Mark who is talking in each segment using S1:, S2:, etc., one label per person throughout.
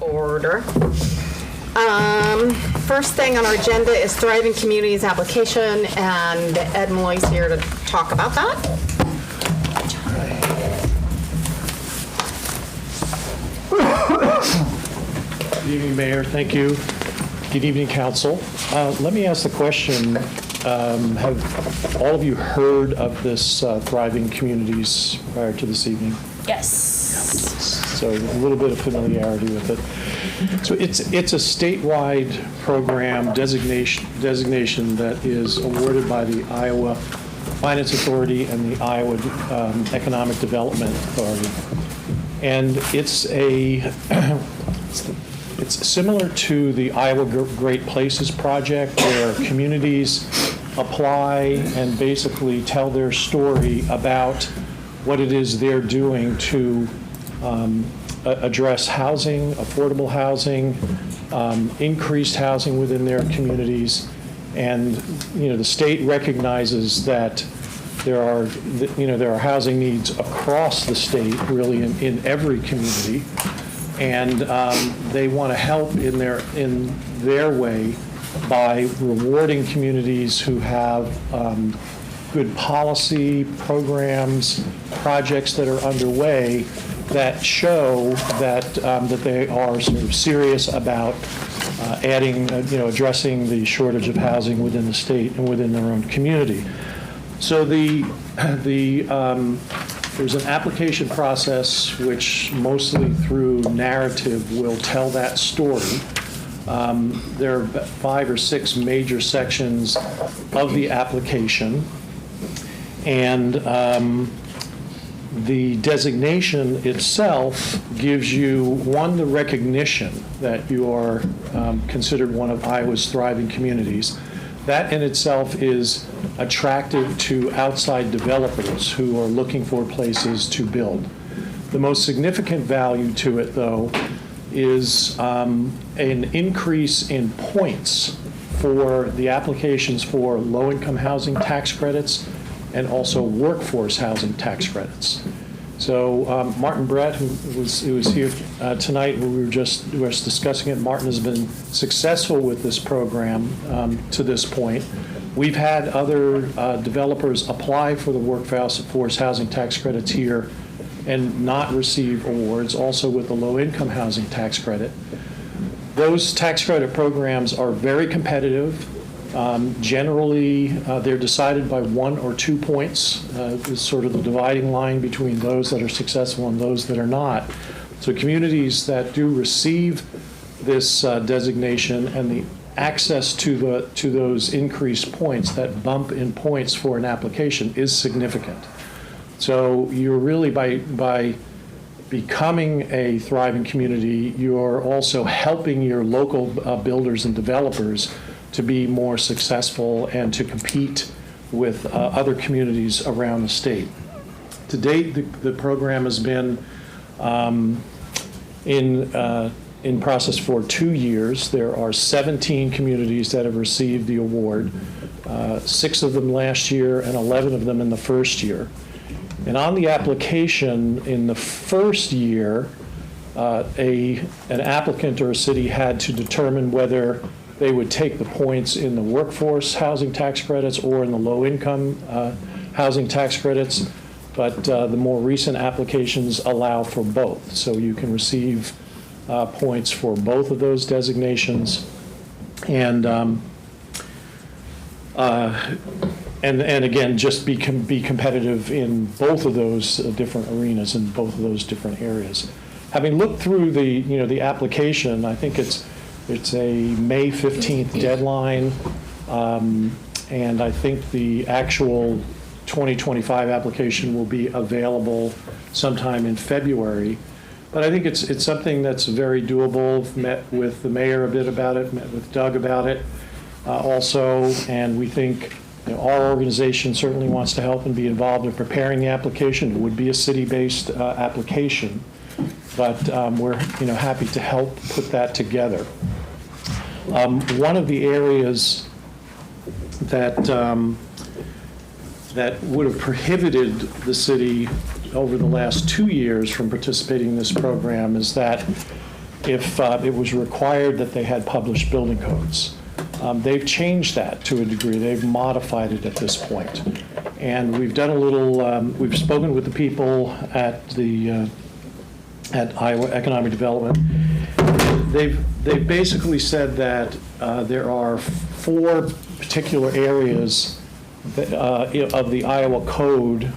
S1: Order. First thing on our agenda is Thriving Communities application, and Ed Malloy's here to talk about that.
S2: Good evening, Mayor. Thank you. Good evening, Council. Let me ask the question, have all of you heard of this Thriving Communities prior to this evening?
S3: Yes.
S2: So a little bit of familiarity with it. So it's a statewide program designation that is awarded by the Iowa Finance Authority and the Iowa Economic Development Authority. And it's similar to the Iowa Great Places project, where communities apply and basically tell their story about what it is they're doing to address housing, affordable housing, increased housing within their communities. And, the state recognizes that there are housing needs across the state, really in every community. And they want to help in their way by rewarding communities who have good policy, programs, projects that are underway that show that they are sort of serious about addressing the shortage of housing within the state and within their own community. So there's an application process which mostly through narrative will tell that story. There are 5 or 6 major sections of the application, and the designation itself gives you, one, the recognition that you are considered one of Iowa's thriving communities. That in itself is attractive to outside developers who are looking for places to build. The most significant value to it, though, is an increase in points for the applications for low-income housing tax credits and also workforce housing tax credits. So Martin Brett, who was here tonight, we were just discussing it. Martin has been successful with this program to this point. We've had other developers apply for the workforce housing tax credits here and not receive awards, also with the low-income housing tax credit. Those tax credit programs are very competitive. Generally, they're decided by 1 or 2 points. Is sort of the dividing line between those that are successful and those that are not. So communities that do receive this designation and the access to those increased points, that bump in points for an application, is significant. So you're really, by becoming a thriving community, you're also helping your local builders and developers to be more successful and to compete with other communities around the state. To date, the program has been in process for 2 years. There are 17 communities that have received the award, 6 of them last year and 11 of them in the first year. And on the application in the first year, an applicant or a city had to determine whether they would take the points in the workforce housing tax credits or in the low-income housing tax credits, but the more recent applications allow for both. So you can receive points for both of those designations, and again, just be competitive in both of those different arenas, in both of those different areas. Having looked through the application, I think it's a May 15th deadline, and I think the actual 2025 application will be available sometime in February. But I think it's something that's very doable. I've met with the mayor a bit about it, met with Doug about it also, and we think our organization certainly wants to help and be involved in preparing the application. It would be a city-based application, but we're happy to help put that together. One of the areas that would have prohibited the city over the last 2 years from participating in this program is that if it was required that they had published building codes. They've changed that to a degree. They've modified it at this point. And we've done a little, we've spoken with the people at the at Iowa Economic Development. They've basically said that there are 4 particular areas that, of the Iowa Code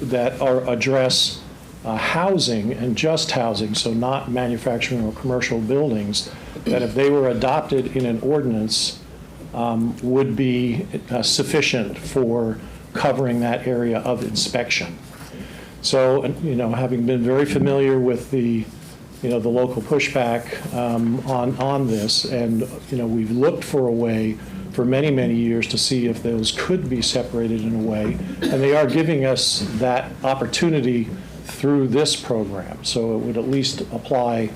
S2: that address housing and just housing, so not manufacturing or commercial buildings, that if they were adopted in an ordinance would be sufficient for covering that area of inspection. So, having been very familiar with the local pushback on this, and, we've looked for a way for many, many years to see if those could be separated in a way, and they are giving us that opportunity through this program. So it would at least apply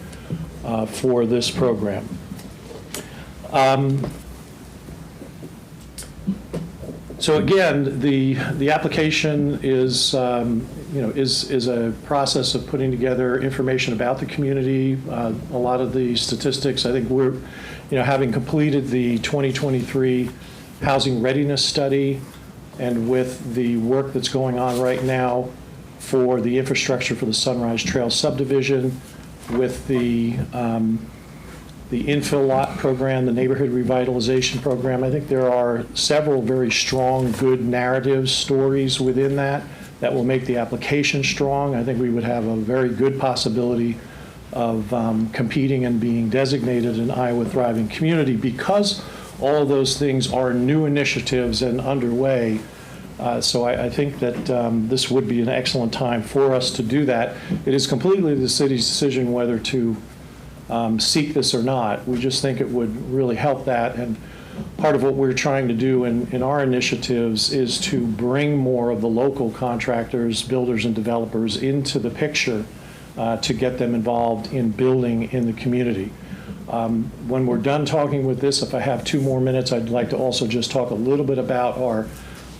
S2: for this program. So again, the application is is a process of putting together information about the community. A lot of the statistics, I think we're having completed the 2023 housing readiness study, and with the work that's going on right now for the infrastructure for the Sunrise Trail subdivision, with the infill lot program, the neighborhood revitalization program. I think there are several very strong, good narrative stories within that will make the application strong. I think we would have a very good possibility of competing and being designated an Iowa Thriving Community, because all of those things are new initiatives and underway. So I think that this would be an excellent time for us to do that. It is completely the city's decision whether to seek this or not. We just think it would really help that. And part of what we're trying to do in our initiatives is to bring more of the local contractors, builders, and developers into the picture to get them involved in building in the community. When we're done talking with this, if I have 2 more minutes, I'd like to also just talk a little bit about our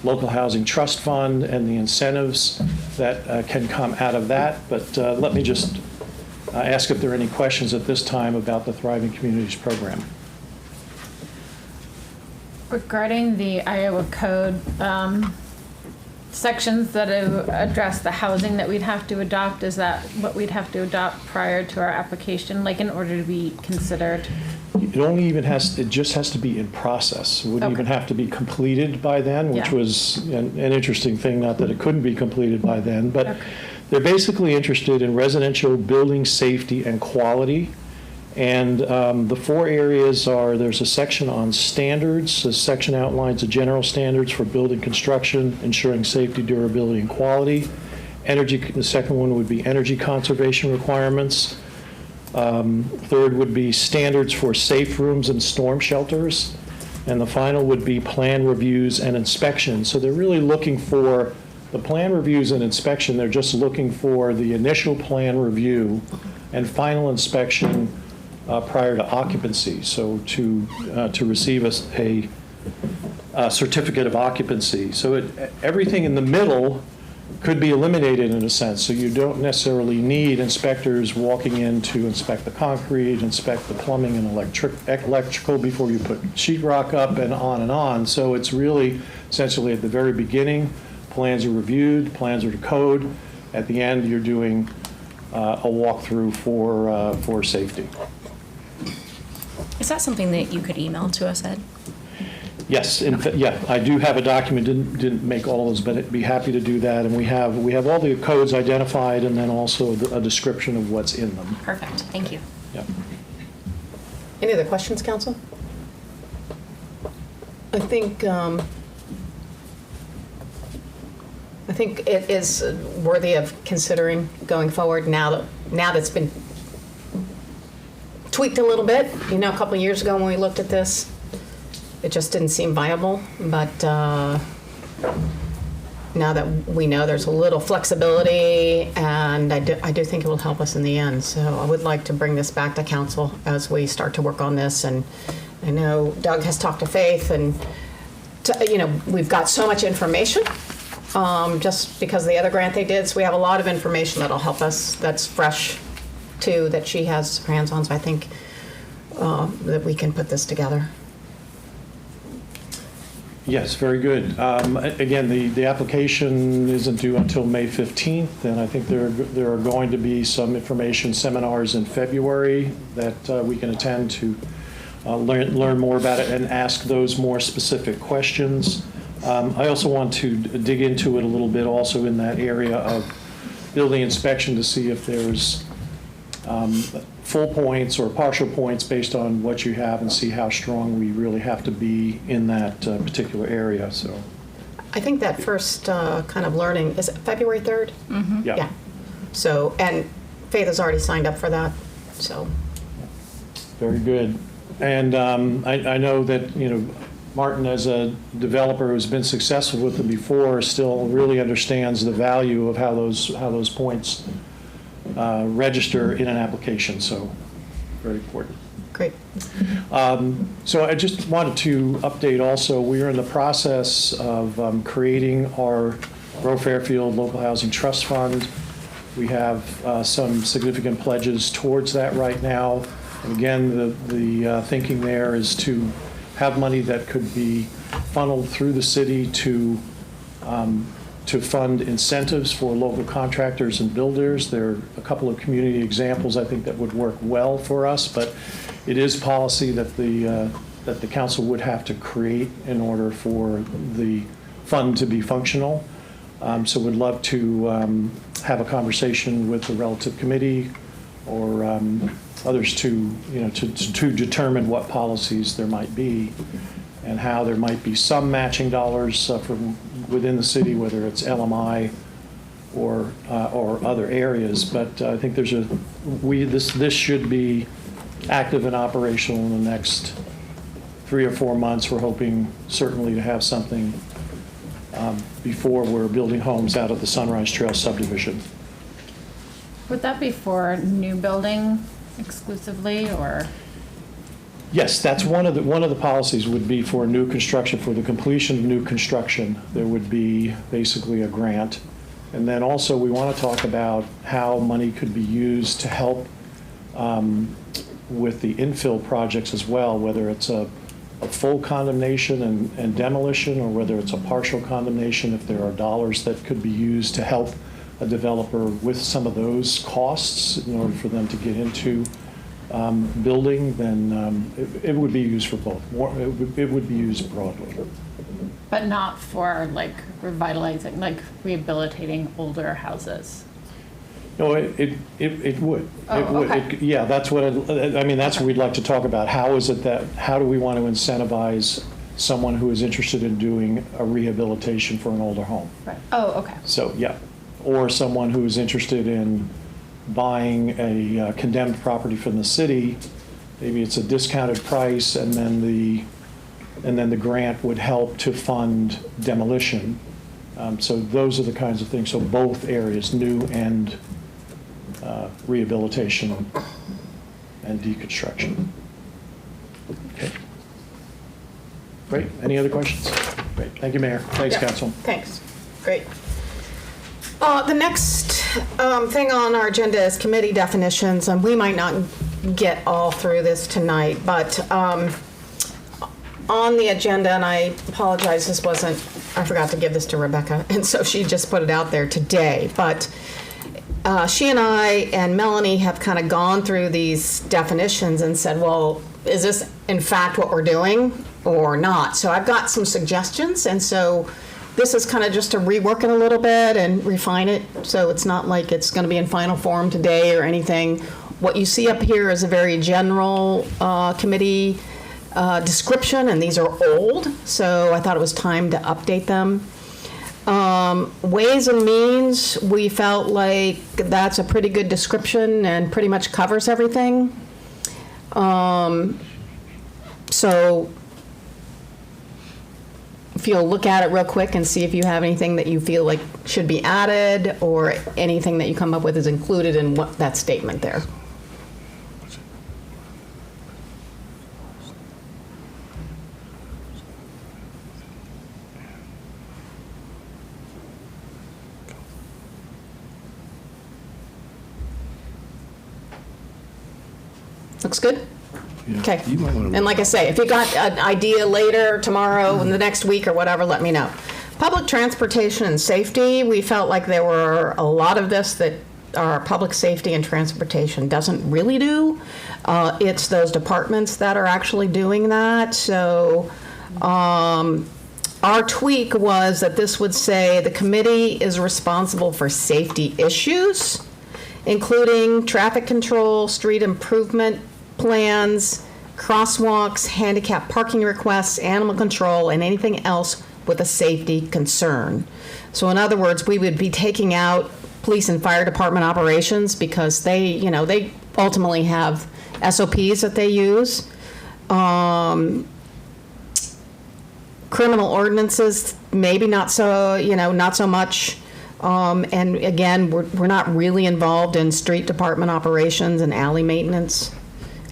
S2: local housing trust fund and the incentives that can come out of that. But let me just ask if there are any questions at this time about the Thriving Communities program.
S3: Regarding the Iowa Code sections that address the housing that we'd have to adopt, is that what we'd have to adopt prior to our application, like in order to be considered?
S2: It just has to be in process. It wouldn't even have to be completed by then, which was an interesting thing, not that it couldn't be completed by then, but they're basically interested in residential building safety and quality. And the 4 areas are, there's a section on standards. The section outlines the general standards for building construction, ensuring safety, durability, and quality. Energy, the second one would be energy conservation requirements. Third would be standards for safe rooms and storm shelters. And the final would be plan reviews and inspections. So they're really looking for the plan reviews and inspection. They're just looking for the initial plan review and final inspection prior to occupancy, so to receive a certificate of occupancy. So everything in the middle could be eliminated in a sense, so you don't necessarily need inspectors walking in to inspect the concrete, inspect the plumbing and electrical before you put sheetrock up, and on and on. So it's really essentially at the very beginning, plans are reviewed, plans are to code. At the end, you're doing a walkthrough for safety.
S4: Is that something that you could email to us, Ed?
S2: Yes, I do have a document. Didn't make all those, but I'd be happy to do that. And we have all the codes identified, and then also a description of what's in them.
S4: Perfect. Thank you.
S2: Yeah.
S1: Any other questions, council? I think it is worthy of considering going forward now that it's been tweaked a little bit. A couple of years ago when we looked at this, it just didn't seem viable. But now that we know there's a little flexibility, and I do think it will help us in the end. So I would like to bring this back to council as we start to work on this. And I know Doug has talked to Faith, and we've got so much information just because of the other grant they did. So we have a lot of information that'll help us, that's fresh too, that she has her hands on, so I think that we can put this together.
S2: Yes, very good. Again, the application isn't due until May 15th, and I think there are going to be some information seminars in February that we can attend to learn more about it and ask those more specific questions. I also want to dig into it a little bit also in that area of building inspection to see if there's full points or partial points based on what you have and see how strong we really have to be in that particular area. So,
S1: I think that first kind of learning, is it February 3rd?
S2: yeah.
S1: So, and Faith has already signed up for that, so.
S2: Very good. And I know that, Martin, as a developer who's been successful with them before, still really understands the value of how those points register in an application, so very important.
S1: Great.
S2: So I just wanted to update also, we are in the process of creating our Grow Fairfield Local Housing Trust Fund. We have some significant pledges towards that right now. And again, the thinking there is to have money that could be funneled through the city to fund incentives for local contractors and builders. There are a couple of community examples I think that would work well for us, but it is policy that the council would have to create in order for the fund to be functional. So would love to have a conversation with the relative committee or others to determine what policies there might be and how there might be some matching dollars from within the city, whether it's LMI or other areas. But I think this should be active and operational in the next 3 or 4 months. We're hoping certainly to have something before we're building homes out of the Sunrise Trail subdivision.
S3: Would that be for new building exclusively, or?
S2: Yes, that's one of the policies would be for new construction, for the completion of new construction. There would be basically a grant. And then also we want to talk about how money could be used to help with the infill projects as well, whether it's a full condemnation and demolition or whether it's a partial condemnation, if there are dollars that could be used to help a developer with some of those costs in order for them to get into building, then it would be used for both. It would be used broadly.
S3: But not for like revitalizing, like rehabilitating older houses?
S2: No, it would.
S3: Oh,
S2: It would.
S3: okay.
S2: Yeah, that's what, that's what we'd like to talk about. How do we want to incentivize someone who is interested in doing a rehabilitation for an older home?
S3: Right. Oh, okay.
S2: So, yeah. Or someone who is interested in buying a condemned property from the city, maybe it's a discounted price, and then the grant would help to fund demolition. So those are the kinds of things. So both areas, new and rehabilitation and deconstruction. Okay. Great. Any other questions? Great. Thank you, Mayor. Thanks,
S1: Yeah.
S2: Council.
S1: Thanks. Great. The next thing on our agenda is committee definitions, and we might not get all through this tonight, but on the agenda, and I apologize, I forgot to give this to Rebecca, and so she just put it out there today, but she and I and Melanie have kind of gone through these definitions and said, well, is this in fact what we're doing or not? So I've got some suggestions, and so this is kind of just to rework it a little bit and refine it, so it's not like it's going to be in final form today or anything. What you see up here is a very general committee description, and these are old, so I thought it was time to update them. Ways and means, we felt like that's a pretty good description and pretty much covers everything. So if you'll look at it real quick and see if you have anything that you feel like should be added or anything that you come up with is included in what that statement there. Looks good? Okay.
S5: You might wanna-
S1: And like I say, if you got an idea later, tomorrow, in the next week or whatever, let me know. Public transportation and safety, we felt like there were a lot of this that our public safety and transportation doesn't really do. It's those departments that are actually doing that. So our tweak was that this would say the committee is responsible for safety issues, including traffic control, street improvement plans, crosswalks, handicap parking requests, animal control, and anything else with a safety concern. So in other words, we would be taking out police and fire department operations because they ultimately have SOPs that they use. Criminal ordinances, maybe not so, not so much. And again, we're not really involved in street department operations and alley maintenance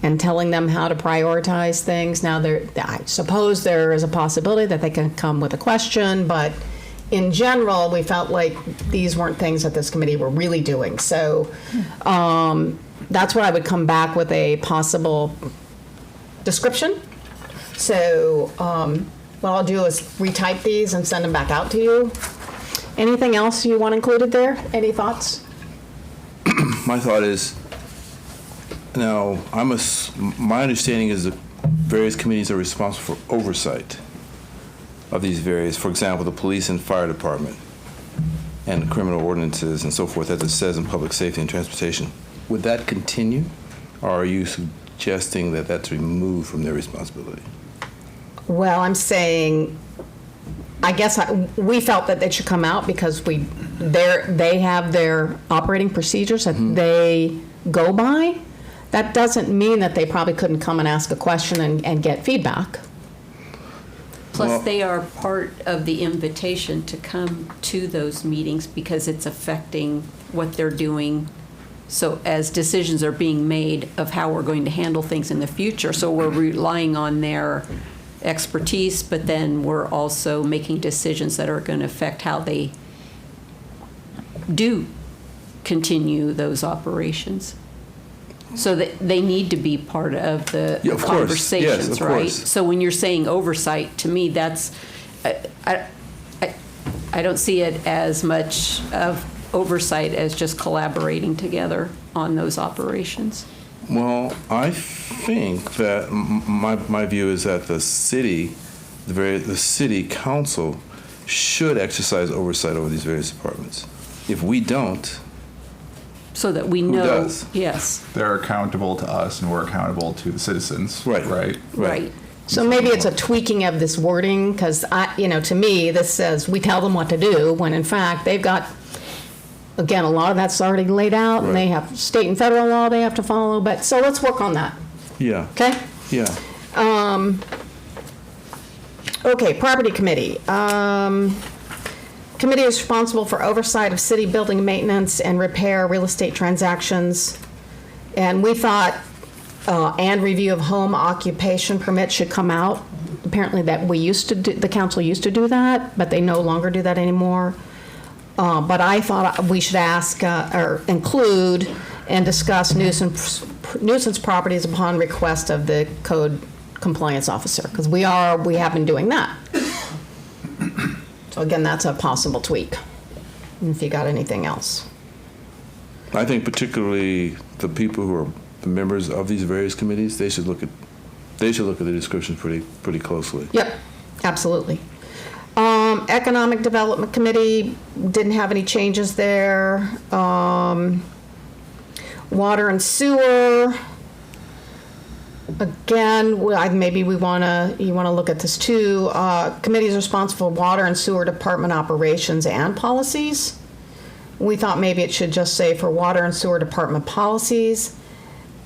S1: and telling them how to prioritize things. Now, I suppose there is a possibility that they can come with a question, but in general, we felt like these weren't things that this committee were really doing. So that's what I would come back with, a possible description. So what I'll do is retype these and send them back out to you. Anything else you want included there? Any thoughts?
S5: My thought is, now, my understanding is that various committees are responsible for oversight of these various, for example, the police and fire department and the criminal ordinances and so forth, as it says in public safety and transportation. Would that continue, or are you suggesting that that's removed from their responsibility?
S1: Well, I'm saying, I guess we felt that they should come out because they have their operating procedures that they go by. That doesn't mean that they probably couldn't come and ask a question and get feedback.
S6: Plus,
S5: Well-
S6: they are part of the invitation to come to those meetings because it's affecting what they're doing. So as decisions are being made of how we're going to handle things in the future, so we're relying on their expertise, but then we're also making decisions that are going to affect how they do continue those operations. So that they need to be part of the
S5: Yeah, of course.
S6: conversations,
S5: Yes, of
S6: right?
S5: course.
S6: So when you're saying oversight, to me, that's, I don't see it as much of oversight as just collaborating together on those operations.
S5: Well, I think that my view is that the city council should exercise oversight over these various departments. If we don't,
S6: So that we
S5: Who
S6: know.
S5: does?
S6: Yes,
S7: They're accountable to us and we're accountable to the citizens.
S5: Right.
S7: Right.
S6: right.
S1: So maybe it's a tweaking of this wording, because to me, this says we tell them what to do, when in fact, they've got, again, a lot of that's already laid out, and they
S5: Right.
S1: have state and federal law they have to follow, but, so let's work on that,
S5: yeah,
S1: okay?
S5: yeah.
S1: Okay, property committee. Committee is responsible for oversight of city building maintenance and repair real estate transactions. And we thought, and review of home occupation permits should come out. Apparently that the council used to do that, but they no longer do that anymore. But I thought we should ask, or include and discuss nuisance properties upon request of the code compliance officer, because we have been doing that. So again, that's a possible tweak, if you got anything else.
S5: I think particularly the people who are the members of these various committees, they should look at the descriptions pretty closely.
S1: Yep, absolutely. Economic Development Committee, didn't have any changes there. Water and sewer, again, maybe you want to look at this too. Committee is responsible for water and sewer department operations and policies. We thought maybe it should just say for water and sewer department policies,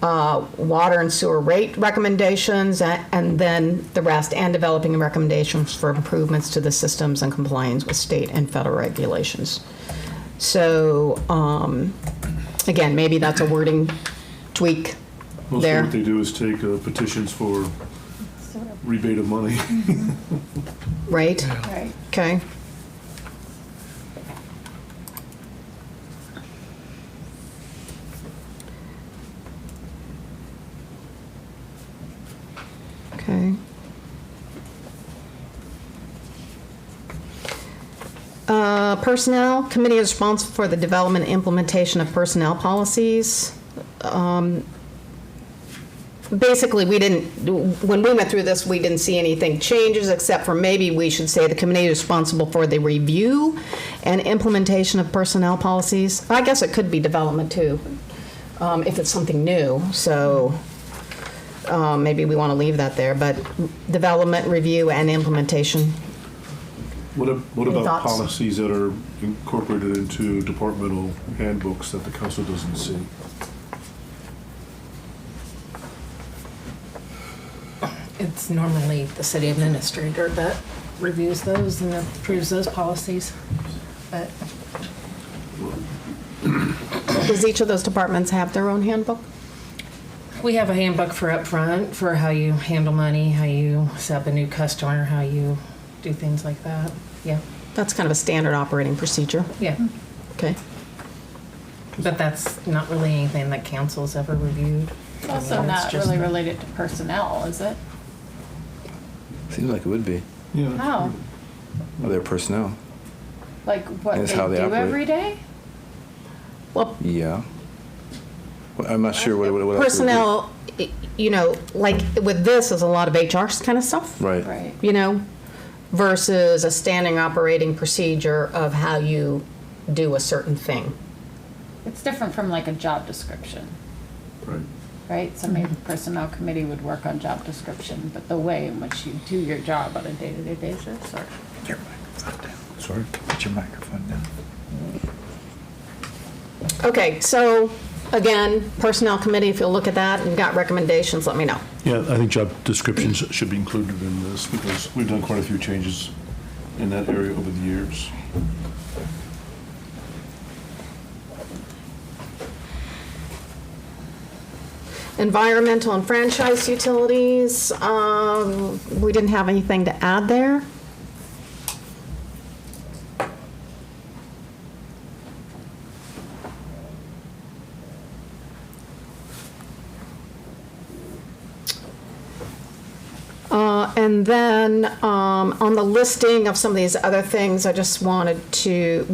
S1: water and sewer rate recommendations, and then the rest, and developing recommendations for improvements to the systems and compliance with state and federal regulations. So, again, maybe that's a wording tweak
S8: Mostly
S1: there.
S8: what they do is take petitions for rebate of money.
S1: Right?
S3: Right.
S1: Okay. Personnel Committee is responsible for the development and implementation of personnel policies. Basically, when we went through this, we didn't see anything changes, except for maybe we should say the committee is responsible for the review and implementation of personnel policies. I guess it could be development too, if it's something new. So maybe we want to leave that there, but development, review, and implementation.
S8: What
S1: Any
S8: about
S1: thoughts?
S8: policies that are incorporated into departmental handbooks that the council doesn't see?
S9: It's normally the city administrator that reviews those and approves those policies. But
S1: Does each of those departments have their own handbook?
S9: we have a handbook for upfront for how you handle money, how you set up a new customer, how you do things like that. Yeah,
S1: That's kind of a standard operating procedure.
S9: yeah.
S1: Okay.
S9: But that's not really anything that council's ever reviewed.
S3: It's also not really related to personnel, is it?
S5: Seems like it would be.
S8: Yeah.
S3: How?
S5: Well, their personnel.
S3: Like what
S5: It's
S3: they
S5: how they
S3: do
S5: operate.
S3: every day?
S1: Well,
S5: Yeah. Well, I'm not sure what else it would be.
S1: personnel, like with this is a lot of HR kind of stuff.
S5: Right.
S3: Right.
S1: Versus a standing operating procedure of how you do a certain thing.
S3: It's different from like a job description,
S8: Right.
S3: right? So maybe personnel committee would work on job description, but the way in which you do your job on a day-to-day basis, or
S10: Your microphone down.
S8: Sorry?
S10: Put your microphone down.
S1: Okay, so again, personnel committee, if you'll look at that and you've got recommendations, let me know.
S8: Yeah, I think job descriptions should be included in this because we've done quite a few changes in that area over the years.
S1: Environmental and franchise utilities, we didn't have anything to add there. And then on the listing of some of these other things, I just wanted to,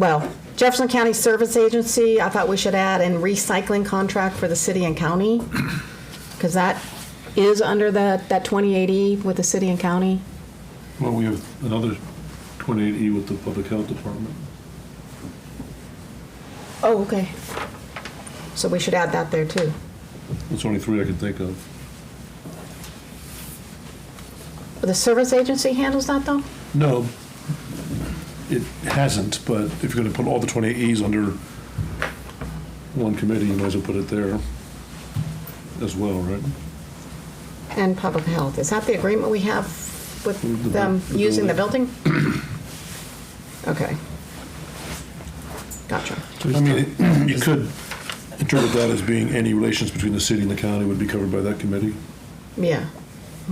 S1: Jefferson County Service Agency, I thought we should add in recycling contract for the city and county, because that is under that 28E with the city and county.
S8: Well, we have another 28E with the Public Health Department.
S1: Oh, okay. So we should add that there too.
S8: That's only three I can think of.
S1: The service agency handles that though?
S8: No, it hasn't, but if you're going to put all the 28Es under one committee, you might as well put it there as well, right?
S1: And public health. Is that the agreement we have with
S8: The
S1: them
S8: bu- the
S1: using the building? Okay. Gotcha.
S8: I mean, you could interpret that as being any relations between the city and the county would be covered by that committee.
S1: Yeah,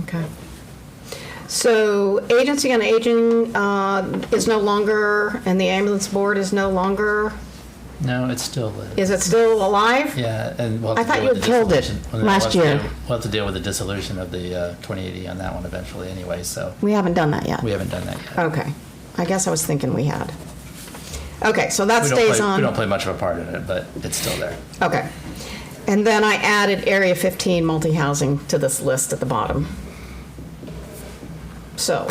S1: okay. So Agency on Aging is no longer, and the ambulance board is no longer,
S11: No, it's still
S1: is it still alive?
S11: Yeah, and we'll
S1: I
S11: have to
S1: thought
S11: deal
S1: you
S11: with
S1: had
S11: the
S1: killed it
S11: dissolution.
S1: last year.
S11: We'll have to deal with the dissolution of the 2080 on that one eventually anyway, so
S1: We haven't done that yet.
S11: we haven't done that yet.
S1: Okay. I guess I was thinking we had. Okay, so that
S11: We don't
S1: stays
S11: play-
S1: on.
S11: We don't play much of a part in it, but it's still there.
S1: Okay. And then I added Area 15 multi-housing to this list at the bottom. So,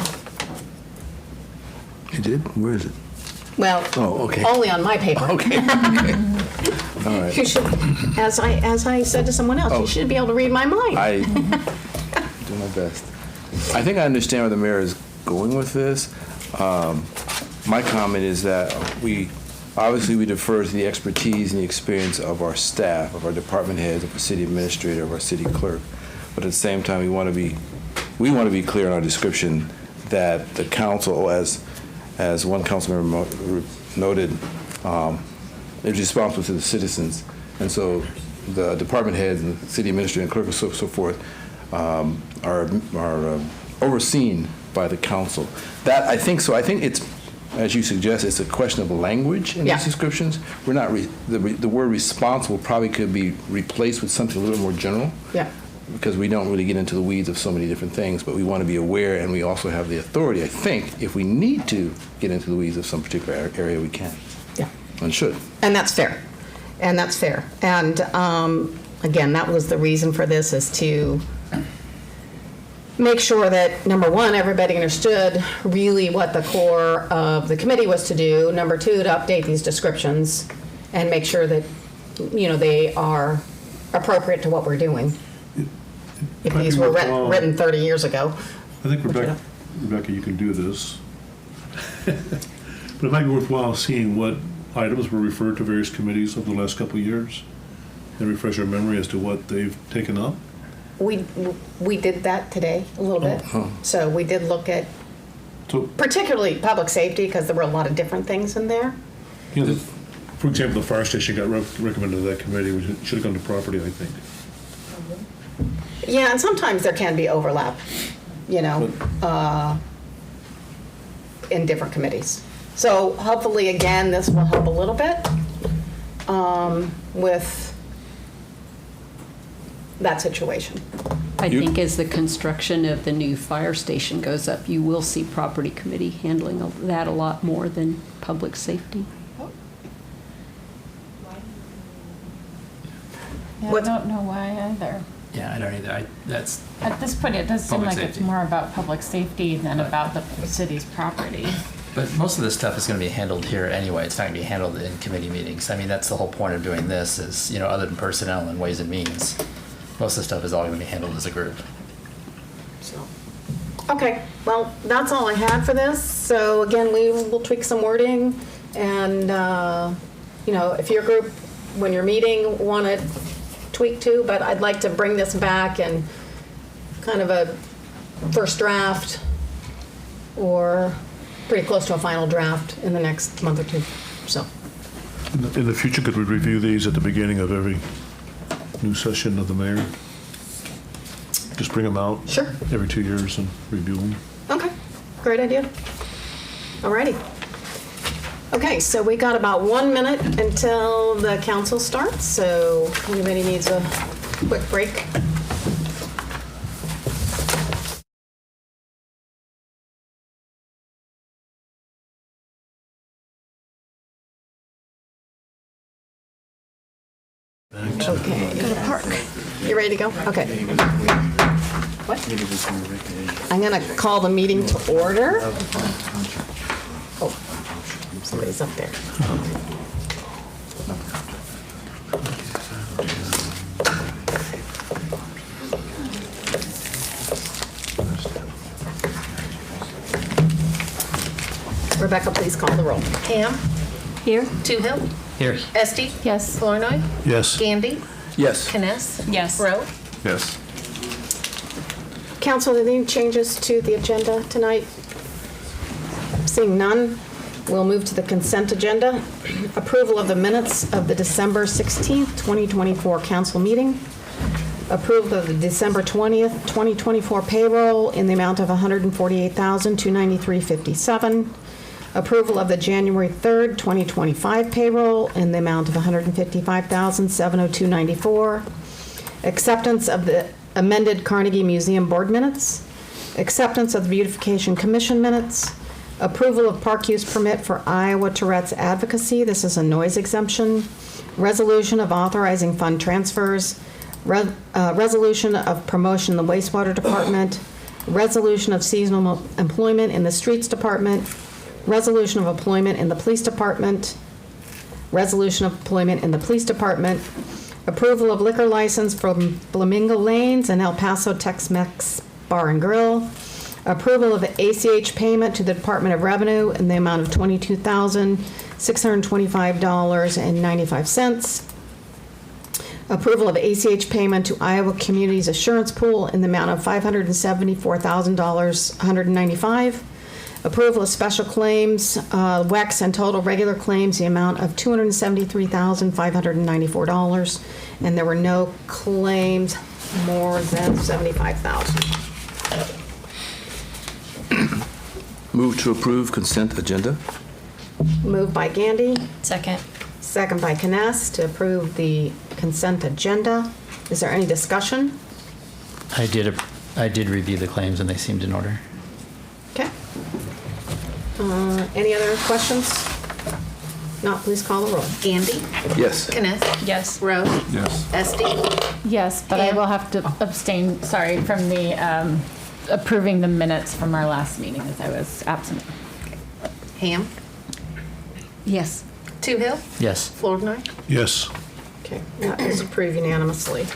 S5: You did? Where is it?
S1: well,
S5: Oh, okay.
S1: only on my paper.
S5: Okay. All right.
S1: You should, as I said to someone else,
S5: Oh.
S1: you should be able to read my mind.
S5: I do my best. I think I understand where the mayor is going with this. My comment is that we defer to the expertise and the experience of our staff, of our department heads, of our city administrator, of our city clerk. But at the same time, we want to be clear in our description that the council, as one council member noted, is responsible to the citizens. And so the department heads and the city administrator and clerk and so forth are overseen by the council. That, I think so. I think it's, as you suggest, it's a question of language in
S1: Yeah.
S5: these descriptions. We're not, the word responsible probably could be replaced with something a little more general.
S1: Yeah.
S5: because we don't really get into the weeds of so many different things, but we want to be aware, and we also have the authority, I think, if we need to get into the weeds of some particular area, we can
S1: Yeah.
S5: and should.
S1: And that's fair. And that's fair. And again, that was the reason for this, is to make sure that, number one, everybody understood really what the core of the committee was to do. Number two, to update these descriptions and make sure that, they are appropriate to what we're doing. If
S8: might
S1: these
S8: be
S1: were
S8: worthwhile-
S1: written 30 years ago.
S8: I think Rebecca, you can do this. But it might be worthwhile seeing what items were referred to various committees over the last couple of years and refresh our memory as to what they've taken up.
S1: We did that today a little bit.
S5: Oh.
S1: So we did look at
S8: So,
S1: particularly public safety, because there were a lot of different things in there.
S8: for example, the fire station got recommended to that committee, which should have gone to property, I think.
S1: Yeah, and sometimes there can be overlap, in different committees. So hopefully, again, this will help a little bit with that situation.
S6: I think as the construction of the new fire station goes up, you will see property committee handling that a lot more than public safety.
S3: Yeah, I
S1: What's-
S3: don't know why either.
S11: Yeah, I don't either. That's,
S3: At this point, it does seem
S11: Public
S3: like it's
S11: safety.
S3: more about public safety than about the city's property.
S11: but most of this stuff is going to be handled here anyway. It's not going to be handled in committee meetings. I mean, that's the whole point of doing this is, other than personnel and ways and means, most of the stuff is all going to be handled as a group.
S1: So, okay, well, that's all I had for this. So again, we will tweak some wording, and if your group, when you're meeting, want to tweak too, but I'd like to bring this back and kind of a first draft or pretty close to a final draft in the next month or two. So,
S8: In the future, could we review these at the beginning of every new session of the mayor? Just bring them out.
S1: Sure.
S8: Every 2 years and review them.
S1: okay, great idea. Alrighty. Okay, so we got about 1 minute until the council starts, so anybody needs a quick break? Okay. Go to park. You ready to go? Okay. What? I'm gonna call the meeting to order. Oh, somebody's up there. Rebecca, please call the roll.
S9: Ham,
S6: Here?
S9: Toohill,
S11: Here.
S9: Esti,
S3: Yes.
S9: Flournoy,
S8: Yes.
S9: Gandy,
S5: Yes.
S9: Kness,
S4: Yes.
S9: Rowe.
S7: Yes.
S1: Council, are there any changes to the agenda tonight? Seeing none, we'll move to the consent agenda. Approval of the minutes of the December 16th, 2024 council meeting. Approval of the December 20th, 2024 payroll in the amount of $148,293.57. Approval of the January 3rd, 2025 payroll in the amount of $155,702.94. Acceptance of the amended Carnegie Museum Board minutes. Acceptance of the Beautification Commission minutes. Approval of park use permit for Iowa Tourette's Advocacy. This is a noise exemption. Resolution of authorizing fund transfers. Resolution of promotion in the wastewater department. Resolution of seasonal employment in the streets department. Resolution of employment in the police department. Resolution of employment in the police department. Approval of liquor license from Flamingo Lanes and El Paso Tex-Mex Bar and Grill. Approval of ACH payment to the Department of Revenue in the amount of $22,625.95. Approval of ACH payment to Iowa Communities Assurance Pool in the amount of $574,195. Approval of special claims, WEX and total regular claims, the amount of $273,594. And there were no claims more than $75,000.
S5: Move to approve consent agenda.
S1: Moved by Gandy,
S4: Second.
S1: second by Kness to approve the consent agenda. Is there any discussion?
S11: I did review the claims and they seemed in order.
S1: Okay. Any other questions? Not, please call the roll.
S9: Andy?
S5: Yes.
S9: Kenneth?
S4: Yes.
S9: Rose?
S7: Yes.
S9: Esty?
S3: Yes, but I
S9: Pam?
S3: will have to abstain, sorry, from the approving the minutes from our last meeting as I was absent.
S9: Ham?
S6: Yes.
S9: Toohill?
S11: Yes.
S9: Flournoy?
S8: Yes.
S1: Okay, that is approved unanimously.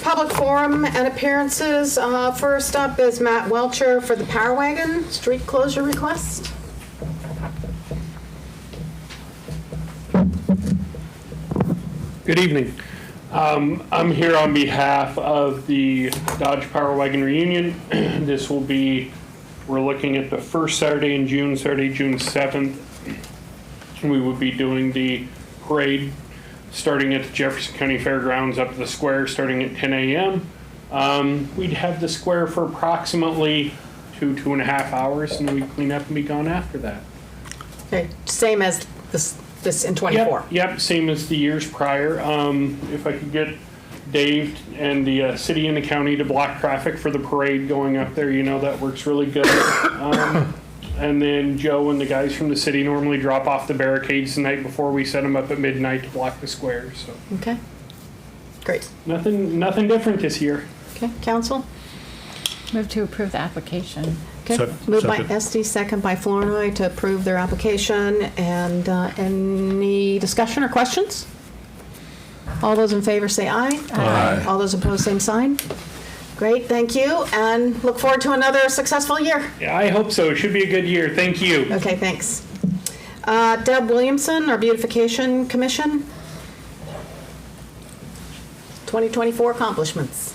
S1: Public forum and appearances. First up is Matt Welcher for the Power Wagon street closure request.
S12: Good evening. I'm here on behalf of the Dodge Power Wagon reunion. This will be, we're looking at the first Saturday in June, Saturday, June 7th. We will be doing the parade starting at the Jefferson County Fairgrounds up to the square starting at 10 a.m. We'd have the square for approximately 2.5 hours, and we'd clean up and be gone after that.
S1: Okay, same as this in 24.
S12: Yep, same as the years prior. If I could get Dave and the city and the county to block traffic for the parade going up there, that works really good. And then Joe and the guys from the city normally drop off the barricades the night before. We set them up at midnight to block the square. So
S1: Okay, great.
S12: nothing different this year.
S1: Okay, council?
S3: Move to approve the application.
S1: Okay,
S8: Second.
S1: moved by Esty, second by Flournoy to approve their application. And any discussion or questions? All those in favor say aye.
S7: Aye.
S1: All those opposed, same sign. Great, thank you, and look forward to another successful year.
S12: Yeah, I hope so. It should be a good year. Thank you.
S1: Okay, thanks. Deb Williamson, our Beautification Commission. 2024 accomplishments.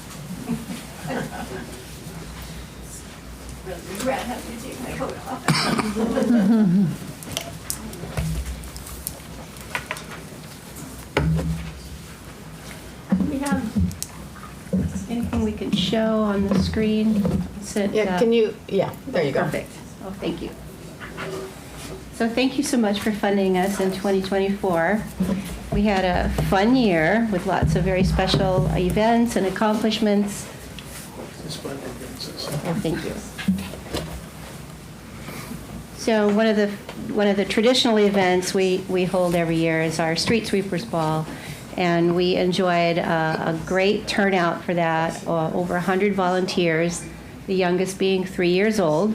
S13: We have anything we can show on the screen?
S1: Yeah, can you, yeah, there you go.
S13: Perfect. Oh, thank you. So thank you so much for funding us in 2024. We had a fun year with lots of very special events and accomplishments. Oh, thank you. So one of the traditional events we hold every year is our Street Sweepers Ball. And we enjoyed a great turnout for that, over 100 volunteers, the youngest being 3 years old.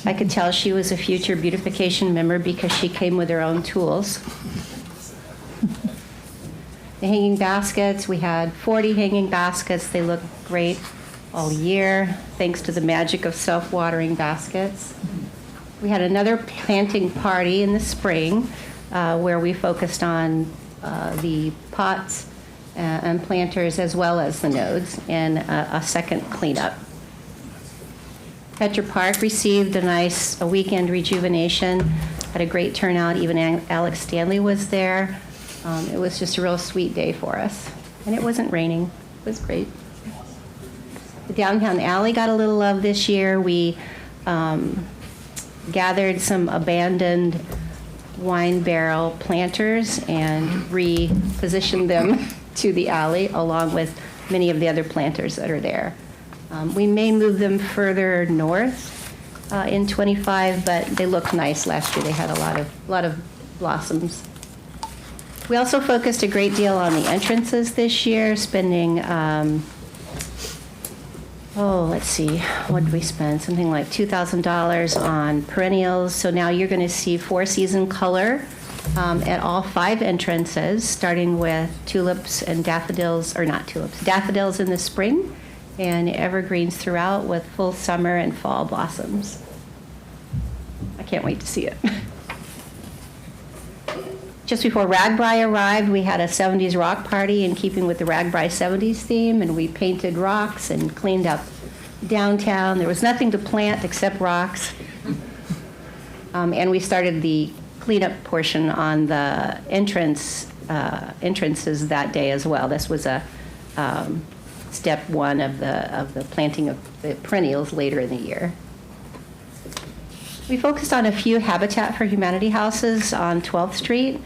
S13: I could tell she was a future beautification member because she came with her own tools. The hanging baskets, we had 40 hanging baskets. They look great all year, thanks to the magic of self-watering baskets. We had another planting party in the spring where we focused on the pots and planters as well as the nodes, and a second cleanup. Petcher Park received a weekend rejuvenation, had a great turnout. Even Alex Stanley was there. It was just a real sweet day for us. And it wasn't raining. It was great. The downtown alley got a little love this year. We gathered some abandoned wine barrel planters and repositioned them to the alley along with many of the other planters that are there. We may move them further north in 25, but they looked nice last year. They had a lot of blossoms. We also focused a great deal on the entrances this year, spending, let's see, what did we spend? Something like $2,000 on perennials. So now you're going to see four-season color at all 5 entrances, starting with tulips and daffodils, or not tulips, daffodils in the spring, and evergreens throughout with full summer and fall blossoms. I can't wait to see it. Just before Ragbri arrived, we had a 70s rock party in keeping with the Ragbri 70s theme, and we painted rocks and cleaned up downtown. There was nothing to plant except rocks. And we started the cleanup portion on the entrances that day as well. This was a step 1 of the planting of the perennials later in the year. We focused on a few Habitat for Humanity houses on 12th Street.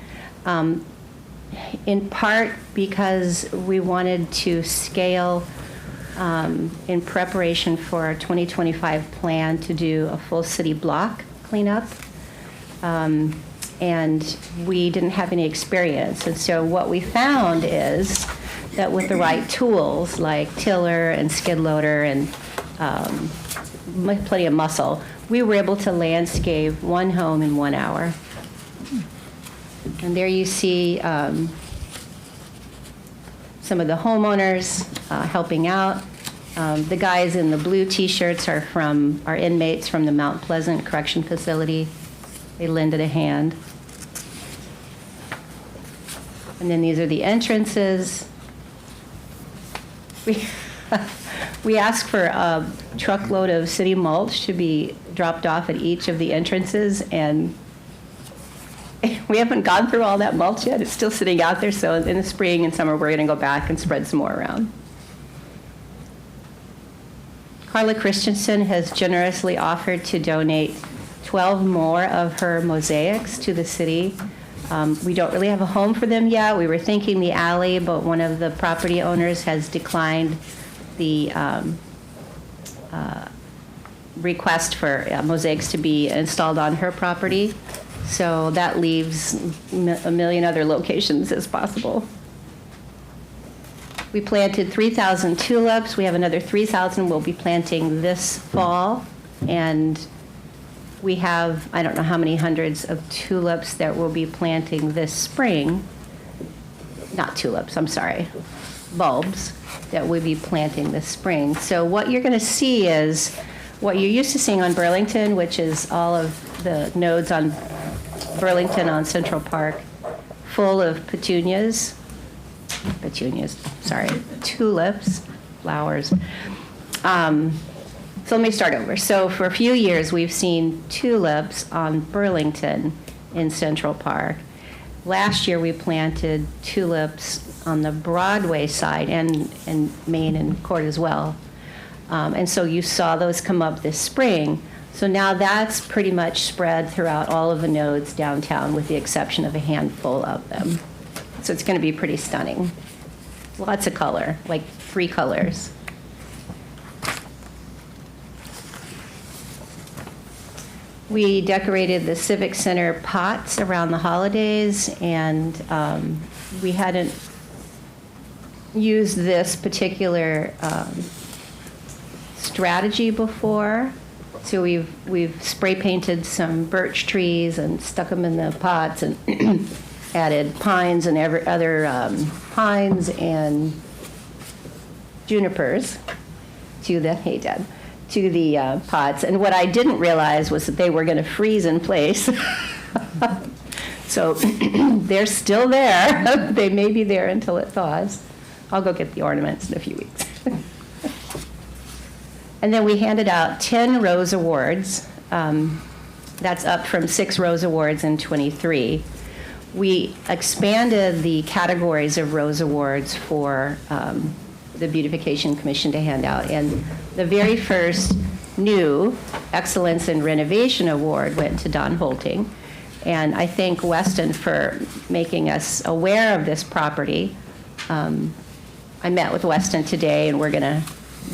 S13: in part because we wanted to scale in preparation for our 2025 plan to do a full city block cleanup. And we didn't have any experience. And so what we found is that with the right tools like tiller and skid loader and plenty of muscle, we were able to landscape one home in 1 hour. And there you see some of the homeowners helping out. The guys in the blue T-shirts are from our inmates from the Mount Pleasant Correction Facility. They lended a hand. And then these are the entrances. We asked for a truckload of city mulch to be dropped off at each of the entrances, and we haven't gone through all that mulch yet. It's still sitting out there, so in the spring and summer, we're going to go back and spread some more around. Carla Christensen has generously offered to donate 12 more of her mosaics to the city. We don't really have a home for them yet. We were thinking the alley, but one of the property owners has declined the request for mosaics to be installed on her property. So that leaves a million other locations as possible. We planted 3,000 tulips. We have another 3,000 we'll be planting this fall. And we have, I don't know how many hundreds of tulips that we'll be planting this spring. Not tulips, I'm sorry. Bulbs that we'll be planting this spring. So what you're going to see is what you're used to seeing on Burlington, which is all of the nodes on Burlington on Central Park, full of tulips, flowers. So let me start over. So for a few years, we've seen tulips on Burlington in Central Park. Last year, we planted tulips on the Broadway side and Main and Court as well. And so you saw those come up this spring. So now that's pretty much spread throughout all of the nodes downtown with the exception of a handful of them. So it's going to be pretty stunning. Lots of color, like 3 colors. We decorated the Civic Center pots around the holidays, and we hadn't used this particular strategy before. So we've spray painted some birch trees and stuck them in the pots and added pines and other pines and junipers to the pots. And what I didn't realize was that they were going to freeze in place. So they're still there. They may be there until it thaws. I'll go get the ornaments in a few weeks. And then we handed out 10 Rose Awards. That's up from 6 Rose Awards in '23. We expanded the categories of Rose Awards for the Beautification Commission to hand out. And the very first new Excellence in Renovation Award went to Don Holting. And I thank Weston for making us aware of this property. I met with Weston today, and we're going to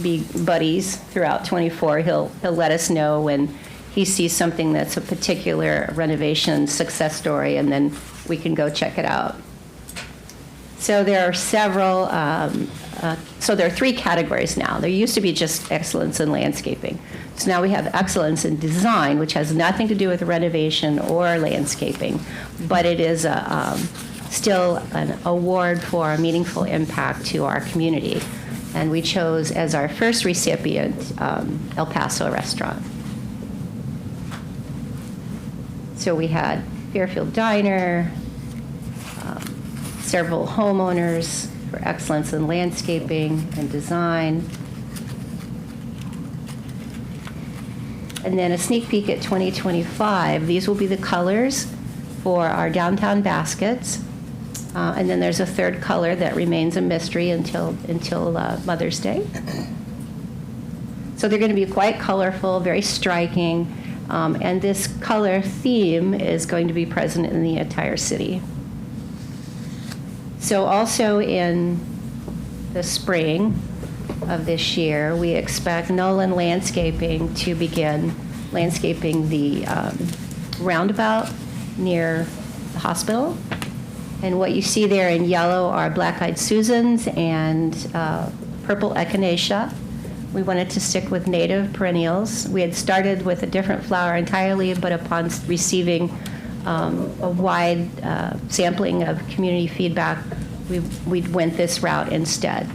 S13: be buddies throughout '24. He'll let us know when he sees something that's a particular renovation success story, and then we can go check it out. So there are several, so there are 3 categories now. There used to be just excellence in landscaping. So now we have excellence in design, which has nothing to do with renovation or landscaping, but it is still an award for a meaningful impact to our community. And we chose as our first recipient El Paso Restaurant. So we had Fairfield Diner, several homeowners for excellence in landscaping and design. And then a sneak peek at 2025. These will be the colors for our downtown baskets. And then there's a third color that remains a mystery until Mother's Day. So they're going to be quite colorful, very striking. And this color theme is going to be present in the entire city. So also in the spring of this year, we expect Nolan Landscaping to begin landscaping the roundabout near the hospital. And what you see there in yellow are black-eyed Susans and purple echinacea. We wanted to stick with native perennials. We had started with a different flower entirely, but upon receiving a wide sampling of community feedback, we went this route instead.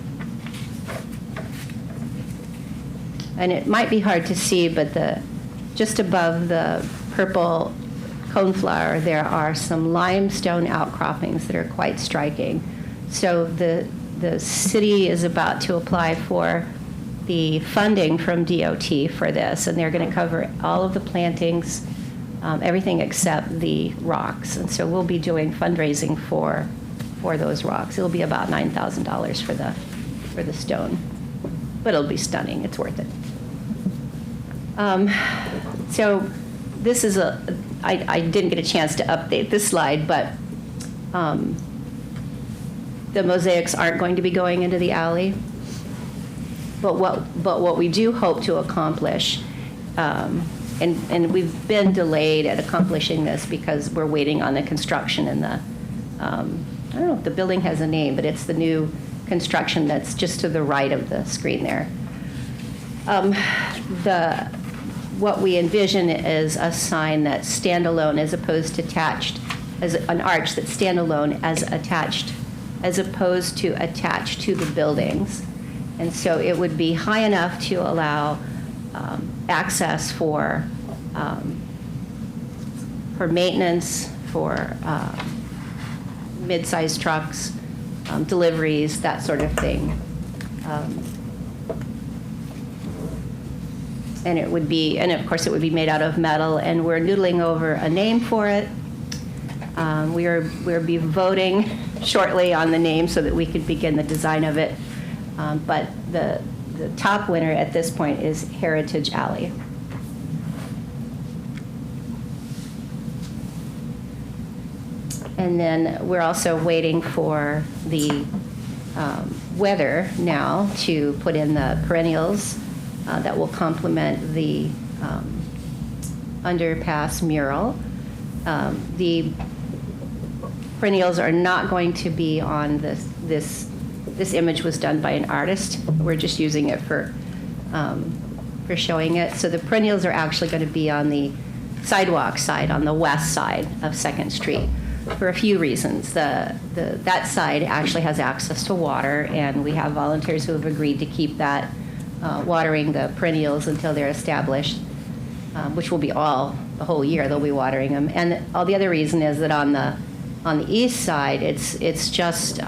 S13: And it might be hard to see, but just above the purple coneflower, there are some limestone outcroppings that are quite striking. So the city is about to apply for the funding from DOT for this, and they're going to cover all of the plantings, everything except the rocks. And so we'll be doing fundraising for those rocks. It'll be about $9,000 for the stone, but it'll be stunning. It's worth it. So this is I didn't get a chance to update this slide, but the mosaics aren't going to be going into the alley. But what we do hope to accomplish, and we've been delayed at accomplishing this because we're waiting on the construction and the, I don't know if the building has a name, but it's the new construction that's just to the right of the screen there. What we envision is a sign that's standalone as opposed to attached, as an arch that's standalone as opposed to attached to the buildings. And so it would be high enough to allow access for maintenance, for mid-sized trucks, deliveries, that sort of thing. And it would be, and of course it would be made out of metal, and we're noodling over a name for it. We'll be voting shortly on the name so that we could begin the design of it. But the top winner at this point is Heritage Alley. And then we're also waiting for the weather now to put in the perennials that will complement the underpass mural. The perennials are not going to be on this image was done by an artist. We're just using it for showing it. So the perennials are actually going to be on the sidewalk side, on the west side of 2nd Street, for a few reasons. That side actually has access to water, and we have volunteers who have agreed to keep that watering the perennials until they're established, which will be the whole year they'll be watering them. And all the other reason is that on the east side, it's just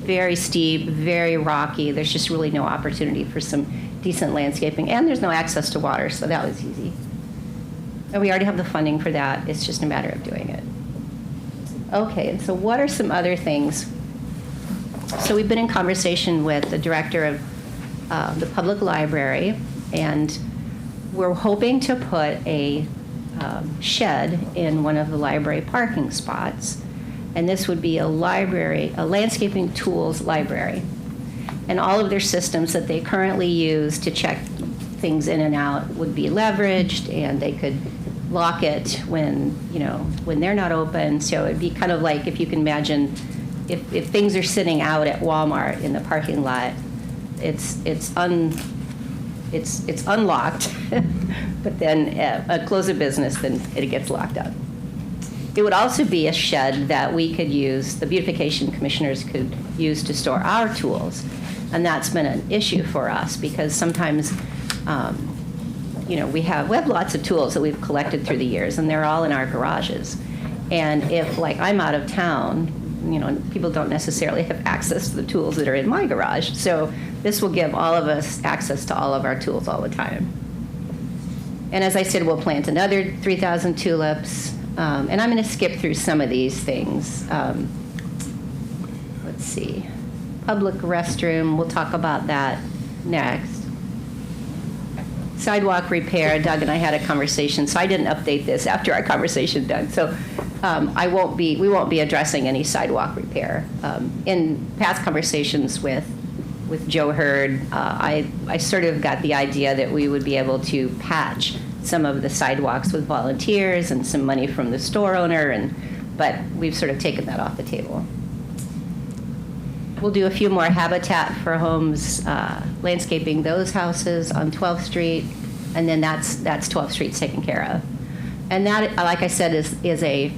S13: very steep, very rocky. There's just really no opportunity for some decent landscaping, and there's no access to water, so that was easy. And we already have the funding for that. It's just a matter of doing it. Okay, and so what are some other things? So we've been in conversation with the director of the public library, and we're hoping to put a shed in one of the library parking spots. And this would be a landscaping tools library. And all of their systems that they currently use to check things in and out would be leveraged, and they could lock it when they're not open. So it'd be kind of like, if you can imagine, if things are sitting out at Walmart in the parking lot, it's unlocked, but then close a business, then it gets locked up. It would also be a shed that we could use, the beautification commissioners could use to store our tools. And that's been an issue for us because sometimes, we have lots of tools that we've collected through the years, and they're all in our garages. And if, like, I'm out of town, people don't necessarily have access to the tools that are in my garage. So this will give all of us access to all of our tools all the time. And as I said, we'll plant another 3,000 tulips. And I'm going to skip through some of these things. Let's see. Public restroom, we'll talk about that next. Sidewalk repair, Doug and I had a conversation, so I didn't update this after our conversation, Doug. So we won't be addressing any sidewalk repair. In past conversations with Joe Hurd, I sort of got the idea that we would be able to patch some of the sidewalks with volunteers and some money from the store owner, but we've sort of taken that off the table. We'll do a few more Habitat for Homes landscaping those houses on 12th Street, and then that's 12th Street taken care of. And that, like I said, is a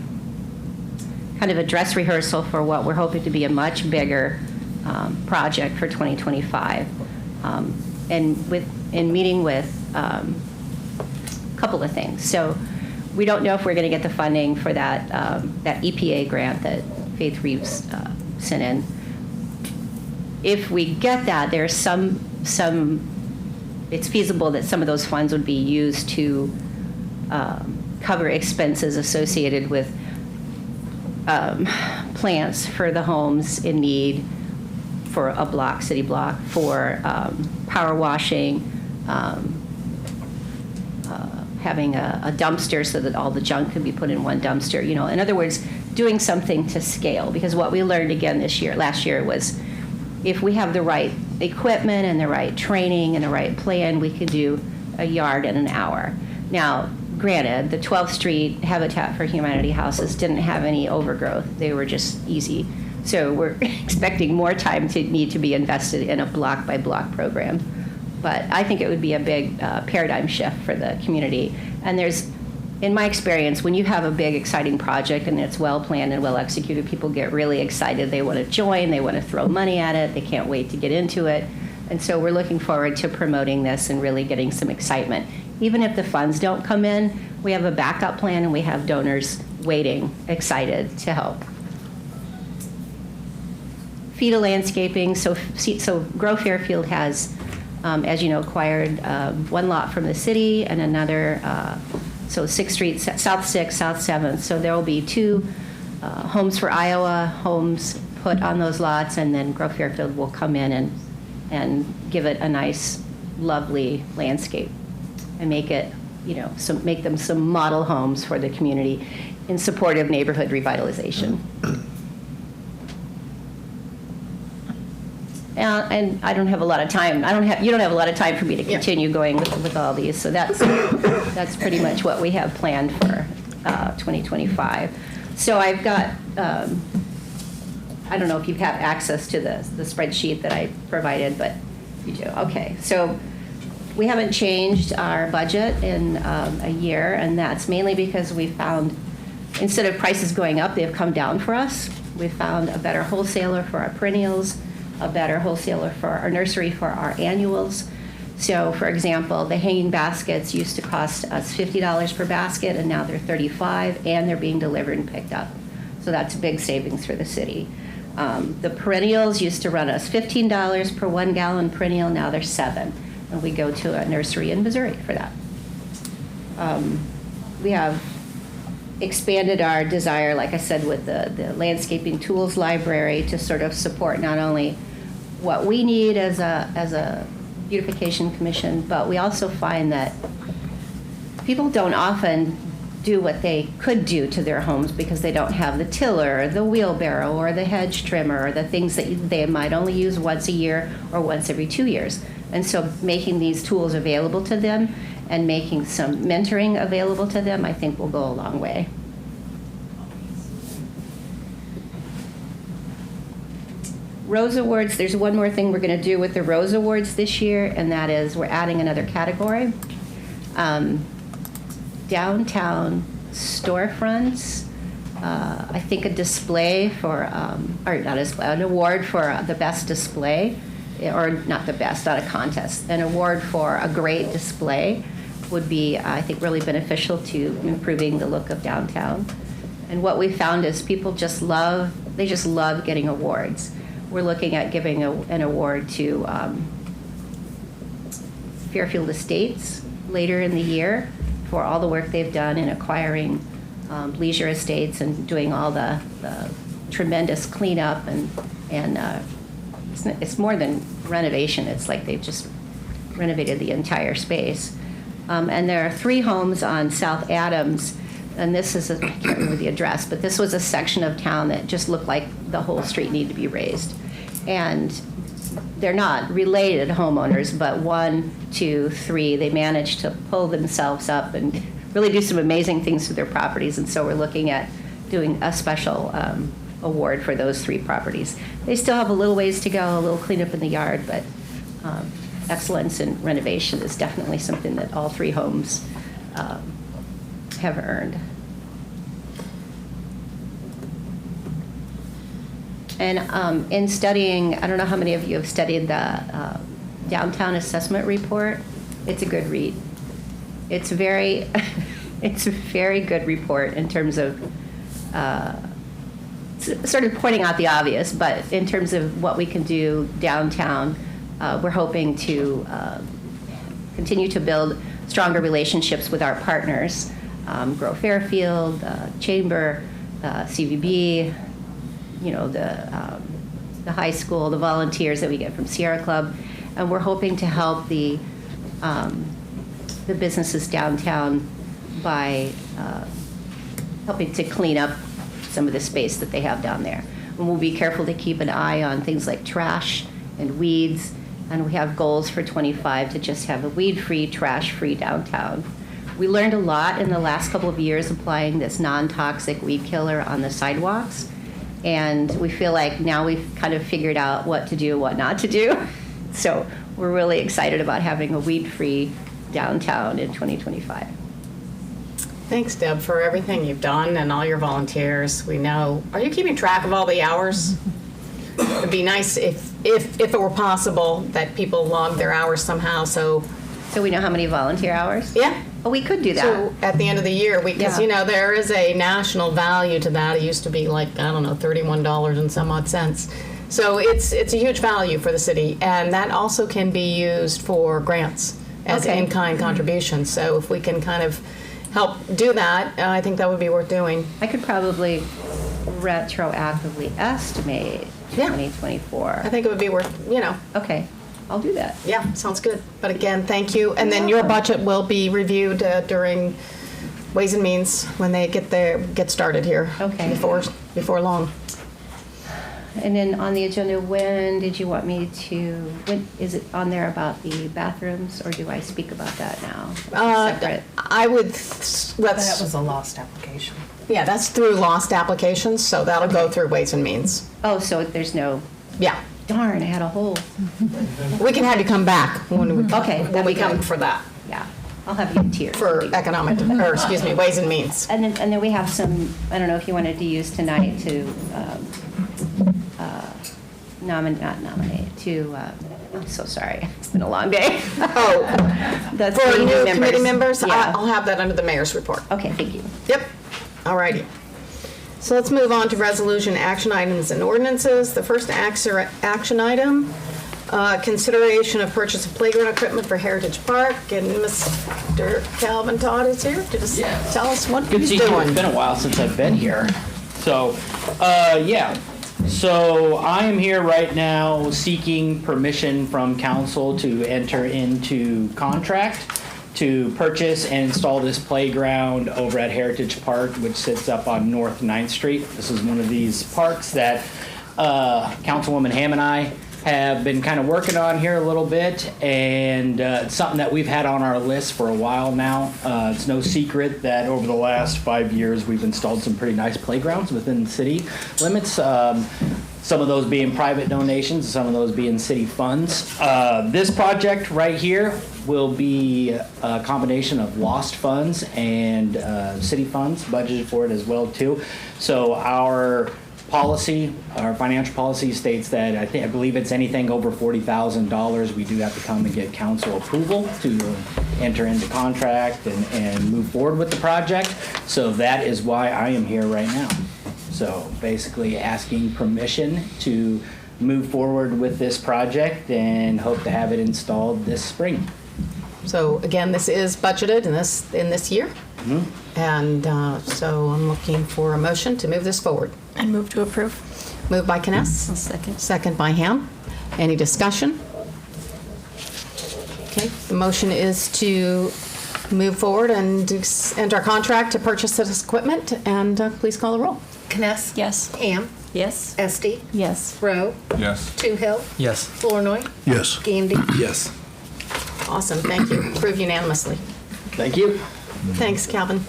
S13: kind of a dress rehearsal for what we're hoping to be a much bigger project for 2025. And in meeting with a couple of things. So we don't know if we're going to get the funding for that EPA grant that Faith Reeves sent in. If we get that, there's some, it's feasible that some of those funds would be used to cover expenses associated with plants for the homes in need, for a city block, for power washing, having a dumpster so that all the junk can be put in one dumpster. In other words, doing something to scale. Because what we learned again last year was, if we have the right equipment and the right training and the right plan, we can do a yard in an hour. Now, granted, the 12th Street Habitat for Humanity houses didn't have any overgrowth. They were just easy. So we're expecting more time to need to be invested in a block-by-block program. But I think it would be a big paradigm shift for the community. And in my experience, when you have a big, exciting project and it's well-planned and well-executed, people get really excited. They want to join. They want to throw money at it. They can't wait to get into it. And so we're looking forward to promoting this and really getting some excitement. Even if the funds don't come in, we have a backup plan and we have donors waiting, excited to help. FEDA landscaping. So Grow Fairfield has, as you know, acquired one lot from the city and another, so 6th Street, South 6th, South 7th. So there will be 2 homes for Iowa homes put on those lots, and then Grow Fairfield will come in and give it a nice, lovely landscape and make it, make them some model homes for the community in support of neighborhood revitalization. And I don't have a lot of time. You don't have a lot of time for me to continue going with all these. So that's pretty much what we have planned for 2025. So I've got, I don't know if you have access to the spreadsheet that I provided, but you do. Okay. So we haven't changed our budget in a year, and that's mainly because we found, instead of prices going up, they've come down for us. We found a better wholesaler for our perennials, a better wholesaler for our nursery for our annuals. So, for example, the hanging baskets used to cost us $50 per basket, and now they're $35, and they're being delivered and picked up. So that's a big savings for the city. The perennials used to run us $15 per 1 gallon perennial, now they're $7. And we go to a nursery in Missouri for that. We have expanded our desire, like I said, with the landscaping tools library to sort of support not only what we need as a beautification commission, but we also find that people don't often do what they could do to their homes because they don't have the tiller, or the wheelbarrow, or the hedge trimmer, or the things that they might only use once a year or once every 2 years. And so making these tools available to them and making some mentoring available to them, I think will go a long way. Rose Awards, there's one more thing we're going to do with the Rose Awards this year, and that is we're adding another category. Downtown storefronts, I think a display for, or not a display, an award for the best display, or not the best, not a contest, an award for a great display would be, I think, really beneficial to improving the look of downtown. And what we found is people just love getting awards. We're looking at giving an award to Fairfield Estates later in the year for all the work they've done in acquiring leisure estates and doing all the tremendous cleanup and it's more than renovation. It's like they've just renovated the entire space. And there are 3 homes on South Adams, and this is, I can't remember the address, but this was a section of town that just looked like the whole street needed to be raised. And they're not related homeowners, but 1, 2, 3, they managed to pull themselves up and really do some amazing things with their properties. And so we're looking at doing a special award for those 3 properties. They still have a little ways to go, a little cleanup in the yard, but excellence in renovation is definitely something that all 3 homes have earned. And in studying, I don't know how many of you have studied the downtown assessment report. It's a good read. It's very, it's a very good report in terms of sort of pointing out the obvious, but in terms of what we can do downtown, we're hoping to continue to build stronger relationships with our partners, Grow Fairfield, Chamber, CVB, you know, the high school, the volunteers that we get from Sierra Club, and we're hoping to help the businesses downtown by helping to clean up some of the space that they have down there. And we'll be careful to keep an eye on things like trash and weeds, and we have goals for 25 to just have a weed-free, trash-free downtown. We learned a lot in the last couple of years applying this non-toxic weed killer on the sidewalks, and we feel like now we've kind of figured out what to do, what not to do. So we're really excited about having a weed-free downtown in 2025.
S1: Thanks, Deb, for everything you've done and all your volunteers. We know. Are you keeping track of all the hours? It'd be nice if it were possible that people log their hours somehow. So
S13: we know how many volunteer hours?
S1: Yeah.
S13: Well, we could do that.
S1: So at the end of the year, because
S13: Yeah.
S1: there is a national value to that. It used to be like, I don't know, $31 and some odd cents. So it's a huge value for the city, and that also can be used for grants as
S13: Okay.
S1: in-kind contributions. So if we can kind of help do that, I think that would be worth doing.
S13: I could probably retroactively estimate
S1: Yeah.
S13: 2024.
S1: I think it would be worth,
S13: Okay, I'll do that.
S1: yeah, sounds good. But again, thank you. And then your budget will be reviewed during Ways and Means when they get started here.
S13: Okay.
S1: Before long.
S13: And then on the agenda, when did you want me to, when, is it on there about the bathrooms, or do I speak about that now? Separate?
S1: I would,
S9: That
S1: let's,
S9: was a lost application.
S1: yeah, that's through lost applications, so that'll go through Ways and Means.
S13: Oh, so there's no,
S1: Yeah.
S13: darn, I had a whole,
S1: We can have you come back when we,
S13: Okay,
S1: when
S13: that'd
S1: we
S13: be
S1: come
S13: good.
S1: for that,
S13: yeah, I'll have you in tears.
S1: for Ways and Means.
S13: And then we have some, I don't know if you wanted to use tonight to I'm so sorry, it's been a long day.
S1: Oh,
S13: The
S1: for
S13: 3
S1: new committee members,
S13: Yeah.
S1: I'll have that under the mayor's report.
S13: Okay, thank you.
S1: Yep, all righty. So let's move on to resolution, action items, and ordinances. The first action item, consideration of purchase of playground equipment for Heritage Park, and Mr. Calvin Todd is here to just
S14: Yeah.
S1: tell us what
S14: Good
S1: he's
S14: seeing you. It's
S1: doing.
S14: been a while since I've been here. So, yeah. So I am here right now seeking permission from council to enter into contract to purchase and install this playground over at Heritage Park, which sits up on North 9th Street. This is one of these parks that Councilwoman Ham and I have been kind of working on here a little bit, and it's something that we've had on our list for a while now. It's no secret that over the last 5 years we've installed some pretty nice playgrounds within the city limits. Some of those being private donations, some of those being city funds. This project right here will be a combination of lost funds and city funds budgeted for it as well too. So our policy, our financial policy states that I believe it's anything over $40,000, we do have to come and get council approval to enter into contract and move forward with the project. So that is why I am here right now. So basically asking permission to move forward with this project and hope to have it installed this spring.
S1: So again, this is budgeted in this year.
S14: Mm-hmm.
S1: And so I'm looking for a motion to move this forward.
S4: And move to approve.
S1: Moved by Kness.
S6: I'll second.
S1: Second by Ham. Any discussion? Okay, the motion is to move forward and enter a contract to purchase this equipment, and please call the roll.
S9: Kness?
S4: Yes.
S9: Ham?
S6: Yes?
S9: Esti?
S3: Yes.
S9: Rowe?
S7: Yes.
S9: Toohill?
S11: Yes.
S9: Flournoy?
S8: Yes.
S9: Gandy?
S5: Yes.
S1: Awesome, thank you. Approved unanimously.
S14: Thank you.
S1: Thanks, Calvin.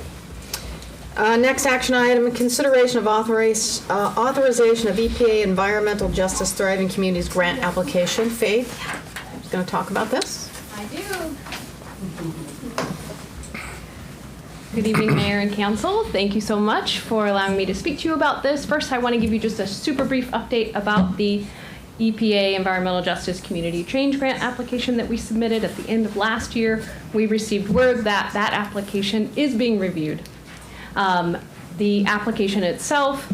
S1: Next action item, consideration of authorization of EPA Environmental Justice Thriving Communities Grant application. Faith is going to talk about this.
S15: I do. Good evening, Mayor and Council. Thank you so much for allowing me to speak to you about this. First, I want to give you just a super brief update about the EPA Environmental Justice Community Change Grant application that we submitted at the end of last year. We received word that that application is being reviewed. The application itself,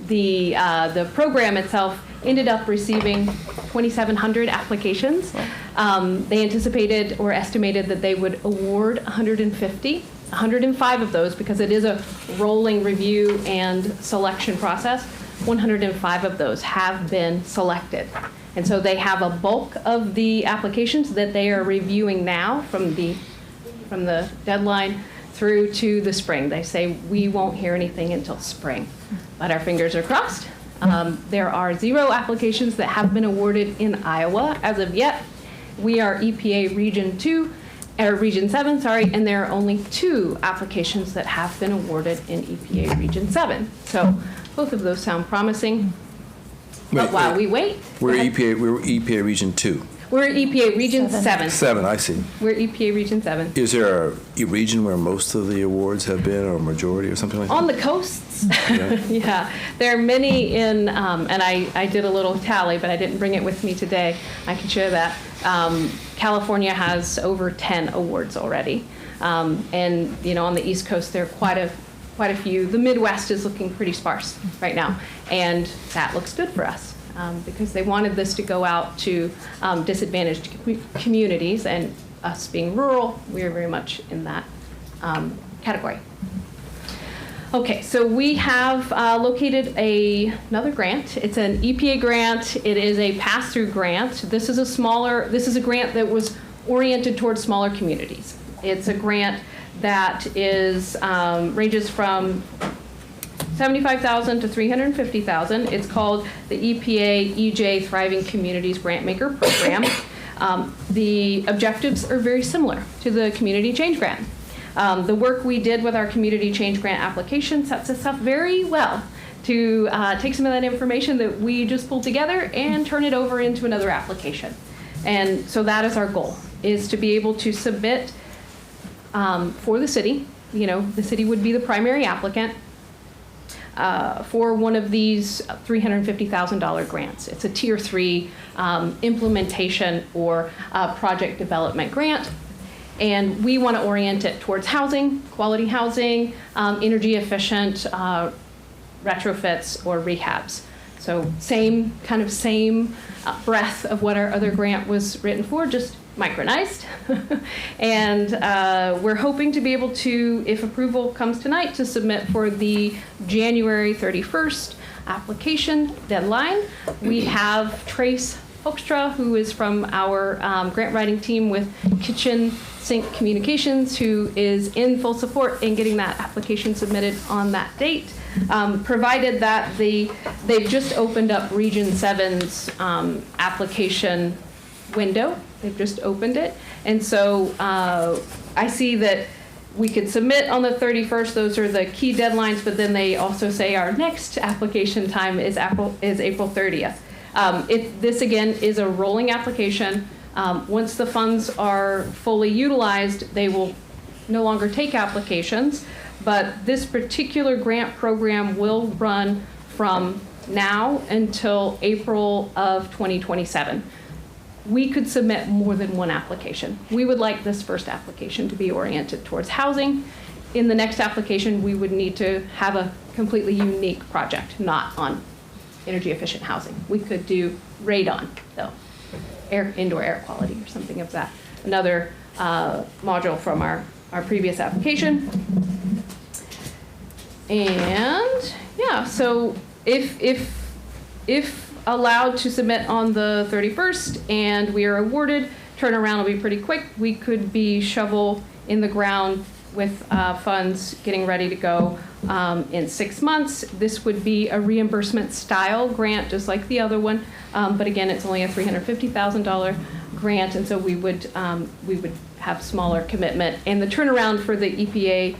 S15: the program itself ended up receiving 2,700 applications. They anticipated or estimated that they would award 150. 105 of those, because it is a rolling review and selection process, 105 of those have been selected. And so they have a bulk of the applications that they are reviewing now from the deadline through to the spring. They say we won't hear anything until spring, but our fingers are crossed. There are 0 applications that have been awarded in Iowa as of yet. We are EPA Region 7, and there are only 2 applications that have been awarded in EPA Region 7. So both of those sound promising. But while we wait,
S5: We're EPA Region 2.
S15: we're EPA Region 7.
S5: 7, I see.
S15: We're EPA Region 7.
S5: Is there a region where most of the awards have been, or majority, or something like that?
S15: On the coasts,
S5: Yeah.
S15: yeah, there are many in, and I did a little tally, but I didn't bring it with me today. I can share that. California has over 10 awards already, and on the East Coast there are quite a few. The Midwest is looking pretty sparse right now, and that looks good for us. Because they wanted this to go out to disadvantaged communities, and us being rural, we are very much in that category. Okay, so we have located another grant. It's an EPA grant. It is a pass-through grant. This is a grant that was oriented towards smaller communities. It's a grant that ranges from $75,000 to $350,000. It's called the EPA EJ Thriving Communities Grantmaker Program. The objectives are very similar to the Community Change Grant. The work we did with our Community Change Grant application sets us up very well to take some of that information that we just pulled together and turn it over into another application. And so that is our goal, is to be able to submit for the city. The city would be the primary applicant. For one of these $350,000 grants. It's a Tier 3 implementation or project development grant. And we want to orient it towards housing, quality housing, energy efficient retrofits or rehabs. So same breadth of what our other grant was written for, just micronized. And we're hoping to be able to, if approval comes tonight, to submit for the January 31st application deadline. We have Trace Hoekstra, who is from our grant writing team with Kitchen Sink Communications, who is in full support in getting that application submitted on that date. Provided that they've just opened up Region 7's application window. They've just opened it. And so I see that we could submit on the 31st. Those are the key deadlines, but then they also say our next application time is April 30th. This again is a rolling application. Once the funds are fully utilized, they will no longer take applications, but this particular grant program will run from now until April of 2027. We could submit more than one application. We would like this first application to be oriented towards housing. In the next application, we would need to have a completely unique project, not on energy efficient housing. We could do radon, though, indoor air quality or something of that. Another module from our previous application. And yeah, so if allowed to submit on the 31st and we are awarded, turnaround will be pretty quick. We could be shovel in the ground with funds getting ready to go in 6 months. This would be a reimbursement style grant, just like the other one. But again, it's only a $350,000 grant, and so we would have smaller commitment. And the turnaround for the EPA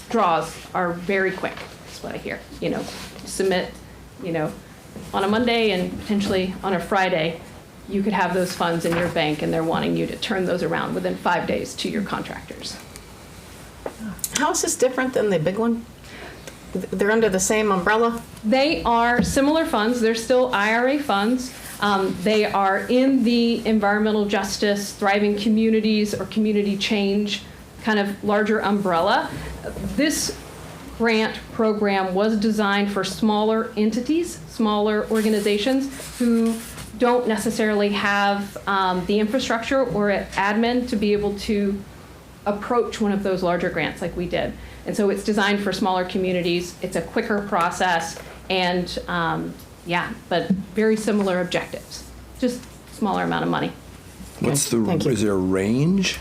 S15: draws are very quick. That's what I hear. You know, submit, you know, on a Monday and potentially on a Friday, you could have those funds in your bank, and they're wanting you to turn those around within 5 days to your contractors.
S1: How is this different than the big one? They're under the same umbrella?
S15: They are similar funds. They're still IRA funds. They are in the environmental justice, thriving communities, or community change kind of larger umbrella. This grant program was designed for smaller entities, smaller organizations who don't necessarily have the infrastructure or admin to be able to approach one of those larger grants like we did. And so it's designed for smaller communities. It's a quicker process, and yeah, but very similar objectives, just smaller amount of money.
S5: What's the, is there a range?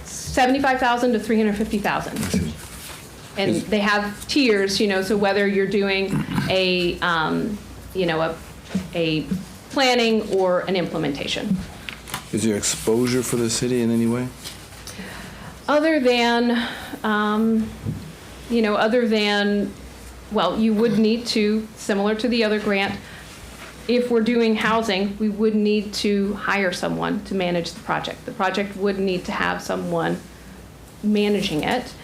S15: 75,000 to 350,000. And they have tiers, you know, so whether you're doing a, you know, a planning or an implementation.
S5: Is there exposure for the city in any way?
S15: Other than, you know, other than, well, you would need to, similar to the other grant, if we're doing housing, we would need to hire someone to manage the project. The project would need to have someone managing it.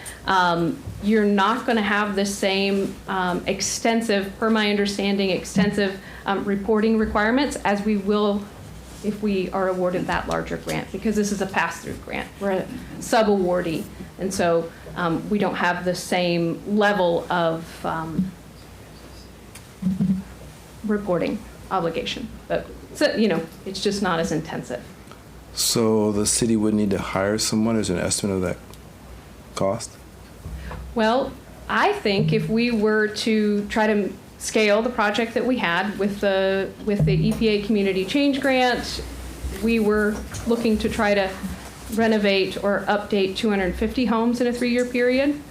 S15: You're not going to have the same extensive, per my understanding, extensive reporting requirements as we will if we are awarded that larger grant, because this is a pass-through grant. We're a sub-awardee, and so we don't have the same level of reporting obligation. But, so, you know, it's just not as intensive.
S5: So the city would need to hire someone? Is there an estimate of that cost?
S15: Well, I think if we were to try to scale the project that we had with the EPA Community Change Grant, we were looking to try to renovate or update 250 homes in a 3-year period.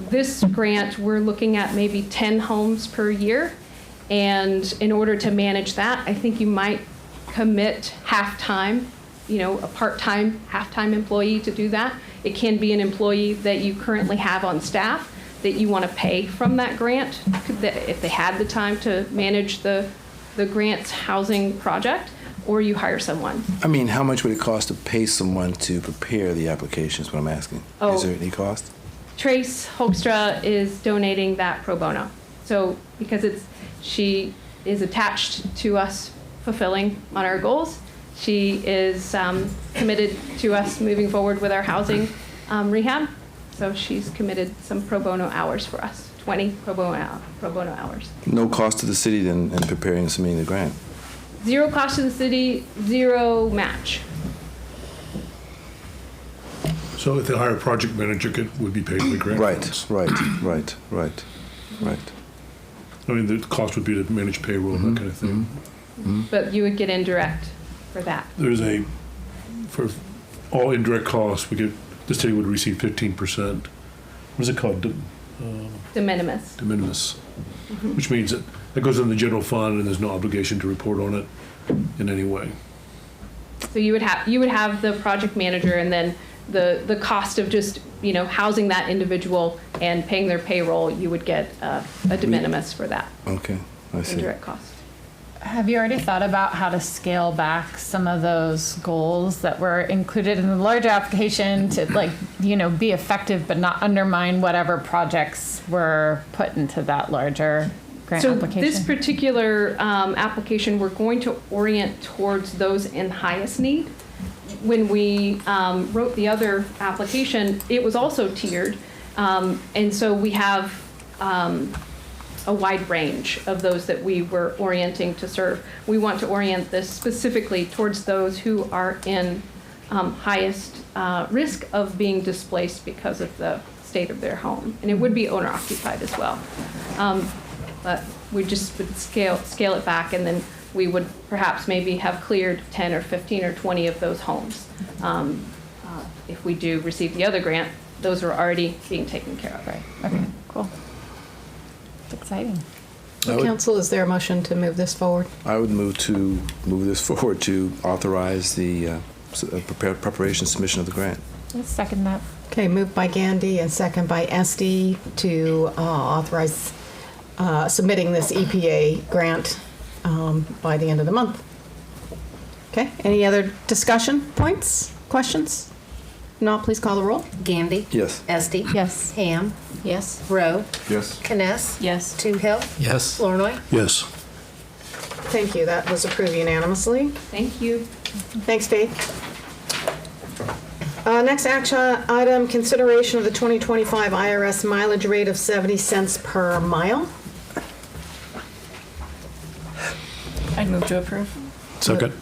S15: This grant, we're looking at maybe 10 homes per year. And in order to manage that, I think you might commit half-time, you know, a part-time, half-time employee to do that. It can be an employee that you currently have on staff that you want to pay from that grant, if they had the time to manage the grant's housing project, or you hire someone.
S5: I mean, how much would it cost to pay someone to prepare the application is what I'm asking.
S15: Oh.
S5: Is there any cost?
S15: Trace Hoekstra is donating that pro bono. So because she is attached to us fulfilling on our goals, she is committed to us moving forward with our housing rehab. So she's committed some pro bono hours for us, 20 pro bono hours.
S5: No cost to the city then in preparing and submitting the grant?
S15: Zero cost to the city, zero match.
S8: So if they hire a project manager, would be paid with grant funds.
S5: Right.
S8: I mean, the cost would be to manage payroll and that kind of thing.
S5: Mm-hmm.
S15: But you would get indirect for that.
S8: There's for all indirect costs, the city would receive 15%. What is it called?
S15: De minimis.
S8: De minimis. Mm-hmm. Which means that goes in the general fund and there's no obligation to report on it in any way.
S15: So you would have the project manager, and then the cost of just, you know, housing that individual and paying their payroll, you would get a de minimis for that.
S5: Okay, I see.
S15: Indirect cost.
S3: Have you already thought about how to scale back some of those goals that were included in the larger application to, like, you know, be effective but not undermine whatever projects were put into that larger grant application?
S15: So this particular application, we're going to orient towards those in highest need. When we wrote the other application, it was also tiered, and so we have a wide range of those that we were orienting to serve. We want to orient this specifically towards those who are in highest risk of being displaced because of the state of their home. And it would be owner occupied as well. But we just would scale it back and then we would perhaps maybe have cleared 10 or 15 or 20 of those homes. If we do receive the other grant, those are already being taken care of.
S3: Right, okay, cool. It's exciting.
S1: Council, is there a motion to move this forward?
S5: I would move this forward to authorize the preparation submission of the grant.
S3: Let's second that.
S1: Okay, moved by Gandy and second by Esty to authorize submitting this EPA grant by the end of the month. Okay, any other discussion points, questions? Not, please call the roll.
S9: Gandy.
S5: Yes.
S9: Esty.
S3: Yes.
S9: Ham.
S6: Yes.
S9: Rowe.
S7: Yes.
S9: Kness.
S6: Yes.
S9: Toohill.
S11: Yes.
S9: Flournoy.
S8: Yes.
S1: Thank you, that was approved unanimously.
S15: Thank you.
S1: Thanks, Faith. Next action item, consideration of the 2025 IRS mileage rate of 70 cents per mile.
S4: I'd move to approve.
S8: Second.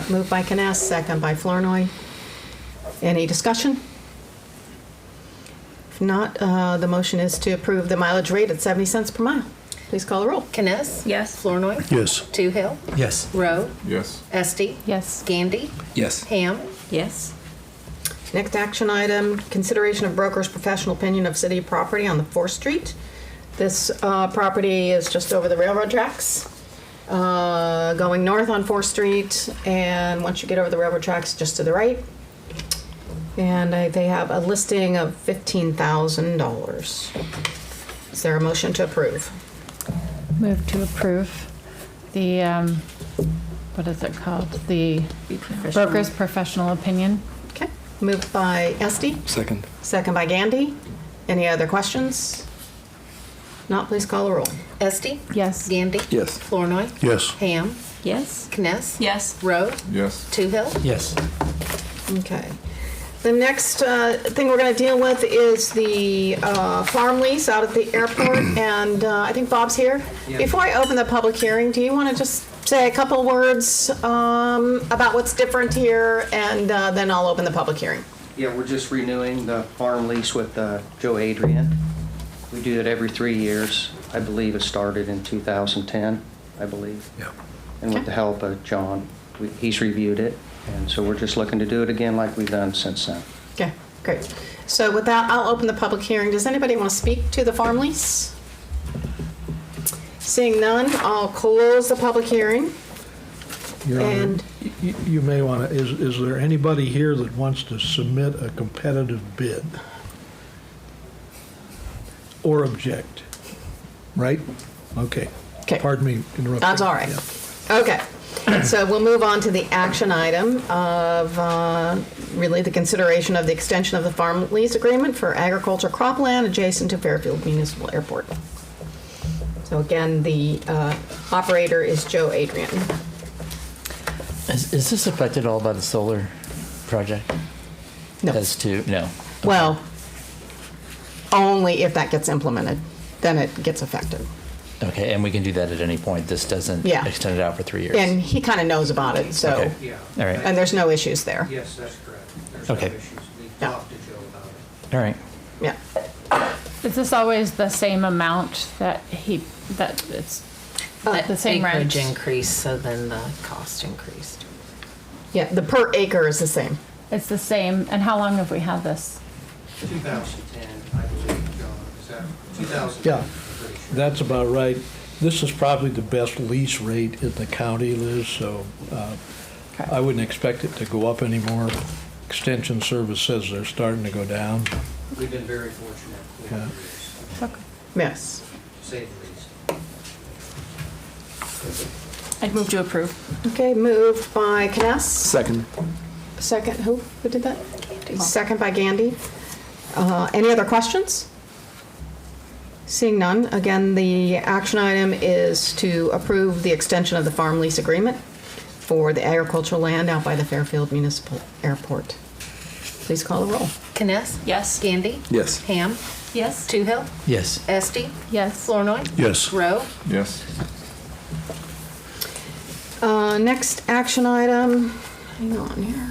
S1: Moved by Kness, second by Flournoy. Any discussion? If not, the motion is to approve the mileage rate at 70 cents per mile. Please call the roll.
S9: Kness.
S4: Yes.
S9: Flournoy.
S8: Yes.
S9: Toohill.
S11: Yes.
S9: Rowe.
S7: Yes.
S9: Esty.
S3: Yes.
S9: Gandy.
S5: Yes.
S9: Ham.
S6: Yes.
S1: Next action item, consideration of broker's professional opinion of city property on the 4th Street. This property is just over the railroad tracks, going north on 4th Street, and once you get over the railroad tracks, just to the right. And they have a listing of $15,000. Is there a motion to approve?
S3: Move to approve the, what is it called? The broker's professional opinion.
S1: Okay, moved by Esty,
S5: Second.
S1: second by Gandy. Any other questions? Not, please call the roll.
S9: Esty.
S3: Yes.
S9: Gandy.
S5: Yes.
S9: Flournoy.
S8: Yes.
S9: Ham.
S6: Yes.
S9: Kness.
S4: Yes.
S9: Rowe.
S7: Yes.
S9: Toohill.
S11: Yes.
S1: Okay. The next thing we're going to deal with is the farm lease out at the airport, and I think Bob's here. Before I open the public hearing, do you want to just say a couple words about what's different here, and then I'll open the public hearing.
S16: Yeah, we're just renewing the farm lease with Joe Adrian. We do it every 3 years. I believe it started in 2010, I believe.
S11: Yeah.
S16: And with the help of John, he's reviewed it. And so we're just looking to do it again like we've done since then.
S1: Okay, great. So with that, I'll open the public hearing. Does anybody want to speak to the farm lease? Seeing none, I'll close the public hearing.
S10: Your Honor,
S1: And
S10: you may want to, is there anybody here that wants to submit a competitive bid? Or object? Right? Okay.
S1: Okay.
S10: Pardon me interrupting.
S1: That's all right.
S10: Yeah.
S1: Okay, so we'll move on to the action item of really the consideration of the extension of the farm lease agreement for agriculture cropland adjacent to Fairfield Municipal Airport. So again, the operator is Joe Adrian.
S11: Is this affected at all by the solar project?
S1: No.
S11: As to, no.
S1: Well, only if that gets implemented, then it gets affected.
S11: Okay, and we can do that at any point. This doesn't
S1: Yeah.
S11: extend it out for 3 years.
S1: And he kind of knows about it, so,
S11: Okay. All right.
S1: and there's no issues there.
S17: Yes, that's correct. There's
S11: Okay.
S17: no issues. We
S1: Yeah.
S17: talked to Joe about it.
S11: All right.
S1: Yeah.
S3: Is this always the same amount that it's the same
S9: acreage
S3: rent?
S9: increase, so then the cost increased.
S1: Yeah, the per acre is the same.
S3: It's the same, and how long have we had this?
S17: 2010, I believe, John. Is that 2010?
S10: Yeah.
S17: I'm pretty sure.
S10: That's about right. This is probably the best lease rate in the county, Liz, so I wouldn't expect it to go up anymore. Extension Service says they're starting to go down.
S17: We've been very fortunate over
S10: Yeah.
S17: the years,
S1: Yes.
S17: to say the least.
S4: I'd move to approve.
S1: Okay, moved by Kness.
S5: Second.
S1: Second, who did that? Second by Gandy. Any other questions? Seeing none, again, the action item is to approve the extension of the farm lease agreement for the agricultural land out by the Fairfield Municipal Airport. Please call the roll.
S9: Kness.
S4: Yes.
S9: Gandy.
S5: Yes.
S9: Ham.
S4: Yes.
S9: Toohill.
S11: Yes.
S9: Esty.
S3: Yes.
S9: Flournoy.
S8: Yes.
S9: Rowe.
S7: Yes.
S1: Next action item, hang on here.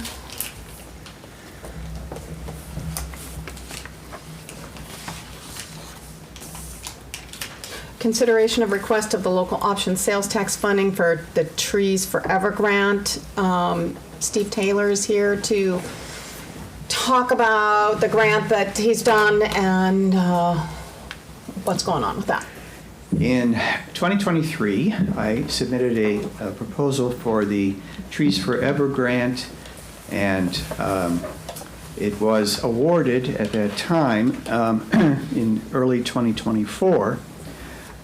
S1: consideration of request of the local option sales tax funding for the Trees Forever grant. Steve Taylor is here to talk about the grant that he's done and what's going on with that.
S18: In 2023, I submitted a proposal for the Trees Forever grant, and it was awarded at that time in early 2024.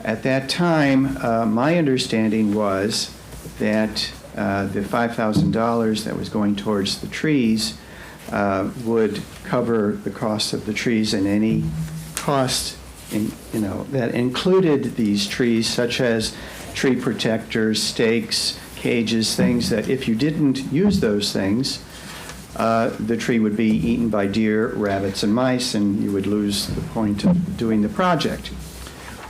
S18: At that time, my understanding was that the $5,000 that was going towards the trees would cover the cost of the trees and any cost that included these trees, such as tree protectors, stakes, cages, things that if you didn't use those things, the tree would be eaten by deer, rabbits, and mice, and you would lose the point of doing the project.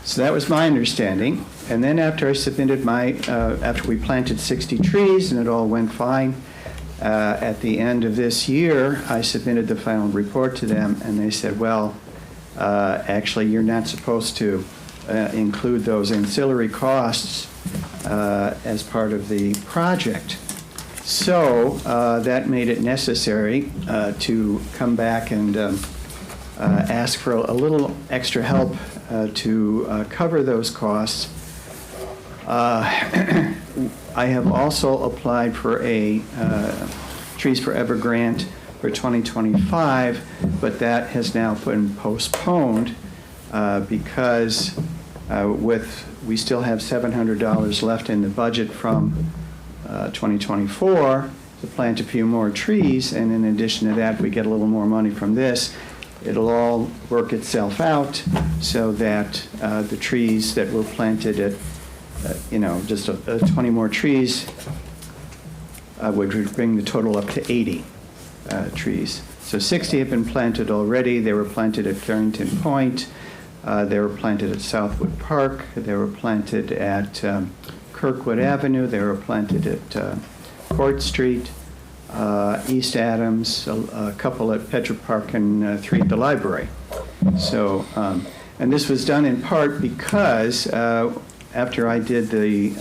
S18: So that was my understanding. And then after I submitted after we planted 60 trees and it all went fine, at the end of this year, I submitted the final report to them, and they said, well, actually, you're not supposed to include those ancillary costs as part of the project. So that made it necessary to come back and ask for a little extra help to cover those costs. I have also applied for a Trees Forever grant for 2025, but that has now been postponed because we still have $700 left in the budget from 2024 to plant a few more trees, and in addition to that, we get a little more money from this. It'll all work itself out so that the trees that were planted at, just 20 more trees would bring the total up to 80 trees. So 60 have been planted already. They were planted at Carrington Point. They were planted at Southwood Park. They were planted at Kirkwood Avenue. They were planted at Court Street, East Adams, a couple at Petra Park, and 3 at the library. So, and this was done in part because after I did the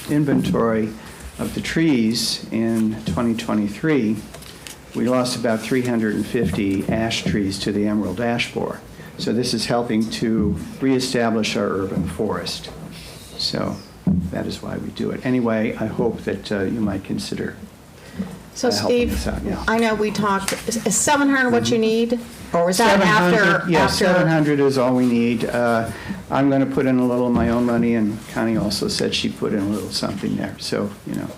S18: inventory of the trees in 2023, we lost about 350 ash trees to the emerald ash borer. So this is helping to reestablish our urban forest. So that is why we do it. Anyway, I hope that you might consider
S1: So
S18: helping
S1: Steve,
S18: us out. Yeah.
S1: I know we talked, is 700 what you need? Or was that after?
S18: Yeah,
S1: after?
S18: 700 is all we need. I'm going to put in a little of my own money, and Connie also said she put in a little something there. So,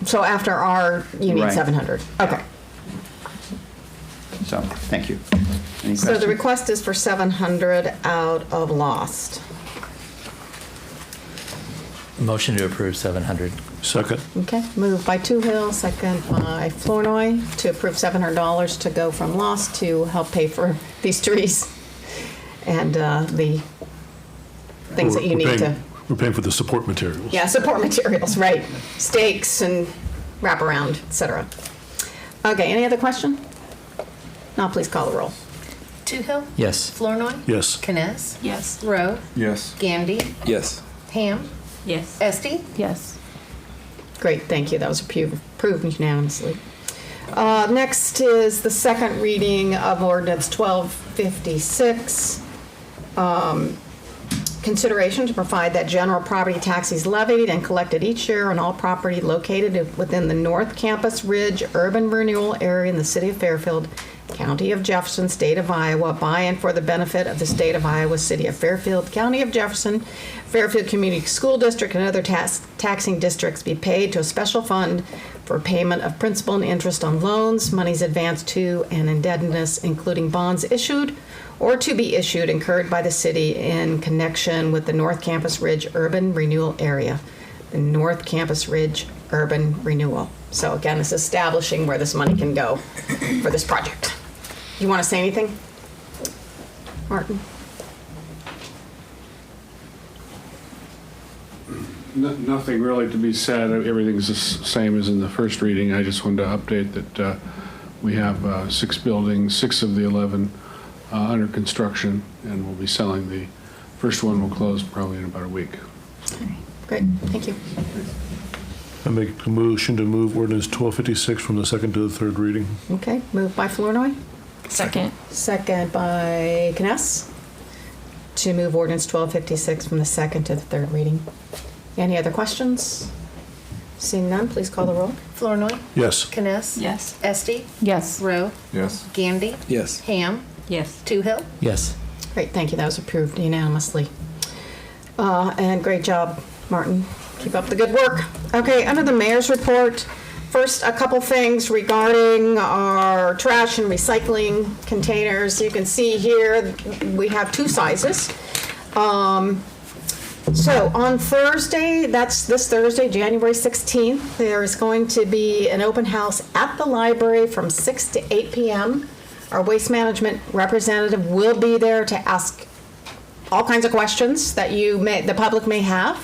S1: So after you need
S18: Right.
S1: 700? Okay.
S18: So, thank you. Any
S1: So
S18: questions?
S1: the request is for 700 out of lost.
S11: Motion to approve 700.
S8: Second.
S1: Okay, moved by Toohill, second by Flournoy to approve $700 to go from lost to help pay for these trees and the things that you need to.
S8: We're paying for the support materials.
S1: Yeah, support materials, right. Stakes and wraparound, et cetera. Okay, any other question? Now please call the roll.
S9: Toohill?
S11: Yes.
S9: Flournoy?
S8: Yes.
S9: Kness?
S6: Yes.
S9: Rowe?
S7: Yes.
S9: Gandy?
S5: Yes.
S9: Ham?
S6: Yes.
S9: Esty?
S3: Yes.
S1: Great, thank you. That was approved unanimously. Next is the second reading of Ordinance 1256. Consideration to provide that general property tax is levied and collected each year on all property located within the North Campus Ridge urban renewal area in the city of Fairfield, County of Jefferson, State of Iowa, by and for the benefit of the State of Iowa, City of Fairfield, County of Jefferson, Fairfield Community School District, and other taxing districts be paid to a special fund for payment of principal and interest on loans, monies advanced to, and indebtedness, including bonds issued or to be issued incurred by the city in connection with the North Campus Ridge urban renewal area. The North Campus Ridge urban renewal. So again, it's establishing where this money can go for this project. You want to say anything, Martin?
S12: Nothing really to be said. Everything's the same as in the first reading. I just wanted to update that we have 6 buildings, 6 of the 11 under construction, and we'll be selling the
S19: First one will close probably in about a week.
S1: Great, thank you.
S8: I make a motion to move ordinance 1256 from the second to the third reading.
S1: Okay, moved by Flournoy.
S3: Second.
S1: Second by Kness. To move ordinance 1256 from the second to the third reading. Any other questions? Seeing none, please call the roll.
S9: Flournoy.
S8: Yes.
S9: Kness.
S4: Yes.
S9: Esti.
S3: Yes.
S9: Rowe.
S19: Yes.
S9: Gandy.
S19: Yes.
S9: Ham.
S6: Yes.
S9: Toohill.
S11: Yes.
S1: Great, thank you, that was approved unanimously. And great job, Martin. Keep up the good work. Okay, under the mayor's report, first, a couple things regarding our trash and recycling containers. You can see here, we have two sizes. So on Thursday, that's this Thursday, January 16th, there is going to be an open house at the library from 6 to 8 p.m. Our waste management representative will be there to ask all kinds of questions that the public may have.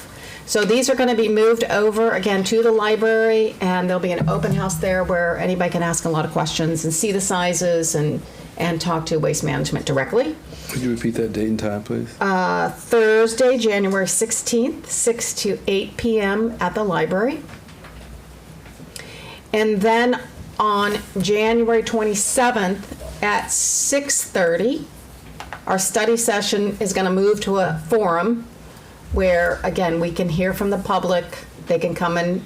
S1: So these are going to be moved over again to the library, and there'll be an open house there where anybody can ask a lot of questions and see the sizes and talk to waste management directly.
S19: Could you repeat that date and time, please?
S1: Thursday, January 16th, 6 to 8 p.m. at the library. And then on January 27th at 6:30, our study session is going to move to a forum where, again, we can hear from the public. They can come and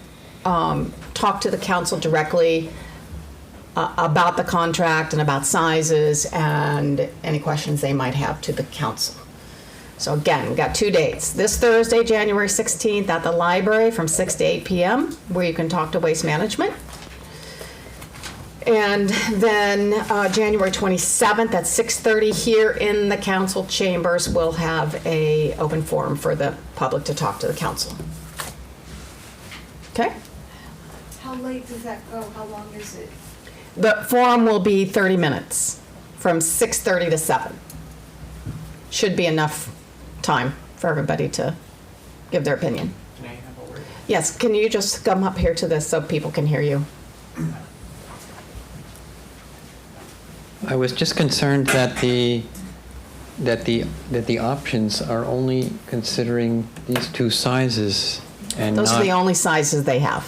S1: talk to the council directly about the contract and about sizes and any questions they might have to the council. So again, we've got 2 dates. This Thursday, January 16th at the library from 6 to 8 p.m. where you can talk to waste management. And then January 27th at 6:30 here in the council chambers, we'll have a open forum for the public to talk to the council. Okay?
S20: How late does that go? How long is it?
S1: The forum will be 30 minutes from 6:30 to 7. Should be enough time for everybody to give their opinion.
S17: Can I have a word?
S1: Yes, can you just come up here to this so people can hear you?
S21: I was just concerned that the options are only considering these two sizes and
S1: Those are the
S21: not,
S1: only sizes they have.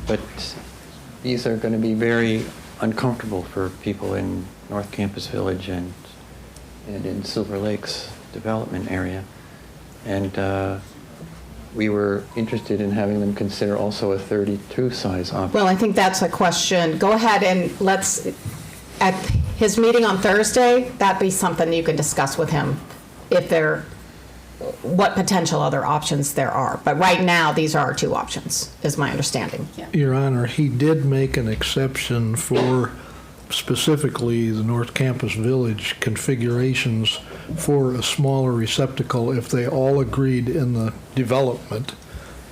S21: but these are going to be very uncomfortable for people in North Campus Village and in Silver Lakes development area. And we were interested in having them consider also a 32 size option.
S1: Well, I think that's a question. Go ahead and let's, at his meeting on Thursday, that'd be something you can discuss with him if what potential other options there are. But right now, these are our two options, is my understanding. Yeah.
S10: Your Honor, he did make an exception for specifically the North Campus Village configurations for a smaller receptacle if they all agreed in the development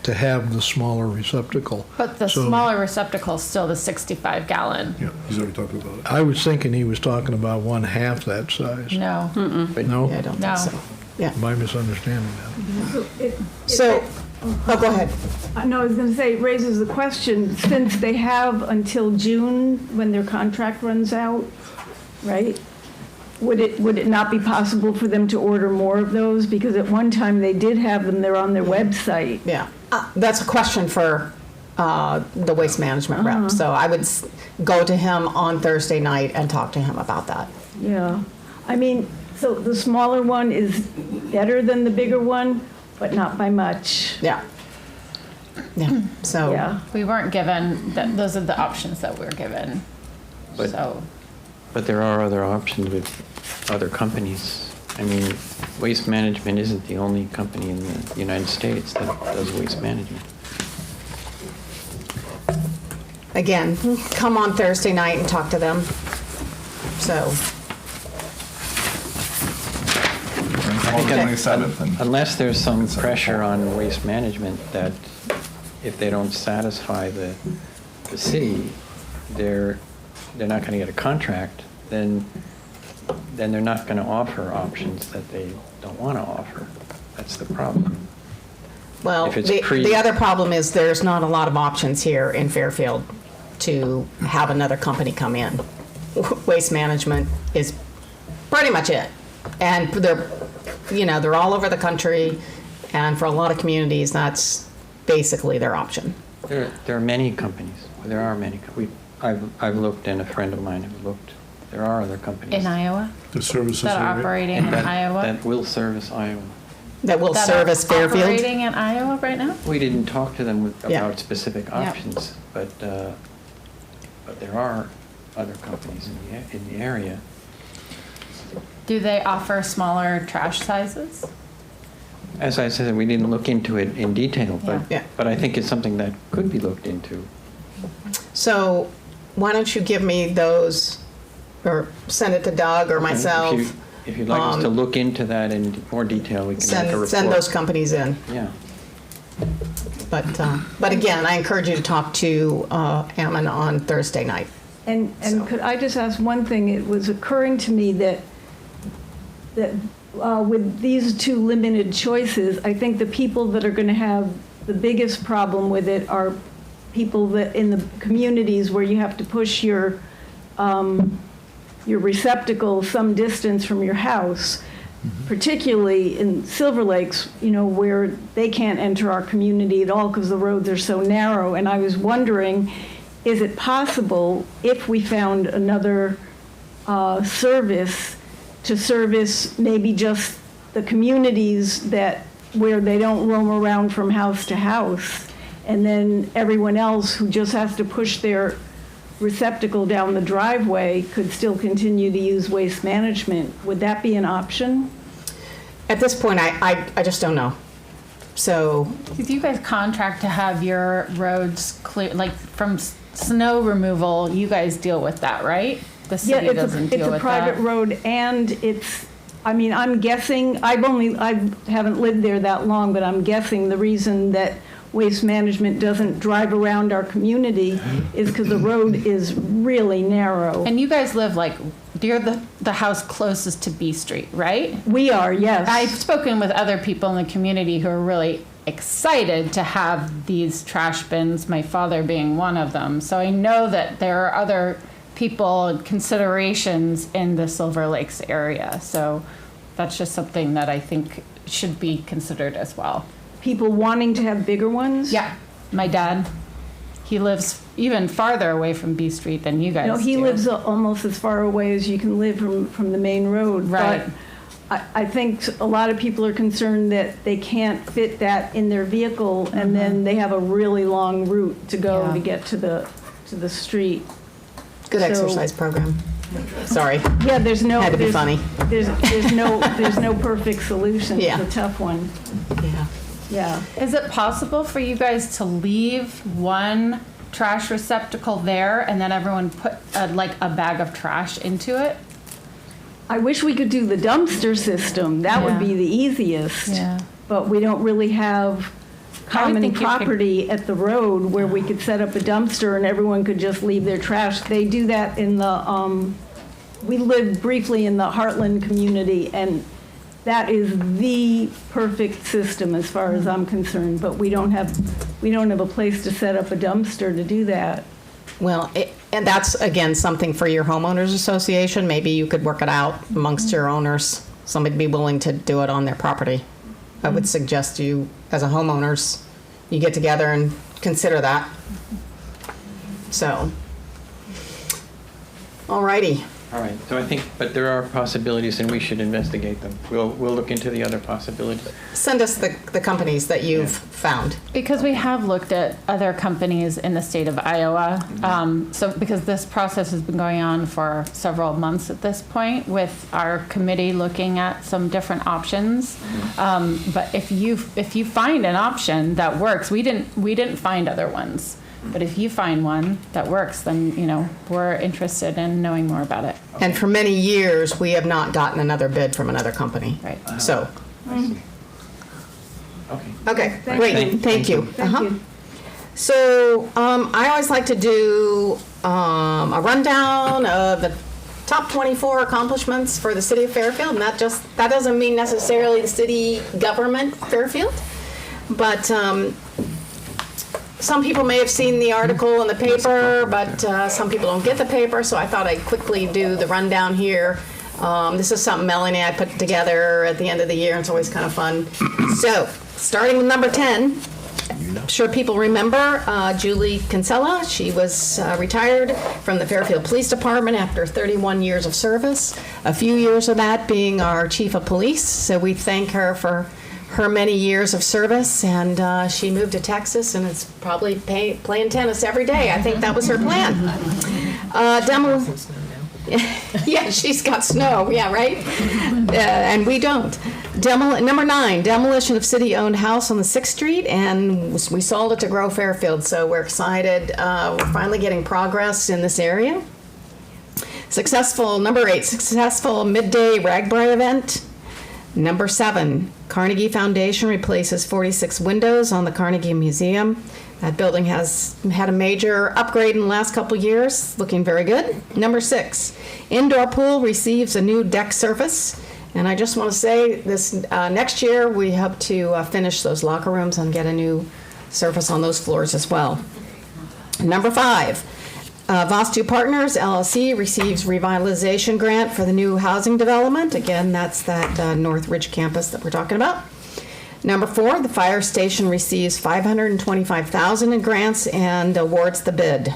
S10: to have the smaller receptacle.
S3: But the smaller receptacle is still the 65-gallon.
S8: Yeah, he's already talked about it.
S10: I was thinking he was talking about one half that size.
S3: No.
S10: But no?
S1: Yeah, I don't think so. Yeah.
S10: My misunderstanding then.
S1: So, go ahead.
S20: No, I was going to say, it raises the question, since they have until June when their contract runs out, right? Would it not be possible for them to order more of those? Because at one time they did have them, they're on their website.
S1: Yeah, that's a question for the waste management rep. So I would go to him on Thursday night and talk to him about that.
S20: Yeah, I mean, so the smaller one is better than the bigger one, but not by much.
S1: Yeah. Yeah. So
S20: Yeah.
S3: We weren't given, those are the options that we were given.
S21: But there are other options with other companies. I mean, Waste Management isn't the only company in the United States that does waste management.
S1: again, come on Thursday night and talk to them. So.
S21: Unless there's some pressure on Waste Management that if they don't satisfy the city, they're not going to get a contract, then they're not going to offer options that they don't want to offer. That's the problem.
S1: Well, the other problem is there's not a lot of options here in Fairfield to have another company come in. Waste Management is pretty much it. And they're all over the country, and for a lot of communities, that's basically their option.
S21: There are many companies. There are many. I've looked, and a friend of mine have looked. There are other companies.
S3: In Iowa?
S8: The services
S3: That are operating in Iowa?
S21: That will service Iowa.
S1: That will
S3: That
S1: service
S3: are
S1: Fairfield?
S3: operating in Iowa right now?
S21: We didn't talk to them about
S1: Yeah.
S21: specific
S3: Yeah.
S21: options, but there are other companies in the area.
S3: Do they offer smaller trash sizes?
S21: As I said, we didn't look into it in detail, but
S1: Yeah.
S21: but I think it's something that could be looked into.
S1: So why don't you give me those, or send it to Doug or
S21: Okay,
S1: myself?
S21: If you'd like us to look into that in more detail, we can make a report.
S1: Send those companies in.
S21: Yeah.
S1: But again, I encourage you to talk to Ammon on Thursday night.
S20: And could I just ask one thing? It was occurring to me that with these two limited choices, I think the people that are going to have the biggest problem with it are people that in the communities where you have to push your receptacle some distance from your house, particularly in Silver Lakes, where they can't enter our community at all because the roads are so narrow. And I was wondering, is it possible if we found another service to service maybe just the communities where they don't roam around from house to house, and then everyone else who just has to push their receptacle down the driveway could still continue to use waste management? Would that be an option?
S1: At this point, I just don't know. So,
S3: Do you guys contract to have your roads clear, like from snow removal, you guys deal with that, right? The city doesn't deal with that?
S20: It's a private road, and I'm guessing, I haven't lived there that long, but I'm guessing the reason that Waste Management doesn't drive around our community is because the road is really narrow.
S3: And you guys live you're the house closest to B Street, right?
S20: We are, yes.
S3: I've spoken with other people in the community who are really excited to have these trash bins, my father being one of them. So I know that there are other people and considerations in the Silver Lakes area. So that's just something that I think should be considered as well.
S20: People wanting to have bigger ones?
S3: Yeah. My dad, he lives even farther away from B Street than you guys do.
S20: No, he lives almost as far away as you can live from the main road.
S3: Right.
S20: But I think a lot of people are concerned that they can't fit that in their vehicle, and then they have a really long route to go to get to the street.
S1: good exercise program. Sorry.
S20: Yeah, there's no.
S1: Had to be funny.
S20: There's no perfect solution.
S1: Yeah.
S20: It's a tough one.
S1: Yeah.
S20: Yeah.
S3: Is it possible for you guys to leave one trash receptacle there and then everyone put a bag of trash into it?
S20: I wish we could do the dumpster system. That would be the easiest.
S3: Yeah.
S20: But we don't really have common
S3: think you could-
S20: property at the road where we could set up a dumpster and everyone could just leave their trash. They do that in the, we lived briefly in the Heartland community, and that is the perfect system as far as I'm concerned, but we don't have a place to set up a dumpster to do that.
S1: Well, and that's, again, something for your homeowners association. Maybe you could work it out amongst your owners. Somebody be willing to do it on their property. I would suggest you, as a homeowners, you get together and consider that. So, all righty.
S21: All right, so I think, but there are possibilities and we should investigate them. We'll look into the other possibilities.
S1: Send us the companies that you've found.
S3: Because we have looked at other companies in the state of Iowa. So because this process has been going on for several months at this point with our committee looking at some different options. But if you find an option that works, we didn't find other ones. But if you find one that works, then, we're interested in knowing more about it.
S1: And for many years, we have not gotten another bid from another company.
S3: Right.
S1: So,
S21: I see. Okay.
S1: okay,
S20: Thank
S1: great,
S20: you.
S1: thank you.
S20: Thank you.
S1: So, I always like to do a rundown of the top 24 accomplishments for the city of Fairfield, and that doesn't mean necessarily the city government Fairfield, but some people may have seen the article in the paper, but some people don't get the paper, so I thought I'd quickly do the rundown here. This is something Melanie and I put together at the end of the year. It's always kind of fun. So, starting with number 10, I'm sure people remember Julie Kinsella. She was retired from the Fairfield Police Department after 31 years of service, a few years of that being our chief of police. So we thank her for her many years of service, and she moved to Texas and is probably playing tennis every day. I think that was her plan. Yeah, she's got snow. Yeah, right? And we don't. Number 9, demolition of city-owned house on the 6th Street, and we sold it to Grow Fairfield, so we're excited. We're finally getting progress in this area. Number 8, successful midday Ragbri event. Number 7, Carnegie Foundation replaces 46 windows on the Carnegie Museum. That building has had a major upgrade in the last couple years, looking very good. Number 6, indoor pool receives a new deck surface. And I just want to say this next year we hope to finish those locker rooms and get a new surface on those floors as well. Number 5, Vastu Partners LLC receives revitalization grant for the new housing development. Again, that's that North Ridge campus that we're talking about. Number 4, the fire station receives $525,000 in grants and awards the bid.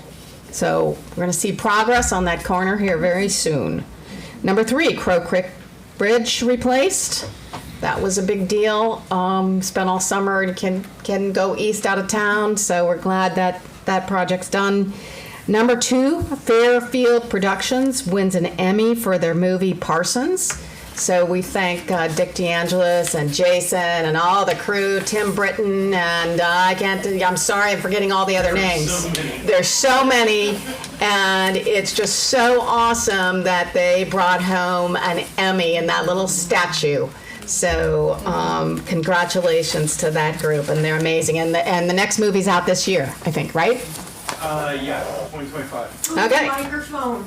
S1: So we're going to see progress on that corner here very soon. Number 3, Crow Creek Bridge replaced. That was a big deal. Spent all summer and can go east out of town, so we're glad that that project's done. Number 2, Fairfield Productions wins an Emmy for their movie Parsons. So we thank Dick DeAngelis and Jason and all the crew, Tim Britton, and I'm sorry I'm forgetting all the other names. There's so many, and it's just so awesome that they brought home an Emmy in that little statue. So congratulations to that group, and they're amazing. And the next movie's out this year, I think, right?
S17: Yeah, 2025.
S1: Okay.
S20: Microphone.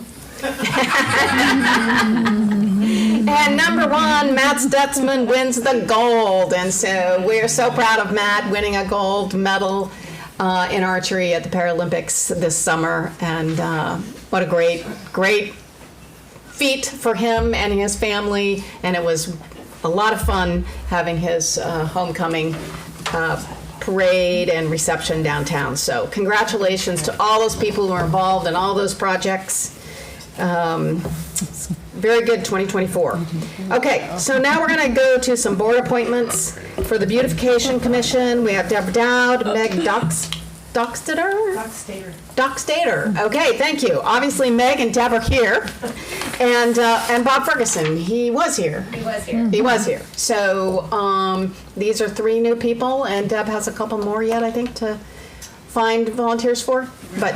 S1: And number 1, Matt Stutzman wins the gold. And so we're so proud of Matt winning a gold medal in archery at the Paralympics this summer. And what a great feat for him and his family. And it was a lot of fun having his homecoming parade and reception downtown. So congratulations to all those people who are involved in all those projects. Very good 2024. Okay, so now we're going to go to some board appointments for the Beautification Commission. We have Deborah Dowd, Meg Doxtator? Doxtator. Okay, thank you. Obviously, Meg and Deb are here. And Bob Ferguson, he was here. He was here. So these are 3 new people, and Deb has a couple more yet, I think, to find volunteers for. But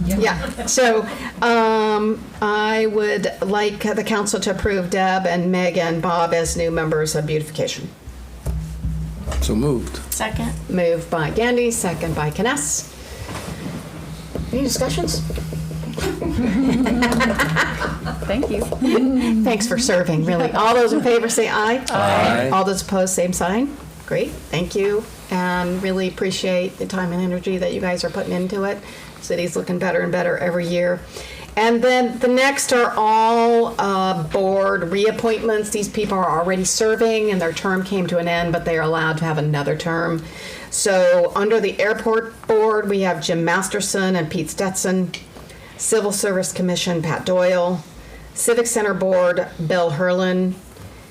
S1: yeah, so I would like the council to approve Deb and Meg and Bob as new members of Beautification.
S5: So moved.
S4: Second.
S1: Moved by Gandy, second by Kness. Any discussions?
S3: Thank you.
S1: Thanks for serving, really. All those in favor say aye.
S5: Aye.
S1: All those opposed, same sign. Great, thank you. And really appreciate the time and energy that you guys are putting into it. City's looking better and better every year. And then the next are all board reappointments. These people are already serving and their term came to an end, but they are allowed to have another term. So under the airport board, we have Jim Masterson and Pete Stetson. Civil Service Commission, Pat Doyle. Civic Center Board, Bill Hurlin.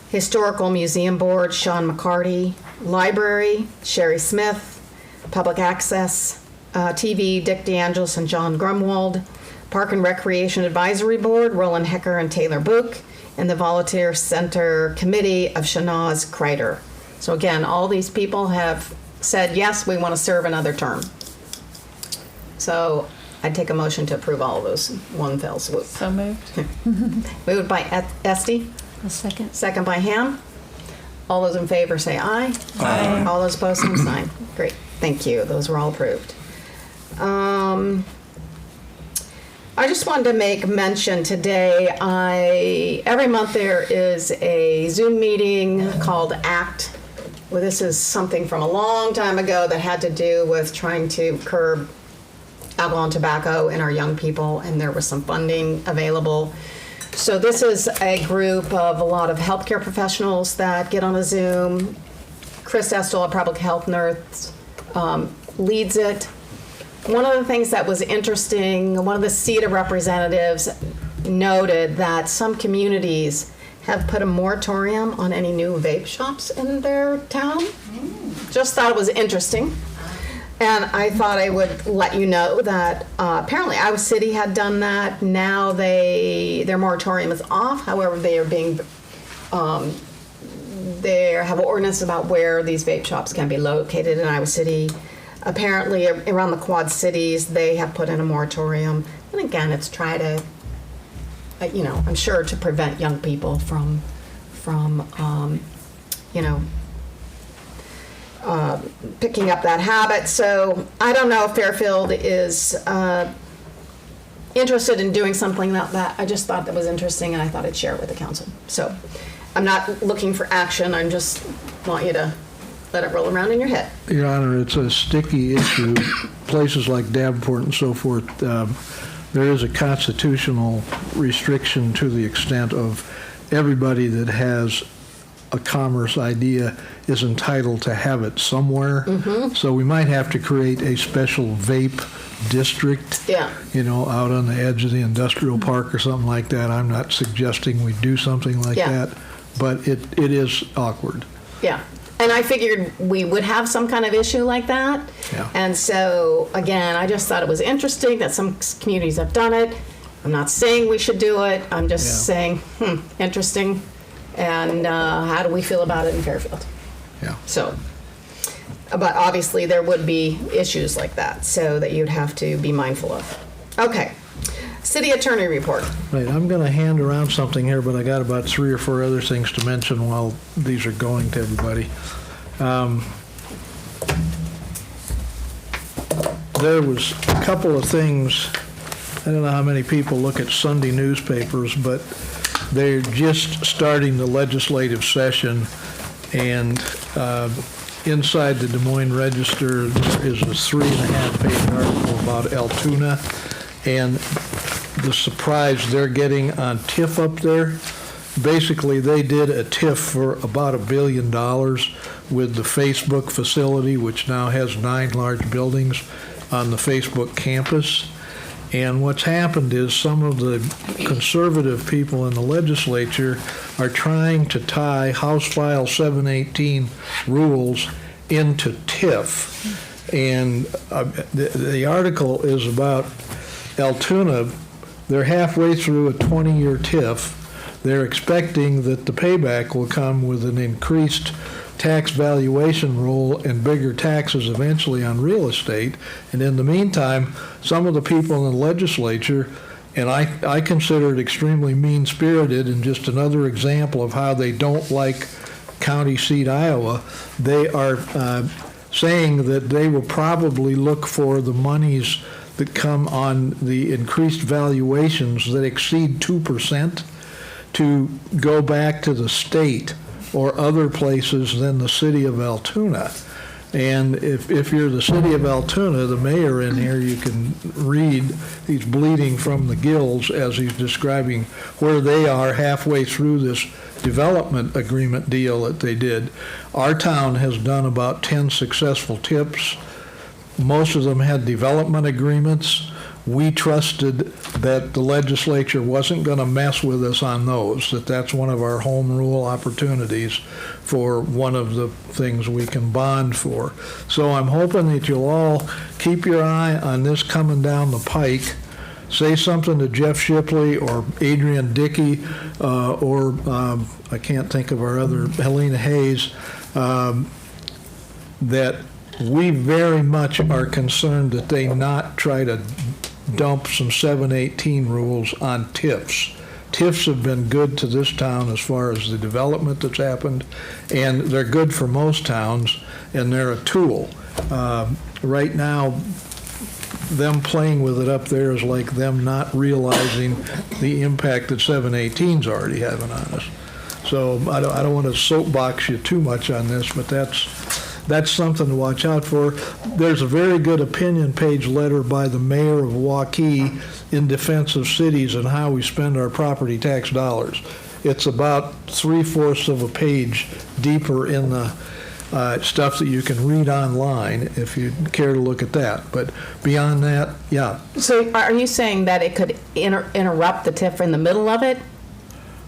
S1: Historical Museum Board, Shawn McCarty. Library, Sherri Smith. Public Access, TV, Dick DeAngelis and John Grunwald. Park and Recreation Advisory Board, Roland, Hekker, and Taylor Buch. And the Volunteer Center Committee of Shanaz, Kreider. So again, all these people have said, yes, we want to serve another term. So I'd take a motion to approve all of those one fell swoop.
S3: So moved.
S1: Moved by Esty.
S4: A second.
S1: Second by Ham. All those in favor say aye.
S5: Aye.
S1: All those opposed, same sign. Great, thank you. Those were all approved. I just wanted to make mention today, every month there is a Zoom meeting called ACT. Well, this is something from a long time ago that had to do with trying to curb alcohol and tobacco in our young people, and there was some funding available So this is a group of a lot of healthcare professionals that get on a Zoom. Chris Estel, a public health nurse, leads it. One of the things that was interesting, one of the CETA representatives noted that some communities have put a moratorium on any new vape shops in their town. Just thought it was interesting. And I thought I would let you know that apparently Iowa City had done that. Now their moratorium is off. However, they are being, they have an ordinance about where these vape shops can be located in Iowa City. Apparently, around the Quad Cities, they have put in a moratorium. And again, it's try to, I'm sure to prevent young people from picking up that habit. So I don't know if Fairfield is interested in doing something like that. I just thought that was interesting, and I thought I'd share it with the council. So I'm not looking for action. I just want you to let it roll around in your head.
S10: Your Honor, it's a sticky issue. Places like Davenport and so forth, there is a constitutional restriction to the extent of everybody that has a commerce idea is entitled to have it somewhere.
S1: Mm-hmm.
S10: So we might have to create a special vape district, out on the edge of the industrial park or something like that. I'm not suggesting we do something like that, but it is awkward.
S1: Yeah. And I figured we would have some kind of issue like that.
S10: Yeah.
S1: And so, again, I just thought it was interesting that some communities have done it. I'm not saying we should do it. I'm just saying, interesting. And how do we feel about it in Fairfield?
S10: Yeah.
S1: So, but obviously there would be issues like that, so that you'd have to be mindful of. Okay. City Attorney report.
S10: Right, I'm going to hand around something here, but I got about 3 or 4 other things to mention while these are going to everybody. There was a couple of things, I don't know how many people look at Sunday newspapers, but they're just starting the legislative session, and inside the Des Moines Register there is a 3.5-page article about Altoona, and the surprise they're getting on TIF up there. Basically, they did a TIF for about $1 billion with the Facebook facility, which now has 9 large buildings on the Facebook campus. And what's happened is some of the conservative people in the legislature are trying to tie House File 718 rules into TIF. And the article is about Altoona. They're halfway through a 20-year TIF. They're expecting that the payback will come with an increased tax valuation rule and bigger taxes eventually on real estate. And in the meantime, some of the people in the legislature, and I consider it extremely mean-spirited and just another example of how they don't like county seat Iowa, they are saying that they will probably look for the monies that come on the increased valuations that exceed 2% to go back to the state or other places than the city of Altoona. And if you're the city of Altoona, the mayor in here, you can read, he's bleeding from the gills as he's describing where they are halfway through this development agreement deal that they did. Our town has done about 10 successful TIPs. Most of them had development agreements. We trusted that the legislature wasn't going to mess with us on those, that's one of our home rule opportunities for one of the things we can bond for. So I'm hoping that you'll all keep your eye on this coming down the pike. Say something to Jeff Shipley or Adrian Dickey or I can't think of our other, Helena Hayes, that we very much are concerned that they not try to dump some 718 rules on TIFs. TIFs have been good to this town as far as the development that's happened, and they're good for most towns, and they're a tool. Right now, them playing with it up there is like them not realizing the impact that 718's already having on us. So I don't want to soapbox you too much on this, but that's that's something to watch out for. There's a very good opinion page letter by the mayor of Waukee in defense of cities and how we spend our property tax dollars. It's about 3/4 of a page deeper in the stuff that you can read online if you care to look at that. But beyond that, yeah.
S1: So are you saying that it could interrupt the TIF in the middle of it?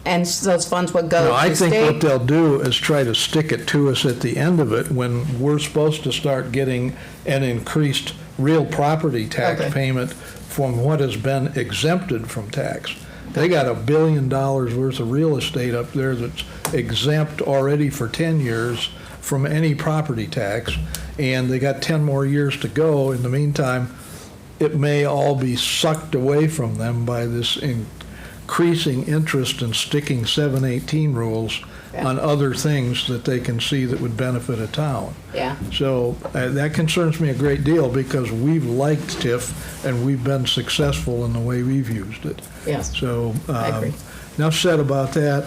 S1: And those funds would go
S10: No,
S1: to
S10: I
S1: the
S10: think
S1: state?
S10: what they'll do is try to stick it to us at the end of it when we're supposed to start getting an increased real property tax
S1: Okay.
S10: payment from what has been exempted from tax. They got $1 billion worth of real estate up there that's exempt already for 10 years from any property tax, and they got 10 more years to go. In the meantime, it may all be sucked away from them by this increasing interest in sticking 718 rules on other things that they can see that would benefit a town.
S1: Yeah.
S10: So that concerns me a great deal because we've liked TIF and we've been successful in the way we've used it.
S1: Yes.
S10: So
S1: I agree.
S10: enough said about that.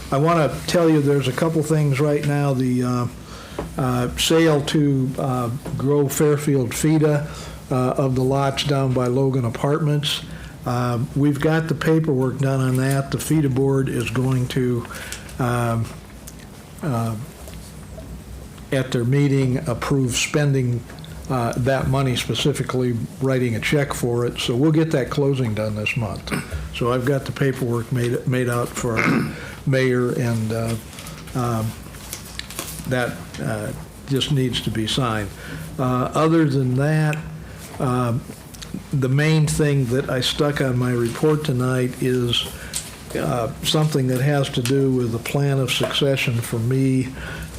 S10: I want to tell you there's a couple things right now. The sale to grow Fairfield FIDA of the lots down by Logan Apartments. We've got the paperwork done on that. The FIDA board is going to, at their meeting, approve spending that money, specifically writing a check for it. So we'll get that closing done this month. So I've got the paperwork made out for our mayor, and that just needs to be signed. Other than that, the main thing that I stuck on my report tonight is something that has to do with the plan of succession for me,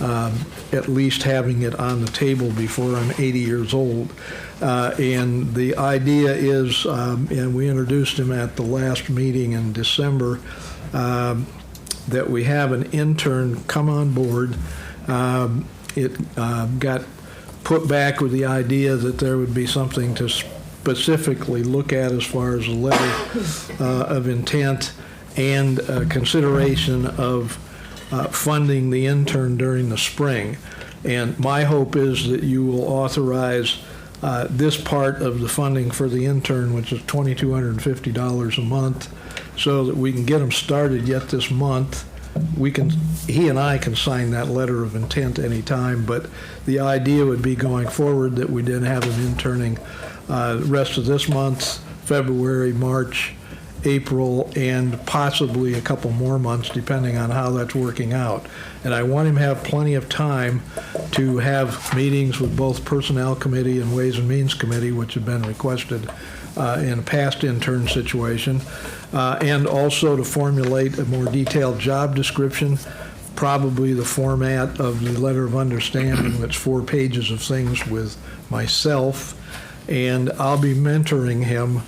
S10: at least having it on the table before I'm 80 years old. And the idea is, and we introduced him at the last meeting in December, that we have an intern come on board. It got put back with the idea that there would be something to specifically look at as far as a letter of intent and consideration of funding the intern during the spring. And my hope is that you will authorize this part of the funding for the intern, which is $2,250 a month, so that we can get them started yet this month. He and I can sign that letter of intent anytime, but the idea would be going forward that we didn't have him interning the rest of this month, February, March, April, and possibly a couple more months, depending on how that's working out. And I want him to have plenty of time to have meetings with both Personnel Committee and Ways and Means Committee, which have been requested in a past intern situation, and also to formulate a more detailed job description, probably the format of the letter of understanding that's 4 pages of things with myself, and I'll be mentoring him,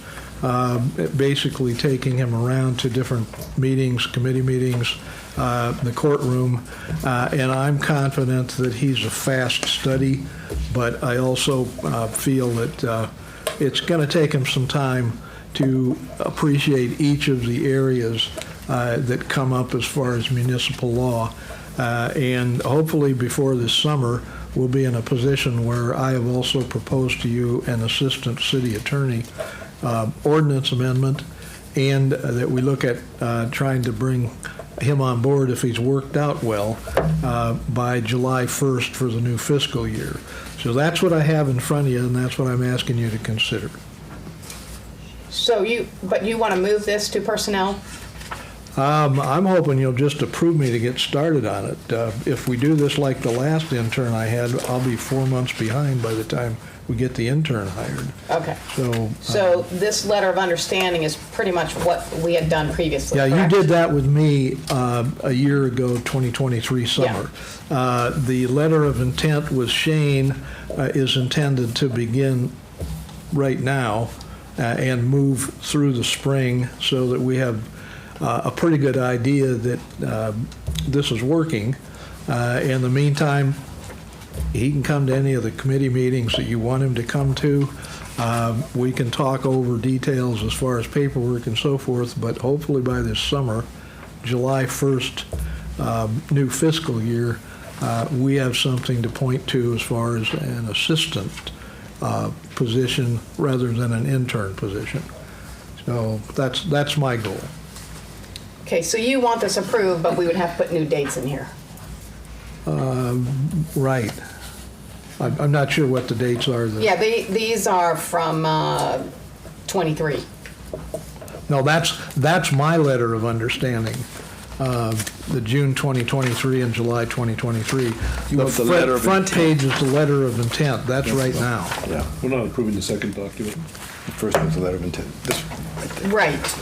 S10: basically taking him around to different meetings, committee meetings, the courtroom, and I'm confident that he's a fast study, but I also feel that it's going to take him some time to appreciate each of the areas that come up as far as municipal law. And hopefully before this summer, we'll be in a position where I have also proposed to you an assistant city attorney ordinance amendment, and that we look at trying to bring him on board, if he's worked out well, by July 1st for the new fiscal year. So that's what I have in front of you, and that's what I'm asking you to consider.
S1: So you want to move this to personnel?
S10: I'm hoping you'll just approve me to get started on it. If we do this like the last intern I had, I'll be 4 months behind by the time we get the intern hired.
S1: Okay.
S10: So
S1: this letter of understanding is pretty much what we had done previously,
S10: yeah,
S1: correct?
S10: you did that with me a year ago, 2023 summer.
S1: Yeah.
S10: The letter of intent with Shane is intended to begin right now and move through the spring so that we have a pretty good idea that this is working. In the meantime, he can come to any of the committee meetings that you want him to come to. We can talk over details as far as paperwork and so forth, but hopefully by this summer, July 1st, new fiscal year, we have something to point to as far as an assistant position rather than an intern position. So that's my goal.
S1: Okay, so you want this approved, but we would have to put new dates in here.
S10: Right. I'm not sure what the dates are.
S1: Yeah, these are from 23.
S10: No, that's my letter of understanding. The June 2023 and July 2023. The front page is the letter of intent. That's right now.
S8: Yeah, we're not approving the second document.
S5: The first one's the letter of intent. This right there.
S1: Right.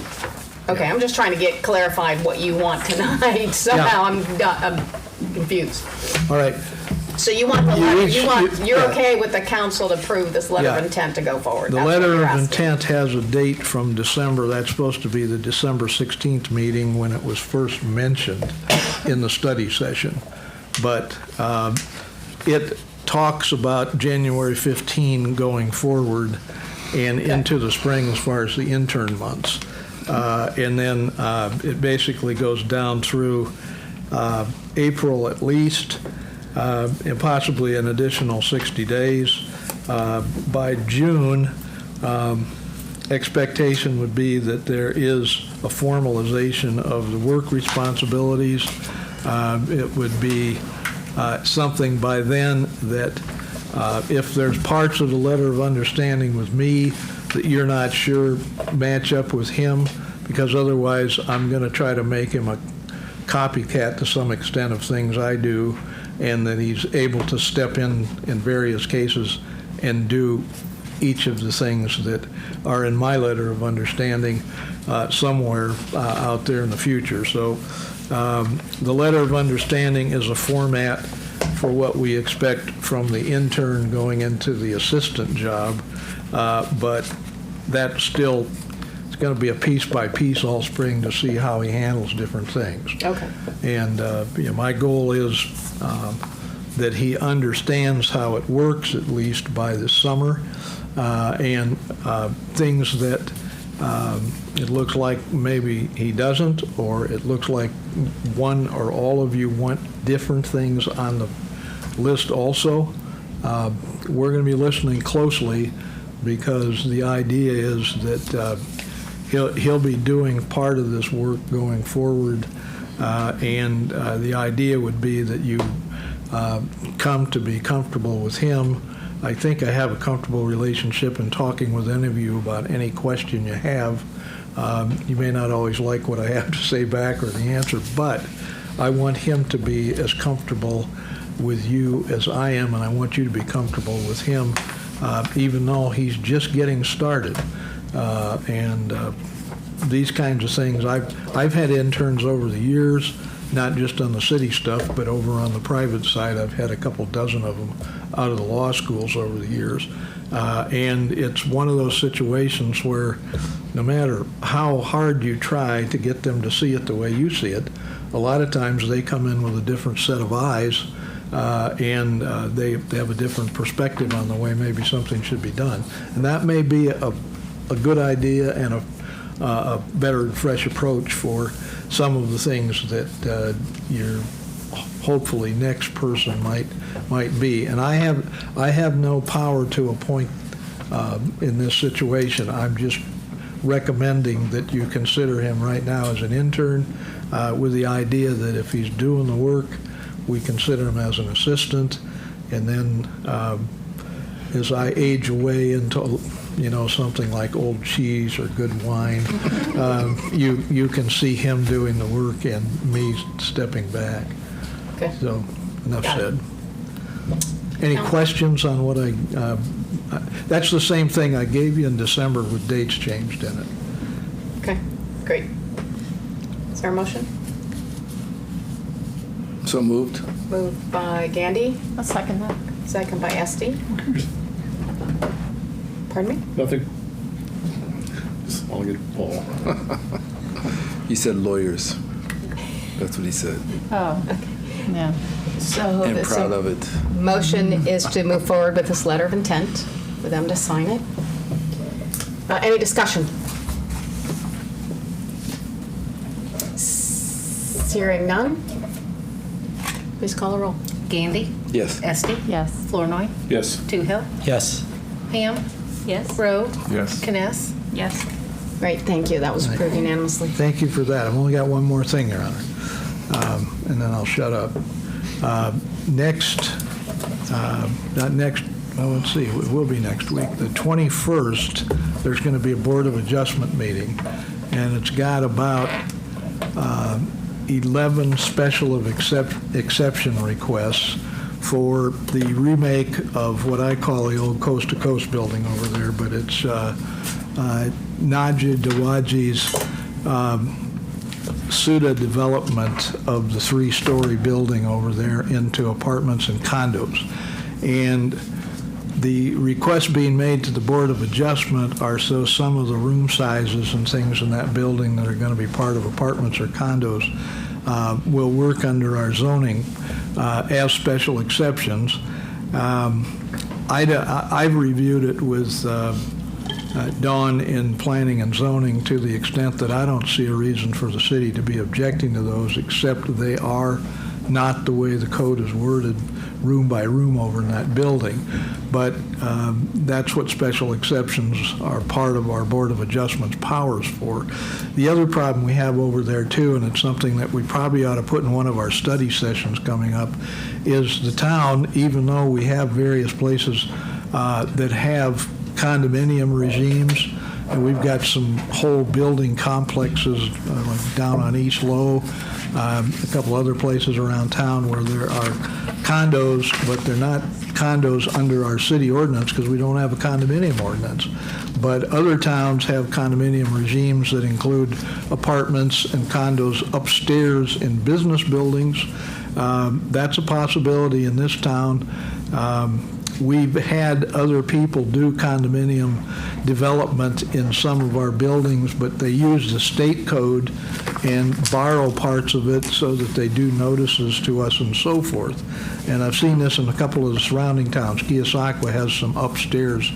S1: Okay, I'm just trying to get clarified what you want tonight. Somehow I'm confused.
S10: All right.
S1: So you want the letter, you're okay with the council to approve this letter of
S10: Yeah.
S1: intent to go forward?
S10: The
S1: That's what
S10: letter
S1: you're
S10: of
S1: asking.
S10: intent has a date from December. That's supposed to be the December 16th meeting when it was first mentioned in the study session. But it talks about January 15 going forward and into the spring as far as the intern months. And then it basically goes down through April at least, and possibly an additional 60 days. By June, expectation would be that there is a formalization of the work responsibilities. It would be something by then that if there's parts of the letter of understanding with me that you're not sure match up with him, because otherwise I'm going to try to make him a copycat to some extent of things I do, and that he's able to step in various cases and do each of the things that are in my letter of understanding somewhere out there in the future. So the letter of understanding is a format for what we expect from the intern going into the assistant job, but that's still, it's going to be a piece by piece all spring to see how he handles different things.
S1: Okay.
S10: And my goal is that he understands how it works, at least by this summer, and things that it looks like maybe he doesn't, or it looks like one or all of you want different things on the list also. We're going to be listening closely, because the idea is that he'll be doing part of this work going forward, and the idea would be that you come to be comfortable with him. I think I have a comfortable relationship in talking with any of you about any question you have. You may not always like what I have to say back or the answer, but I want him to be as comfortable with you as I am, and I want you to be comfortable with him, even though he's just getting started. And these kinds of things, I've had interns over the years, not just on the city stuff, but over on the private side. I've had a couple dozen of them out of the law schools over the years. And it's one of those situations where no matter how hard you try to get them to see it the way you see it, a lot of times they come in with a different set of eyes, and they have a different perspective on the way maybe something should be done. And that may be a good idea and a better and fresh approach for some of the things that your hopefully next person might be. And I have no power to appoint in this situation. I'm just recommending that you consider him right now as an intern, with the idea that if he's doing the work, we consider him as an assistant, and then as I age away into something like old cheese or good wine, you can see him doing the work and me stepping back.
S1: Okay.
S10: So enough
S1: Got it.
S10: said. Any questions on what that's the same thing I gave you in December with dates changed in it.
S1: Okay, great. Is there a motion?
S5: So moved.
S1: Moved by Gandy,
S3: I'll second that.
S1: second by Esty. Pardon me?
S8: Nothing. Just want to get Paul.
S5: He said lawyers. That's what he said.
S3: Oh, yeah.
S1: So
S5: And
S1: the
S5: proud of it.
S1: motion is to move forward with this letter of intent for them to sign it. Any discussion? Hearing none, please call the roll.
S20: Gandy?
S5: Yes.
S20: Esti?
S3: Yes.
S20: Flournoy?
S8: Yes.
S20: Toohill?
S11: Yes.
S20: Ham?
S6: Yes?
S20: Rowe?
S7: Yes.
S20: Kness?
S4: Yes.
S1: Great, thank you. That was approved unanimously.
S10: Thank you for that. I've only got one more thing, Your Honor, and then I'll shut up. Not next, well, let's see, it will be next week. The 21st, there's going to be a Board of Adjustment meeting, and it's got about 11 special of exception requests for the remake of what I call the old Coast to Coast building over there, but it's Najib Dawaji's Suda development of the 3-story building over there into apartments and condos. And the requests being made to the Board of Adjustment are so some of the room sizes and things in that building that are going to be part of apartments or condos will work under our zoning as special exceptions. I've reviewed it with Dawn in planning and zoning to the extent that I don't see a reason for the city to be objecting to those, except they are not the way the code is worded, room by room over in that building. But that's what special exceptions are part of our Board of Adjustments powers for. The other problem we have over there too, and it's something that we probably ought to put in one of our study sessions coming up, is the town, even though we have various places that have condominium regimes, and we've got some whole building complexes like down on East Low, a couple other places around town where there are condos, but they're not condos under our city ordinance because we don't have a condominium ordinance. But other towns have condominium regimes that include apartments and condos upstairs in business buildings. That's a possibility in this town. We've had other people do condominium development in some of our buildings, but they use the state code and borrow parts of it so that they do notices to us and so forth. And I've seen this in a couple of the surrounding towns. Keosauqua has some upstairs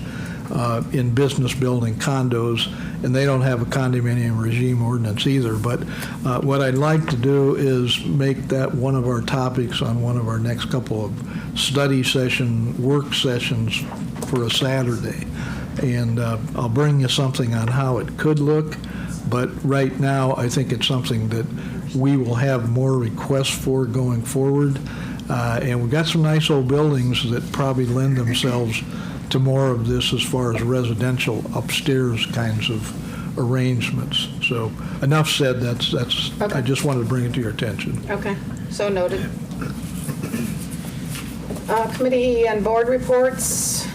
S10: in business building condos, and they don't have a condominium regime ordinance either. But what I'd like to do is make that one of our topics on one of our next couple of study session, work sessions for a Saturday. And I'll bring you something on how it could look, but right now I think it's something that we will have more requests for going forward. And we've got some nice old buildings that probably lend themselves to more of this as far as residential upstairs kinds of arrangements. So enough said. That's.
S1: Okay.
S10: I just wanted to bring it to your attention.
S1: Okay, so noted. Committee and board reports.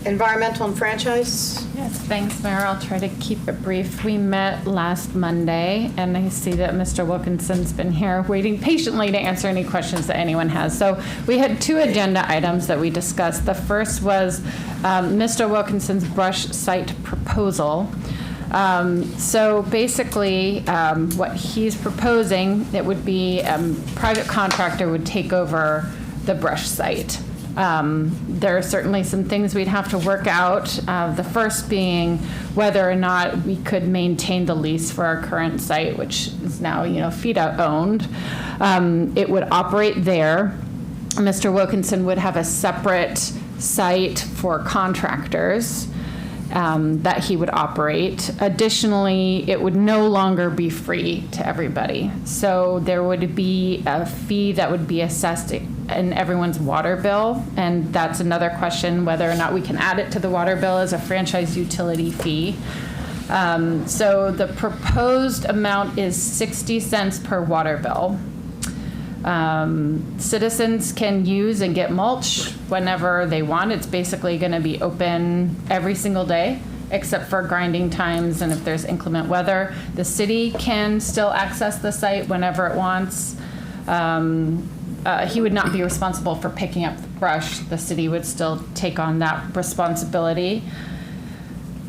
S1: Environmental and franchise.
S3: Yes, thanks, Mayor. I'll try to keep it brief. We met last Monday, and I see that Mr. Wilkinson's been here waiting patiently to answer any questions that anyone has. So we had 2 agenda items that we discussed. The first was Mr. Wilkinson's brush site proposal. So basically, what he's proposing, it would be a private contractor would take over the brush site. There are certainly some things we'd have to work out. The first being whether or not we could maintain the lease for our current site, which is now, FIDA owned. It would operate there. Mr. Wilkinson would have a separate site for contractors that he would operate. Additionally, it would no longer be free to everybody. So there would be a fee that would be assessed in everyone's water bill, and that's another question, whether or not we can add it to the water bill as a franchise utility fee. So the proposed amount is 60 cents per water bill. Citizens can use and get mulch whenever they want. It's basically going to be open every single day, except for grinding times and if there's inclement weather. The city can still access the site whenever it wants. He would not be responsible for picking up the brush. The city would still take on that responsibility.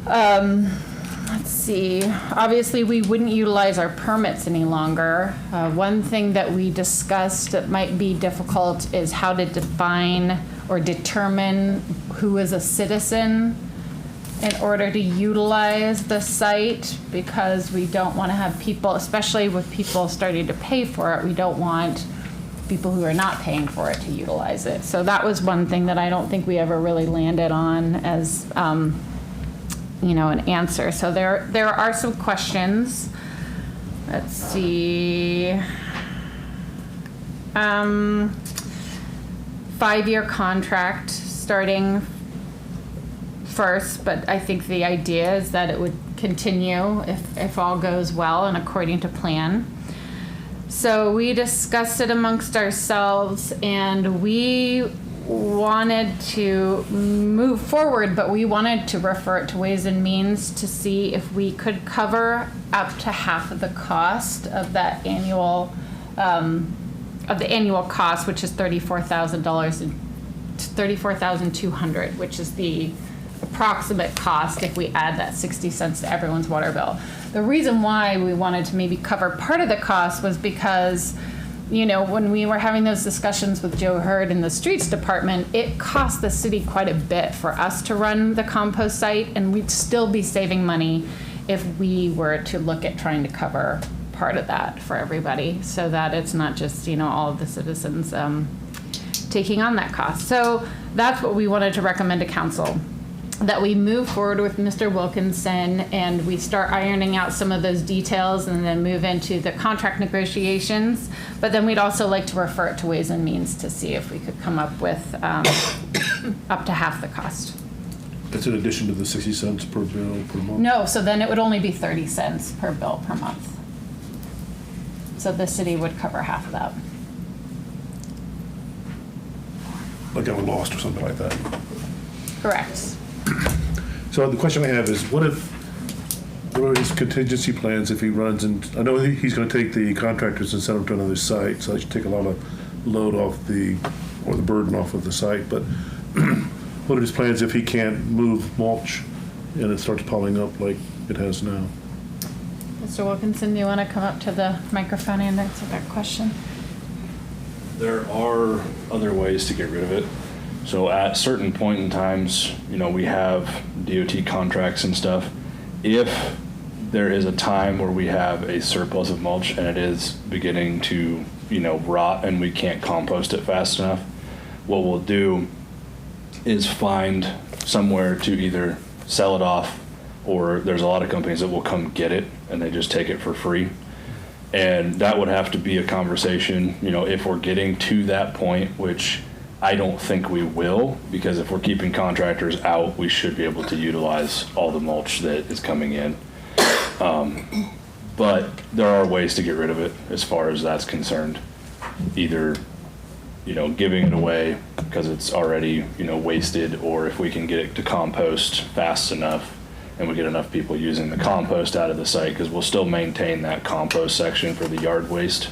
S3: Let's see. Obviously, we wouldn't utilize our permits any longer. One thing that we discussed that might be difficult is how to define or determine who is a citizen in order to utilize the site, because we don't want to have people, especially with people starting to pay for it, we don't want people who are not paying for it to utilize it. So that was one thing that I don't think we ever really landed on as, you know, an answer. So there are some questions. Let's see. 5-year contract starting first, but I think the idea is that it would continue if all goes well and according to plan. So we discussed it amongst ourselves, and we wanted to move forward, but we wanted to refer it to Ways and Means to see if we could cover up to half of the cost of that annual, of the annual cost, which is $34,000 and $34,200, which is the approximate cost if we add that 60 cents to everyone's water bill. The reason why we wanted to maybe cover part of the cost was because, you know, when we were having those discussions with Joe Hurd in the streets department, it cost the city quite a bit for us to run the compost site, and we'd still be saving money if we were to look at trying to cover part of that for everybody, so that it's not just, you know, all of the citizens taking on that cost. So that's what we wanted to recommend to council, that we move forward with Mr. Wilkinson and we start ironing out some of those details and then move into the contract negotiations. But then we'd also like to refer it to Ways and Means to see if we could come up with up to half the cost.
S8: That's in addition to the 60 cents per bill per month?
S3: No, so then it would only be 30 cents per bill per month. So the city would cover half of that.
S8: Like I was lost or something like that.
S3: Correct.
S8: So the question I have is, what are his contingency plans if he runs, and I know he's going to take the contractors and send them to another site, so that should take a lot of load off the burden off of the site, but what are his plans if he can't move mulch and it starts piling up like it has now?
S3: Mr. Wilkinson, do you want to come up to the microphone and answer that question?
S2: There are other ways to get rid of it. So at certain point in times, you know, we have DOT contracts and stuff. If there is a time where we have a surplus of mulch and it is beginning to, you know, rot and we can't compost it fast enough, what we'll do is find somewhere to either sell it off, or there's a lot of companies that will come get it and they just take it for free. And that would have to be a conversation, you know, if we're getting to that point, which I don't think we will, because if we're keeping contractors out, we should be able to utilize all the mulch that is coming in. But there are ways to get rid of it as far as that's concerned. Either, you know, giving it away because it's already, you know, wasted, or if we can get it to compost fast enough and we get enough people using the compost out of the site, because we'll still maintain that compost section for the yard waste,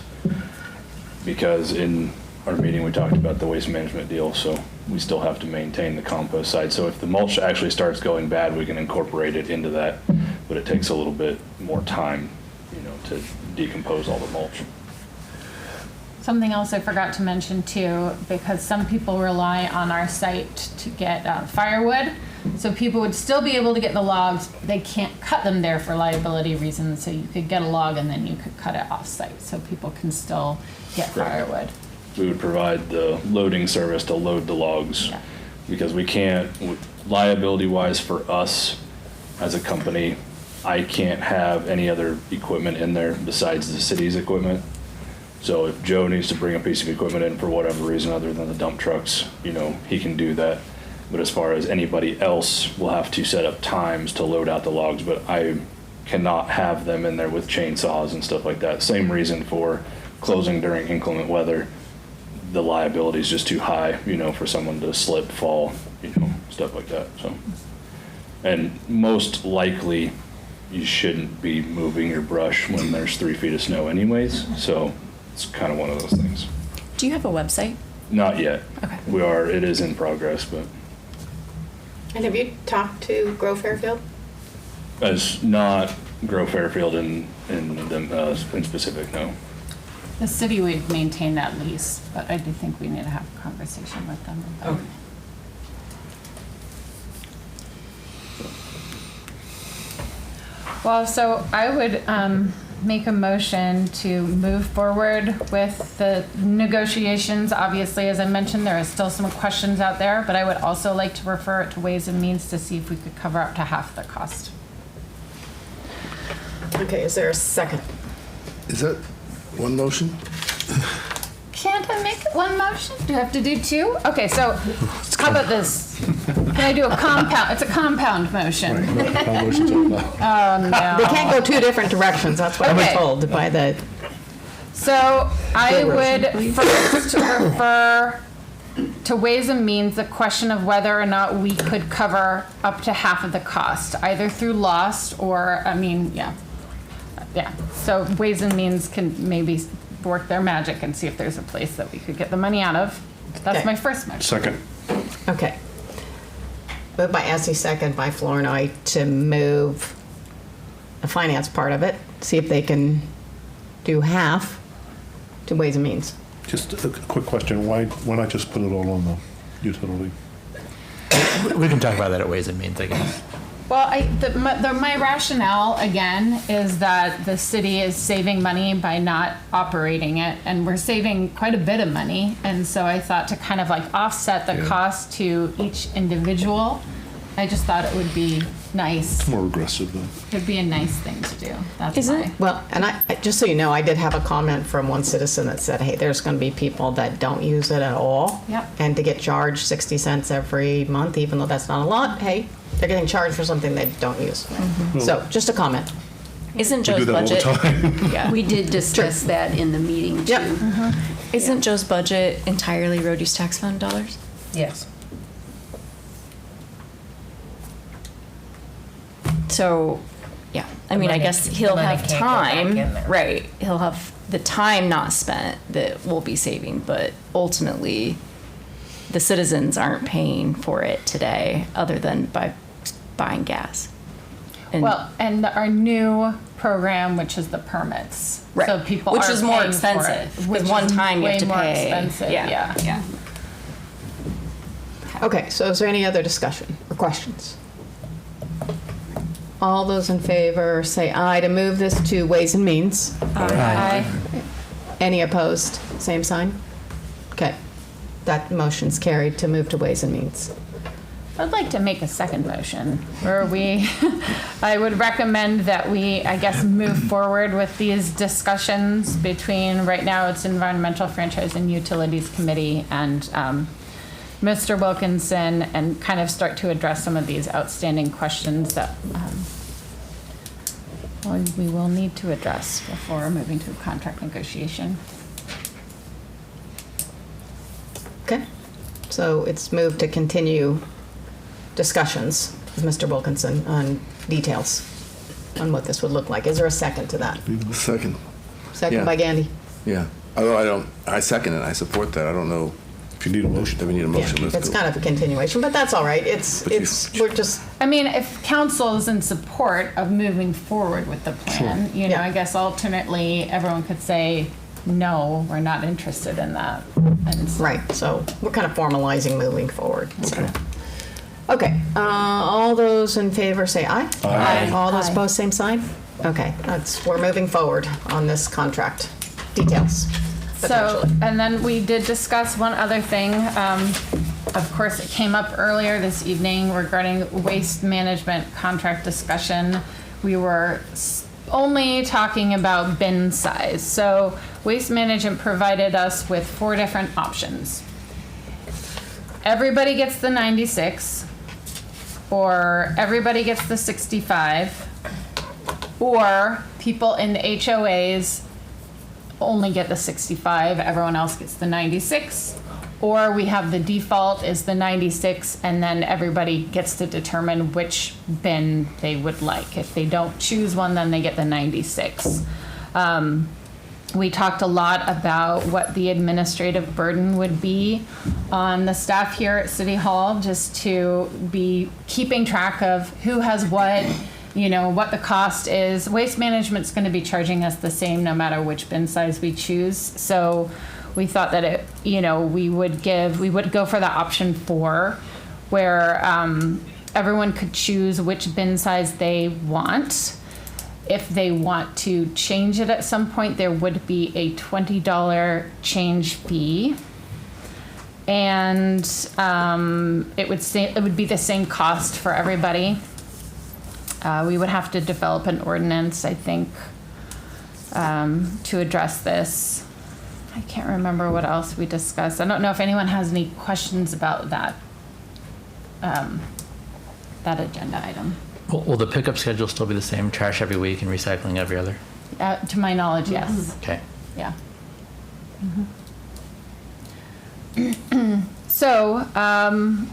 S2: because in our meeting we talked about the waste management deal, so we still have to maintain the compost side. So if the mulch actually starts going bad, we can incorporate it into that, but it takes a little bit more time, you know, to decompose all the mulch.
S3: Something else I forgot to mention too, because some people rely on our site to get firewood. So people would still be able to get the logs. They can't cut them there for liability reasons. So you could get a log and then you could cut it off site. So people can still get firewood.
S2: We would provide the loading service to load the logs, because we can't, liability wise for us as a company, I can't have any other equipment in there besides the city's equipment. So if Joe needs to bring a piece of equipment in for whatever reason other than the dump trucks, you know, he can do that. But as far as anybody else, we'll have to set up times to load out the logs, but I cannot have them in there with chainsaws and stuff like that. Same reason for closing during inclement weather. The liability is just too high, you know, for someone to slip, fall, you know, stuff like that. So, and most likely you shouldn't be moving your brush when there's 3 feet of snow anyways. So it's kind of one of those things.
S4: Do you have a website?
S2: Not yet.
S4: Okay.
S2: It is in progress, but.
S1: And have you talked to Grow Fairfield?
S2: As not Grow Fairfield in specific, no.
S3: The city would maintain that lease, but I do think we need to have a conversation with them about it. Well, so I would make a motion to move forward with the negotiations. Obviously, as I mentioned, there are still some questions out there, but I would also like to refer it to Ways and Means to see if we could cover up to half the cost.
S1: Okay, is there a second?
S5: Is that one motion?
S3: Can't I make one motion? Do I have to do two? Okay, so how about this? Can I do a compound? It's a compound motion.
S1: They can't go two different directions. That's what I was told by the.
S3: So I would first refer to Ways and Means the question of whether or not we could cover up to half of the cost, either through lost or, yeah. So Ways and Means can maybe work their magic and see if there's a place that we could get the money out of. That's
S1: Okay.
S3: my first motion.
S8: Second.
S1: Okay. Moved by Essie, second by Flournoy to move the finance part of it, see if they can do half to Ways and Means.
S8: Just a quick question, why not just put it all on the utility?
S11: We can talk about that at Ways and Means, I guess.
S3: Well, my rationale, again, is that the city is saving money by not operating it, and we're saving quite a bit of money. And so I thought to kind of like offset the cost to each individual, I just thought it would be nice.
S8: More aggressive though.
S3: It'd be a nice thing to do. That's
S1: Isn't
S3: why.
S1: it? Well, and I just so you know, I did have a comment from one citizen that said, hey, there's going to be people that don't use it at all.
S3: Yep.
S1: And to get charged 60 cents every month, even though that's not a lot, hey, they're getting charged for something they don't use. So just a comment.
S4: Isn't
S8: We
S4: Joe's
S8: do that all the
S4: budget?
S8: time.
S4: Yeah.
S6: We did discuss that in the meeting too.
S1: Yep.
S4: Isn't Joe's budget entirely road use tax fund dollars?
S9: Yes.
S4: So, yeah, I mean, I
S9: money-
S4: guess
S9: the
S4: he'll
S9: money
S4: have
S9: can't go back
S4: time,
S9: in there.
S4: right? He'll have the time not spent that we'll be saving, but ultimately, the citizens aren't paying for it today, other than by buying gas. And
S3: Well, and our new program, which is the permits.
S4: Right.
S3: So people
S4: Which
S3: are
S4: is more
S3: paying for it,
S4: expensive, 'cause
S3: which
S4: one
S3: is
S4: time you have
S3: way
S4: to
S3: more
S4: pay.
S3: expensive, yeah.
S4: Yeah.
S1: Okay, so is there any other discussion or questions? All those in favor say aye to move this to Ways and Means.
S3: Aye.
S1: Any opposed? Same sign? Okay. That motion's carried to move to Ways and Means.
S3: I'd like to make a second motion where I would recommend that we, I guess, move forward with these discussions between, right now it's Environmental Franchise and Utilities Committee and Mr. Wilkinson, and kind of start to address some of these outstanding questions that we will need to address before moving to contract negotiation.
S1: Okay. So it's moved to continue discussions with Mr. Wilkinson on details on what this would look like. Is there a second to that?
S5: Second.
S1: Second
S5: Yeah.
S1: by Gandy.
S5: Yeah. Although I second it. I support that. I don't know
S8: If you need a motion.
S5: if we need a motion.
S1: Yeah,
S5: Let's
S1: it's
S5: go.
S1: kind of a continuation, but that's all right. We're just,
S3: I mean, if council is in support of moving forward with the plan, you know,
S1: Yeah.
S3: I guess alternately, everyone could say, no, we're not interested in that. And so-
S1: right, so we're kind of formalizing moving forward. Okay, all those in favor say aye.
S3: Aye.
S1: All those
S3: Aye.
S1: opposed, same sign? Okay, we're moving forward on this contract. Details.
S3: So,
S1: potentially.
S3: and then we did discuss one other thing. Of course, it came up earlier this evening regarding waste management contract discussion. We were only talking about bin size. So Waste Management provided us with 4 different options. Everybody gets the 96, or everybody gets the 65, or people in the HOAs only get the 65, everyone else gets the 96, or we have the default is the 96, and then everybody gets to determine which bin they would like. If they don't choose one, then they get the 96. We talked a lot about what the administrative burden would be on the staff here at City Hall, just to be keeping track of who has what, you know, what the cost is. Waste Management's going to be charging us the same no matter which bin size we choose. So we thought that it, you know, we would go for the option 4, where everyone could choose which bin size they want. if they want to change it at some point, there would be a $20 change fee. And it would be the same cost for everybody. We would have to develop an ordinance, I think, to address this. I can't remember what else we discussed. I don't know if anyone has any questions about that agenda item.
S11: Will the pickup schedule still be the same? Trash every week and recycling every other?
S3: To my knowledge, yes.
S11: Okay.
S3: Yeah. So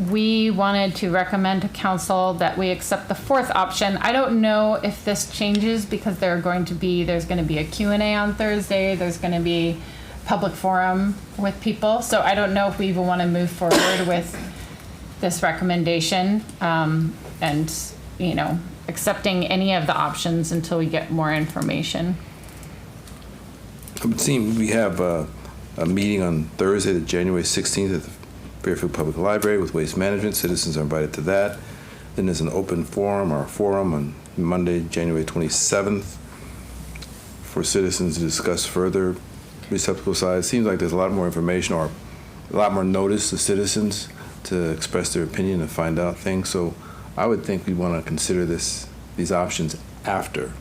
S3: we wanted to recommend to council that we accept the fourth option. I don't know if this changes because there's going to be a Q&A on Thursday. There's going to be public forum with people. So I don't know if we even want to move forward with this recommendation and, accepting any of the options until we get more information.
S5: It seems we have a meeting on Thursday, January 16th at the Fairfield Public Library with Waste Management. Citizens are invited to that. Then there's an open forum on Monday, January 27th for citizens to discuss further receptacle size. Seems like there's a lot more information or a lot more notice to citizens to express their opinion and find out things. So I would think we want to consider these options after,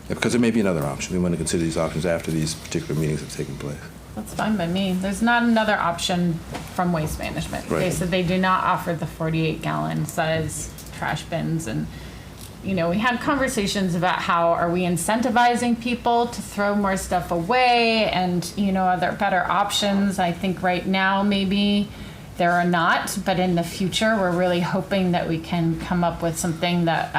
S5: because there may be another option. We want to consider these options after these particular meetings have taken place.
S3: That's fine by me. There's not another option from Waste Management.
S5: Right.
S3: They said they do not offer the 48-gallon size trash bins. And, we had conversations about how are we incentivizing people to throw more stuff away and, are there better options? I think right now maybe there are not, but in the future we're really hoping that we can come up with something that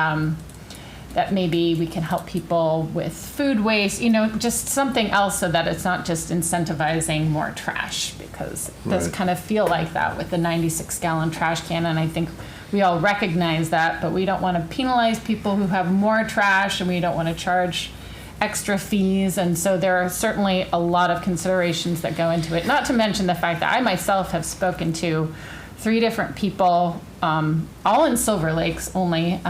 S3: that maybe we can help people with food waste, just something else so that it's not just incentivizing more trash, because it does
S5: Right.
S3: kind of feel like that with the 96-gallon trash can. And I think we all recognize that, but we don't want to penalize people who have more trash, and we don't want to charge extra fees. And so there are certainly a lot of considerations that go into it, not to mention the fact that I myself have spoken to 3 different people, all in Silver Lakes only,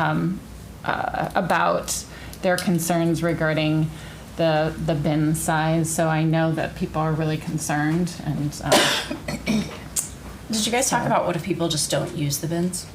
S3: about their concerns regarding the bin size. So I know that people are really concerned. And
S4: Did you guys talk about what if people just don't use the bins?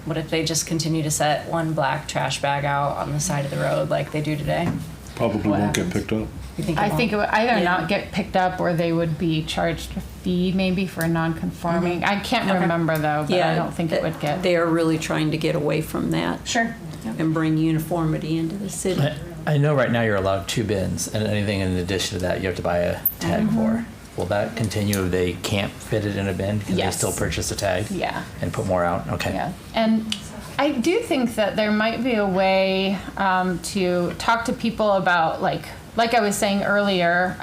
S4: What if they just continue to set one black trash bag out on the side of the road like they do today?
S8: Probably
S3: What
S8: won't get
S3: happens?
S8: picked up.
S4: You think
S3: I think it would either
S4: Yeah.
S3: not get picked up or they would be charged a fee maybe for non-conforming. I can't
S4: Okay.
S3: remember though, but I don't think it would get.
S6: They are really trying to get away from that.
S3: Sure.
S6: And bring uniformity into the city.
S11: I know right now you're allowed 2 bins, and anything in addition to that you have to buy a tag for. Will that continue if they can't fit it in a bin? Can
S3: Yes.
S11: they still purchase a tag?
S3: Yeah.
S11: And put more out? Okay.
S3: Yeah, and I do think that there might be a way to talk to people about, like I was saying earlier,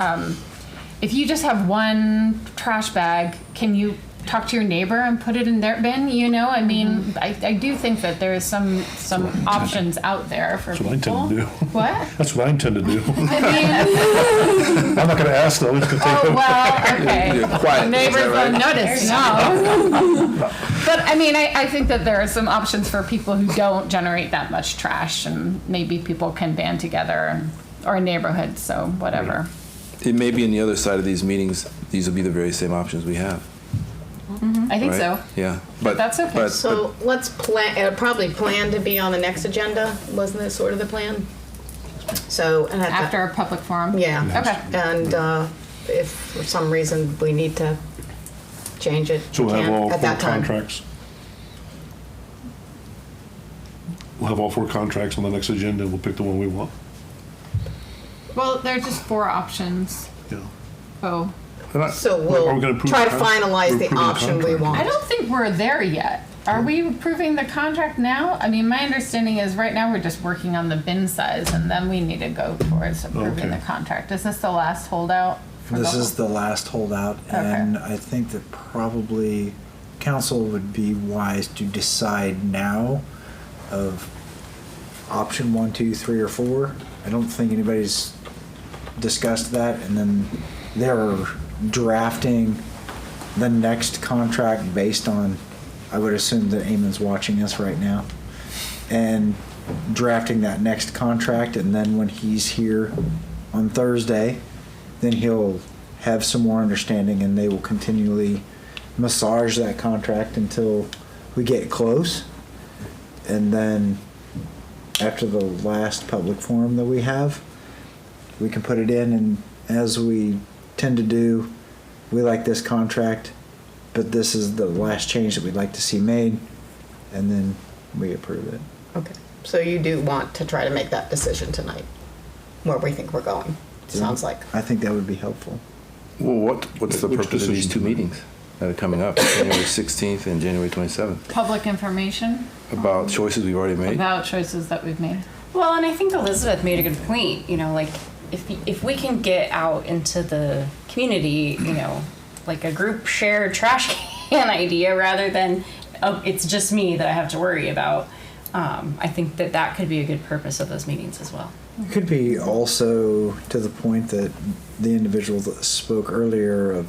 S3: if you just have one trash bag, can you talk to your neighbor and put it in their bin? I mean, I do think that there's some options out there for
S8: That's what I
S3: people.
S8: intend to do.
S3: What?
S8: That's what I intend to do.
S3: I mean,
S8: I'm not going to ask though. I'm just going to take
S3: oh well, okay.
S5: You're quiet,
S3: Neighbors
S5: is that
S3: don't
S5: right?
S3: notice. No. But I mean, I think that there are some options for people who don't generate that much trash, and maybe people can band together, or neighborhoods. So whatever.
S5: It may be on the other side of these meetings, these will be the very same options we have.
S3: I think
S5: right?
S3: so.
S5: Yeah.
S3: But that's okay.
S5: But,
S1: So let's probably plan to be on the next agenda. Wasn't that sort of the plan? So and
S3: After a public forum.
S1: Yeah.
S3: Okay.
S1: And if for some reason we need to change it,
S8: So we'll
S1: we
S8: have
S1: can
S8: all
S1: at
S8: 4
S1: that time.
S8: contracts. We'll have all 4 contracts on the next agenda, and we'll pick the one we want.
S3: Well, there are just 4 options.
S8: Yeah.
S3: Oh.
S1: So
S8: Are we
S1: we'll
S8: gonna approve
S1: try to
S8: the con-
S1: finalize
S8: we're
S1: the
S8: approving the
S1: option we
S8: contract?
S1: want.
S3: I don't think we're there yet. Are we approving the contract now? I mean, my understanding is right now we're just working on the bin size, and then we need to go towards approving
S8: Okay.
S3: the contract. Is this the last holdout? For
S13: This
S3: the
S13: is the last holdout, and I think that probably council would be wise to decide now of option 1, 2, 3, or 4. I don't think anybody's discussed that, and then they're drafting the next contract based on, I would assume that Eamon's watching us right now, and drafting that next contract, and then when he's here on Thursday, then he'll have some more understanding, and they will continually massage that contract until we get close. And then after the last public forum that we have, we can put it in, and as we tend to do, we like this contract, but this is the last change that we'd like to see made, and then we approve it.
S1: Okay, so you do want to try to make that decision tonight, where we think we're going, sounds like.
S13: I think that would be helpful.
S5: Well, what's the
S8: Which
S5: purpose of these
S8: decision?
S5: two meetings that are coming up, January 16th and January 27th?
S3: Public information
S5: About choices we've already made?
S3: about choices that we've made.
S4: Well, and I think Elizabeth made a good point, you know, like, if we can get out into the community, you know, like a group shared trash can idea rather than it's just me that I have to worry about, I think that could be a good purpose of those meetings as well.
S13: It could be also to the point that the individual that spoke earlier of,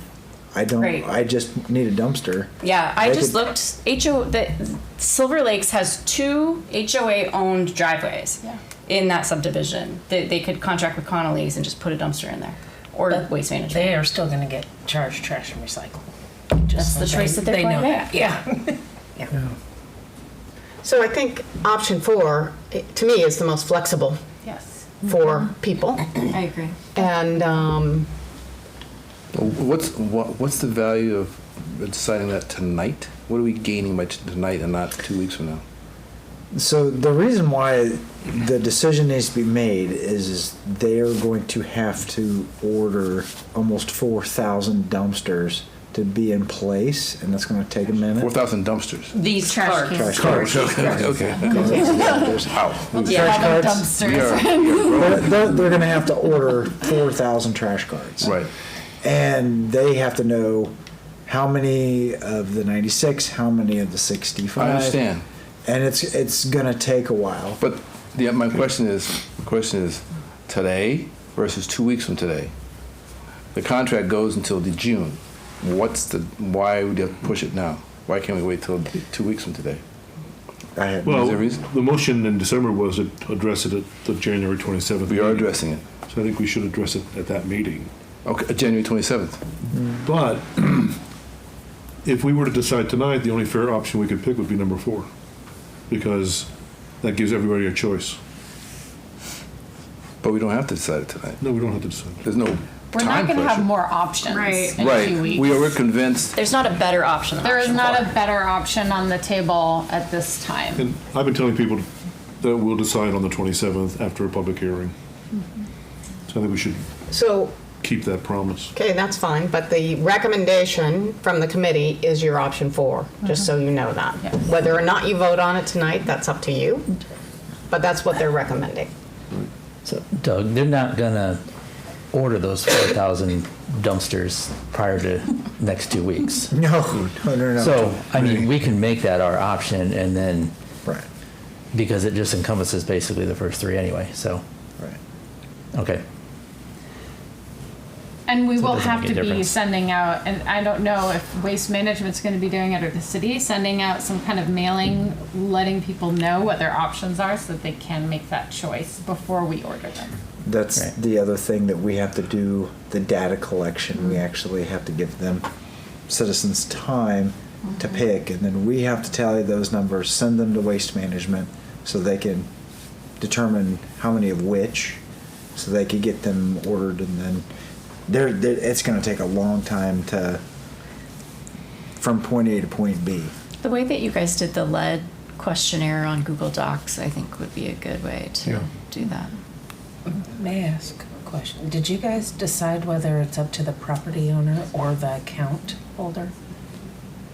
S4: Right.
S13: I just need a dumpster.
S4: Yeah, I
S13: They
S4: just
S13: could-
S4: looked, Silver Lakes has 2 HOA-owned driveways in that subdivision. They could contract with Connolly's and just put a dumpster in there, or
S9: But
S4: Waste Management.
S9: They are still gonna get charged trash and recycle.
S4: That's the choice that they're going to
S9: know
S4: make.
S9: that, yeah. Yeah.
S1: So I think option 4, to me, is the most flexible
S3: Yes.
S1: for people.
S4: I agree.
S1: And
S5: What's the value of deciding that tonight? What are we gaining by tonight and not 2 weeks from now?
S13: So the reason why the decision needs to be made is they are going to have to order almost 4,000 dumpsters to be in place, and that's going to take a minute.
S5: 4,000 dumpsters.
S4: These
S3: Trash
S4: carts.
S13: Trash carts.
S5: Okay. Wow.
S4: Yeah,
S13: Trash carts.
S3: dumpsters.
S13: They're going to have to order 4,000 trash carts.
S5: Right.
S13: And they have to know how many of the 96, how many of the 65.
S5: I understand.
S13: And it's going to take a while.
S5: But my question is today versus 2 weeks from today. The contract goes until the June. Why would you have to push it now? Why can't we wait till 2 weeks from today? Is
S8: Well,
S5: there a reason?
S8: the motion in December was to address it at the January 27th.
S5: We are
S8: meeting.
S5: addressing it.
S8: So I think we should address it at that meeting.
S5: Okay, January 27th.
S8: But if we were to decide tonight, the only fair option we could pick would be number 4, because that gives everybody a choice.
S5: But we don't have to decide it tonight.
S8: No, we don't have to decide.
S5: There's no
S3: We're
S5: time
S3: not going to
S5: pressure.
S3: have more options in
S5: Right.
S3: 2 weeks.
S5: We're convinced.
S4: There's not a better option than
S3: There is
S4: option
S3: not
S4: 4.
S3: a better option on the table at this time.
S8: And I've been telling people that we'll decide on the 27th after a public hearing. So I think we should
S1: so,
S8: keep that promise.
S1: okay, that's fine, but the recommendation from the committee is your option 4, just so you know that.
S3: Yes.
S1: Whether or not you vote on it tonight, that's up to you, but that's what they're recommending.
S14: So, Doug, they're not gonna order those 4,000 dumpsters prior to next 2 weeks.
S13: No.
S14: So, I mean, we can make that our option and then,
S13: Right.
S14: because it just encompasses basically the first 3 anyway, so,
S13: Right.
S14: okay.
S3: And we
S14: So it
S3: will
S14: doesn't
S3: have
S14: make a
S3: to be
S14: difference.
S3: sending out, and I don't know if Waste Management's going to be doing it or the city, sending out some kind of mailing, letting people know what their options are so that they can make that choice before we order them.
S13: That's
S14: Right.
S13: the other thing that we have to do, the data collection. We actually have to give them, citizens, time to pick, and then we have to tally those numbers, send them to Waste Management so they can determine how many of which, so they could get them ordered, and then it's going to take a long time from point A to point B.
S4: The way that you guys did the lead questionnaire on Google Docs, I think would be a good way to do that.
S9: May I ask a question? Did you guys decide whether it's up to the property owner or the account holder?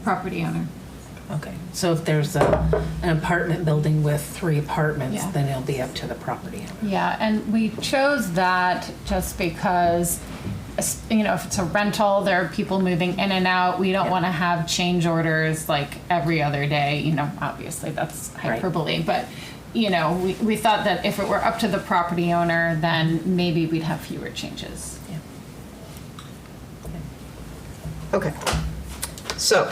S3: Property owner.
S9: Okay, so if there's an apartment building with 3 apartments,
S3: Yeah.
S9: then it'll be up to the property owner.
S3: Yeah, and we chose that just because, you know, if it's a rental, there are people moving in and out. We don't want to have change orders like every other day. You know, obviously that's hyperbole, but you know, we thought that if it were up to the property owner, then maybe we'd have fewer changes.
S1: Okay, so.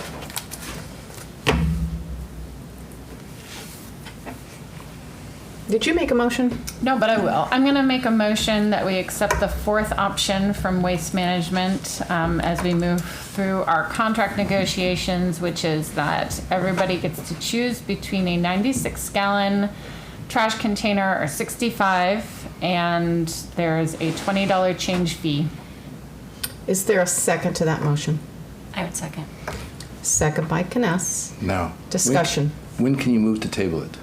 S1: Did you make a motion?
S3: No, but I will. I'm going to make a motion that we accept the fourth option from Waste Management as we move through our contract negotiations, which is that everybody gets to choose between a 96-gallon trash container or 65, and there's a $20 change fee.
S1: Is there a second to that motion?
S4: I would second.
S1: Second by Kness.
S5: Now.
S1: Discussion.
S5: When can you move to table it?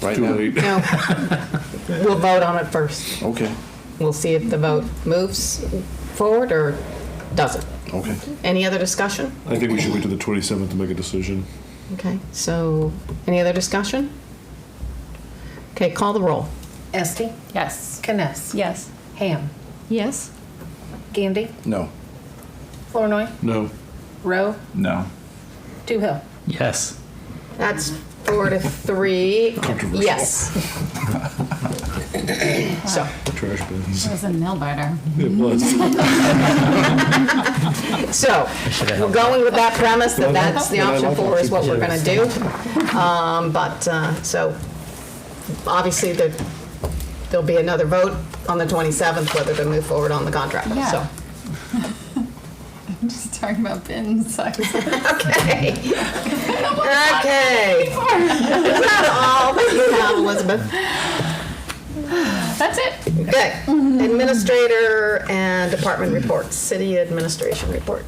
S5: Right
S8: Too
S5: now?
S8: late.
S1: No. We'll vote on it first.
S5: Okay,
S1: We'll see if the vote moves forward or doesn't.
S5: okay.
S1: Any other discussion?
S8: I think we should wait till the 27th to make a decision.
S1: Okay, so any other discussion? Okay, call the roll.
S9: Esti,
S3: Yes.
S9: Kness,
S4: Yes.
S9: Ham,
S4: Yes.
S9: Gandy,
S5: No.
S9: Flournoy,
S8: No.
S9: Rowe,
S7: No.
S9: Hill.
S14: Yes.
S1: That's 4-3.
S8: Controversial.
S1: Yes. So,
S8: Trash bins.
S3: It was a nail biter.
S8: It was.
S1: so we're going with that premise that that's the option 4 is what we're going to do. So obviously there'll be another vote on the 27th whether to move forward on the contract.
S3: Yeah.
S1: So.
S3: I'm just talking about bin size.
S1: Okay. Okay. Is that all that you have, Elizabeth?
S3: That's it.
S1: Okay. Administrator and department reports. City administration report.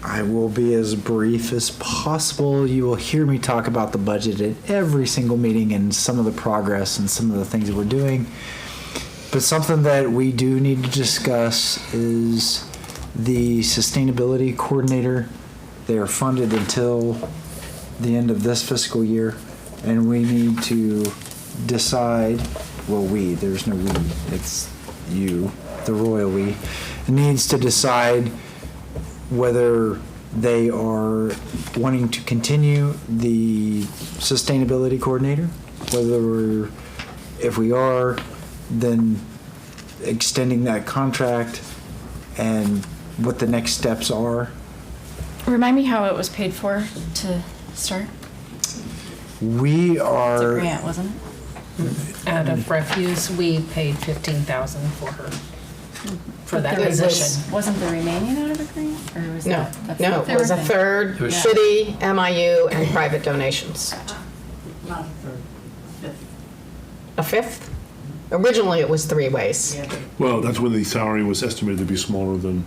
S13: I will be as brief as possible. You will hear me talk about the budget at every single meeting and some of the progress and some of the things that we're doing. But something that we do need to discuss is the sustainability coordinator. They are funded until the end of this fiscal year, and we need to decide, well, there's no we, it's you, the royal we, needs to decide whether they are wanting to continue the sustainability coordinator, if we are, then extending that contract and what the next steps are.
S4: Remind me how it was paid for to start?
S13: We
S4: It's a
S13: are,
S4: grant, wasn't it?
S9: Out of refuse, we paid $15,000 for her, for that
S1: It was-
S9: position.
S3: Wasn't the remaining out of the grant? Or was
S1: No,
S3: that's
S1: no,
S3: what they
S1: it was
S3: were
S1: a
S3: saying?
S1: third
S11: was-
S1: city, MIU, and private donations. A fifth? Originally, it was 3 ways.
S8: Well, that's when the salary was estimated to be smaller than.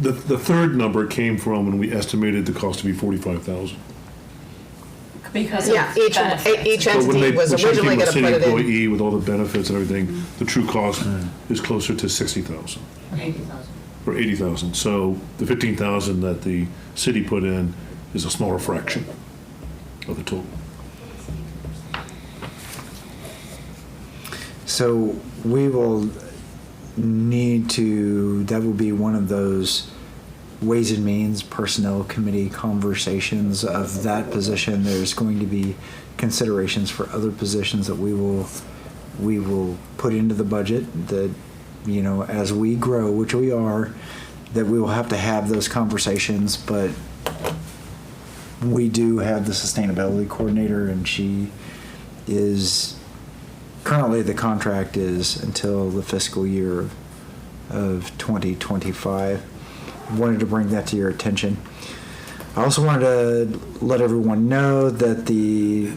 S8: The third number came from when we estimated the cost to be 45,000.
S3: Because
S1: Yeah, each
S8: But when
S1: entity
S8: they
S1: was
S8: when she
S1: originally
S8: became
S1: going
S8: a
S1: to
S8: city
S1: put it in.
S8: employee with all the benefits and everything, the true cost is closer to 60,000. Or 80,000. So the 15,000 that the city put in is a smaller fraction of the total.
S13: so we will need to, that will be one of those Ways and Means Personnel Committee conversations of that position. There's going to be considerations for other positions that we will put into the budget that, as we grow, which we are, that we will have to have those conversations. But we do have the sustainability coordinator, and she is currently, the contract is until the fiscal year of 2025. Wanted to bring that to your attention. I also wanted to let everyone know that the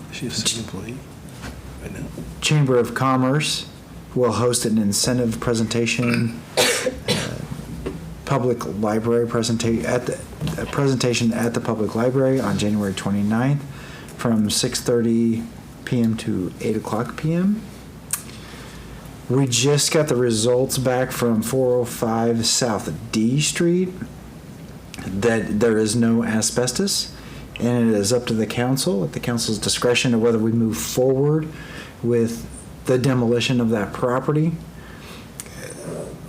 S13: Chamber of Commerce will host an incentive presentation, public library presentation at the public library on January 29th from 6:30 p.m. to 8 o'clock p.m. We just got the results back from 405 South D Street that there is no asbestos, and it is up to the council, at the council's discretion, of whether we move forward with the demolition of that property.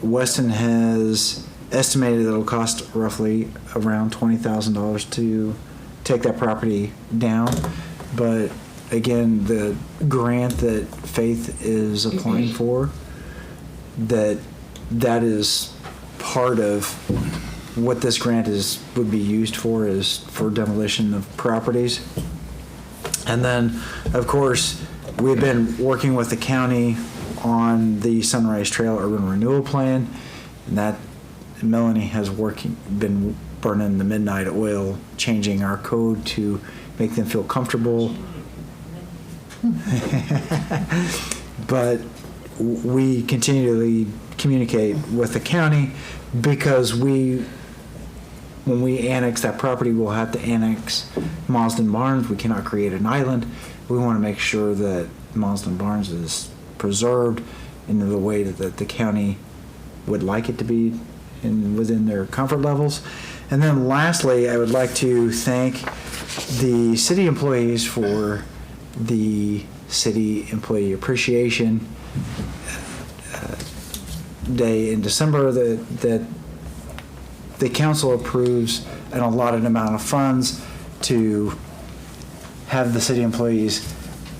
S13: Weston has estimated that it'll cost roughly around $20,000 to take that property down, but again, the grant that Faith is applying for, that is part of what this grant would be used for, is for demolition of properties. And then, of course, we've been working with the county on the Sunrise Trail Urban Renewal Plan, and that Melanie has been burning the midnight oil, changing our code to make them feel comfortable. But we continually communicate with the county because when we annex that property, we'll have to annex Marsden Barns. We cannot create an island. We want to make sure that Marsden Barns is preserved in the way that the county would like it to be within their comfort levels. And then lastly, I would like to thank the city employees for the City Employee Appreciation Day in December that the council approves an allotted amount of funds to have the city employees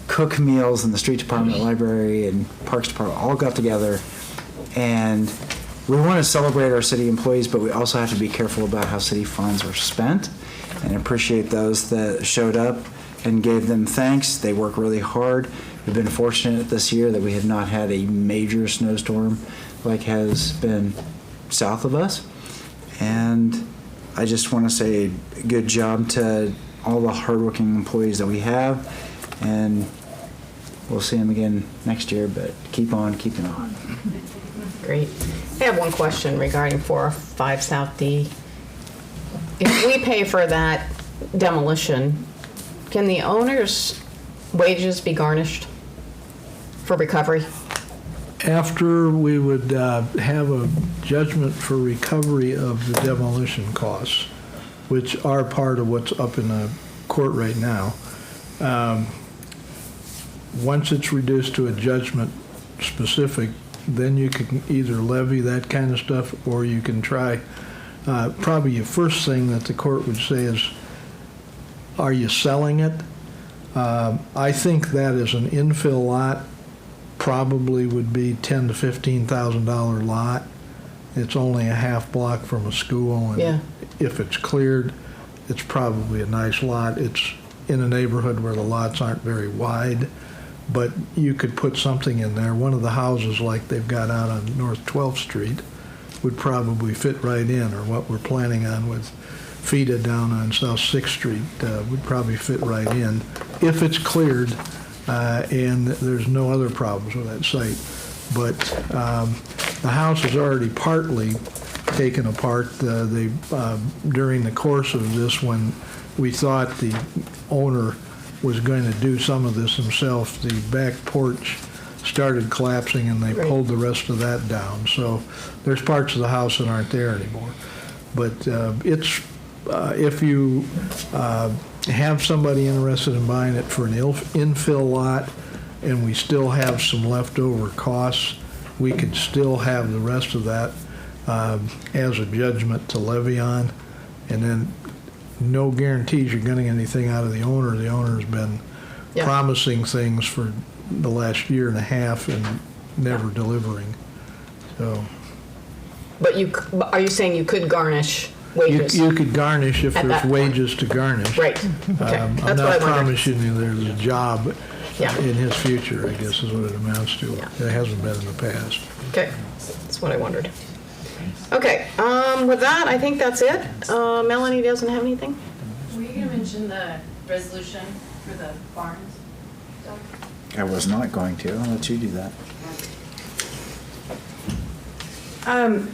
S13: cook meals in the street department, library, and parks department all got together. And we want to celebrate our city employees, but we also have to be careful about how city funds are spent and appreciate those that showed up and gave them thanks. They work really hard. We've been fortunate this year that we have not had a major snowstorm like has been south of us. And I just want to say good job to all the hardworking employees that we have. And we'll see them again next year, but keep on keeping on.
S1: Great. I have one question regarding 405 South D. If we pay for that demolition, can the owner's wages be garnished for recovery?
S10: After we would have a judgment for recovery of the demolition costs, which are part of what's up in the court right now, once it's reduced to a judgment specific, then you can either levy that kind of stuff or you can try. Probably the first thing that the court would say is, are you selling it? I think that is an infill lot, probably would be $10,000 to $15,000 lot. It's only a half block from a school, and if it's cleared, it's probably a nice lot. It's in a neighborhood where the lots aren't very wide, but you could put something in there. One of the houses like they've got out on North 12th Street would probably fit right in, or what we're planning on with FIDA down on South 6th Street would probably fit right in if it's cleared and there's no other problems with that site. But the house is already partly taken apart. During the course of this, when we thought the owner was going to do some of this himself, the back porch started collapsing and they pulled the rest of that down. So there's parts of the house that aren't there anymore. But it's if you have somebody interested in buying it for an infill lot and we still have some leftover costs, we could still have the rest of that as a judgment to levy on. And then no guarantees you're getting anything out of the owner. The owner's been promising things for the last year and a half and never delivering. So.
S1: But are you saying you could garnish wages?
S10: You could garnish if there's wages to garnish.
S1: Right. Okay.
S10: I'm
S1: That's
S10: not
S1: what I
S10: promising you there's a job in his future, I guess is what it amounts to. It hasn't been in the past.
S1: Okay. That's what I wondered. Okay. With that, I think that's it. Melanie doesn't have anything?
S4: Were you going to mention the resolution for the barns?
S13: I was not going to. I'll let you do that.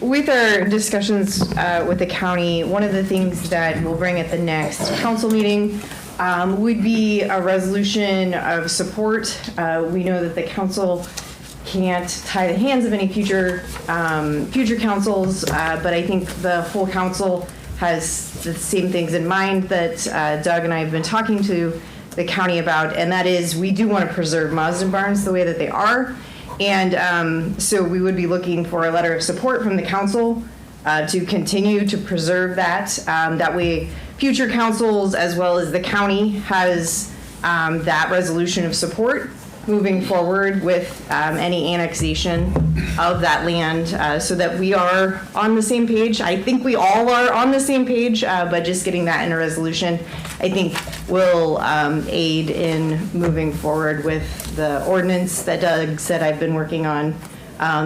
S15: With our discussions with the county, one of the things that we'll bring at the next council meeting would be a resolution of support. We know that the council can't tie the hands of any future councils, but I think the whole council has the same things in mind that Doug and I have been talking to the county about, and that is we do want to preserve Marsden Barns the way that they are. And so we would be looking for a letter of support from the council to continue to preserve that. That way future councils as well as the county has that resolution of support. moving forward with any annexation of that land so that we are on the same page. I think we all are on the same page, but just getting that in a resolution, I think will aid in moving forward with the ordinance that Doug said I've been working on.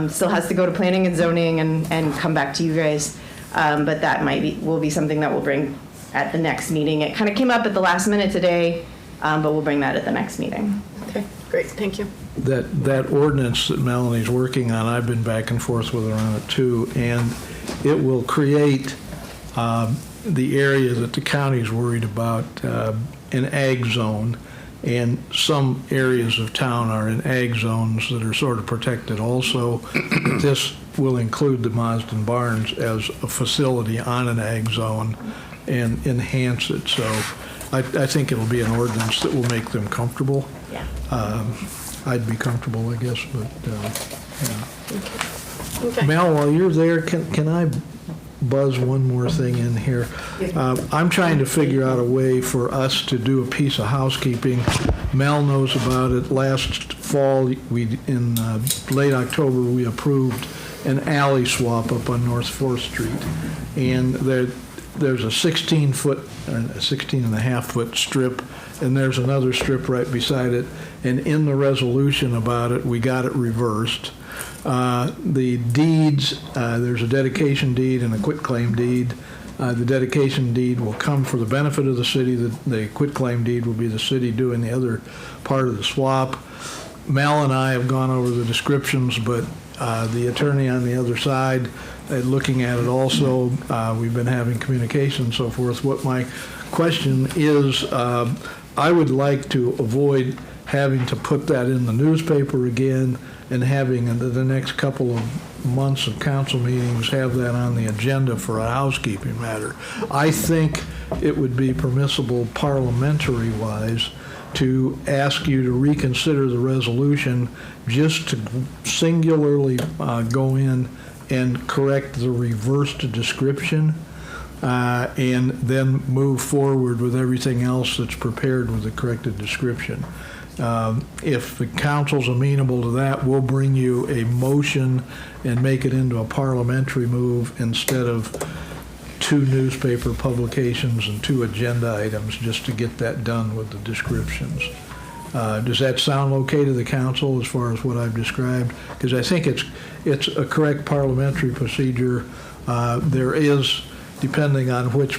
S15: Still has to go to planning and zoning and come back to you guys. But that will be something that we'll bring at the next meeting. It kind of came up at the last minute today, but we'll bring that at the next meeting.
S1: Okay, great, thank you.
S10: That ordinance that Melanie's working on, I've been back and forth with her on it too, and it will create the area that the county's worried about, an ag zone, and some areas of town are in ag zones that are sort of protected also. This will include the Marsden Barns as a facility on an ag zone and enhance it. So I think it'll be an ordinance that will make them comfortable.
S15: Yeah.
S10: I'd be comfortable, I guess, but yeah.
S1: Okay.
S10: Mel, while you're there, can I buzz one more thing in here? I'm trying to figure out a way for us to do a piece of housekeeping. Mel knows about it. Last fall, in late October, we approved an alley swap up on North 4th Street. And there's a 16-foot, a 16-and-a-half-foot strip, and there's another strip right beside it. And in the resolution about it, we got it reversed. The deeds, there's a dedication deed and a quitclaim deed. The dedication deed will come for the benefit of the city. The quitclaim deed will be the city doing the other part of the swap. Mel and I have gone over the descriptions, but the attorney on the other side, looking at it also, we've been having communication and so forth. What my question is, I would like to avoid having to put that in the newspaper again and having the next couple of months of council meetings have that on the agenda for a housekeeping matter. I think it would be permissible parliamentary-wise to ask you to reconsider the resolution just to singularly go in and correct the reversed description and then move forward with everything else that's prepared with the corrected description. If the council's amenable to that, we'll bring you a motion and make it into a parliamentary move instead of 2 newspaper publications and 2 agenda items, just to get that done with the descriptions. Does that sound okay to the council as far as what I've described? Because I think it's a correct parliamentary procedure. There is, depending on which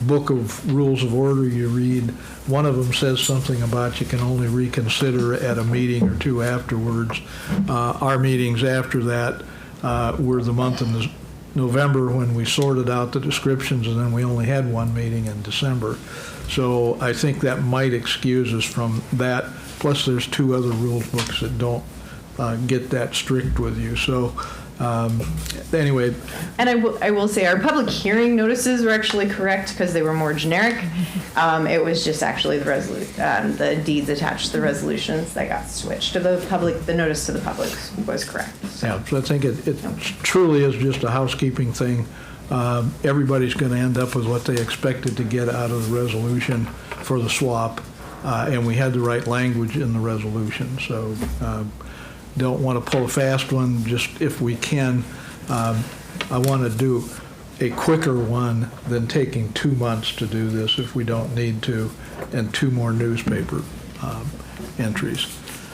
S10: book of rules of order you read, one of them says something about you can only reconsider at a meeting or 2 afterwards. Our meetings after that were the month of November when we sorted out the descriptions, and then we only had 1 meeting in December. So I think that might excuse us from that. Plus there's 2 other rules books that don't get that strict with you. So anyway.
S15: And I will say our public hearing notices were actually correct because they were more generic. It was just actually the deeds attached to the resolutions that got switched to the public. The notice to the public was correct.
S10: Yeah, so I think it truly is just a housekeeping thing. Everybody's going to end up with what they expected to get out of the resolution for the swap, and we had the right language in the resolution. So don't want to pull a fast one, just if we can. I want to do a quicker one than taking 2 months to do this if we don't need to, and 2 more newspaper entries.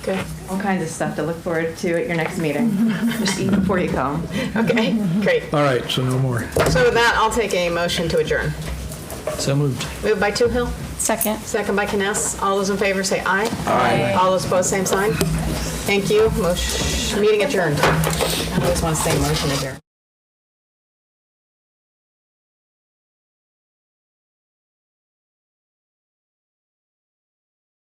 S15: Okay. All kinds of stuff to look forward to at your next meeting. Just eat before you come.
S1: Okay, great.
S10: All right, so no more.
S1: So with that, I'll take a motion to adjourn.
S14: So moved.
S1: Moved by Toohill.
S4: Second.
S1: Second by Kness. All those in favor say aye.
S4: Aye.
S1: All those opposed, same sign. Thank you. Meeting adjourned. I always want to say motion adjourned.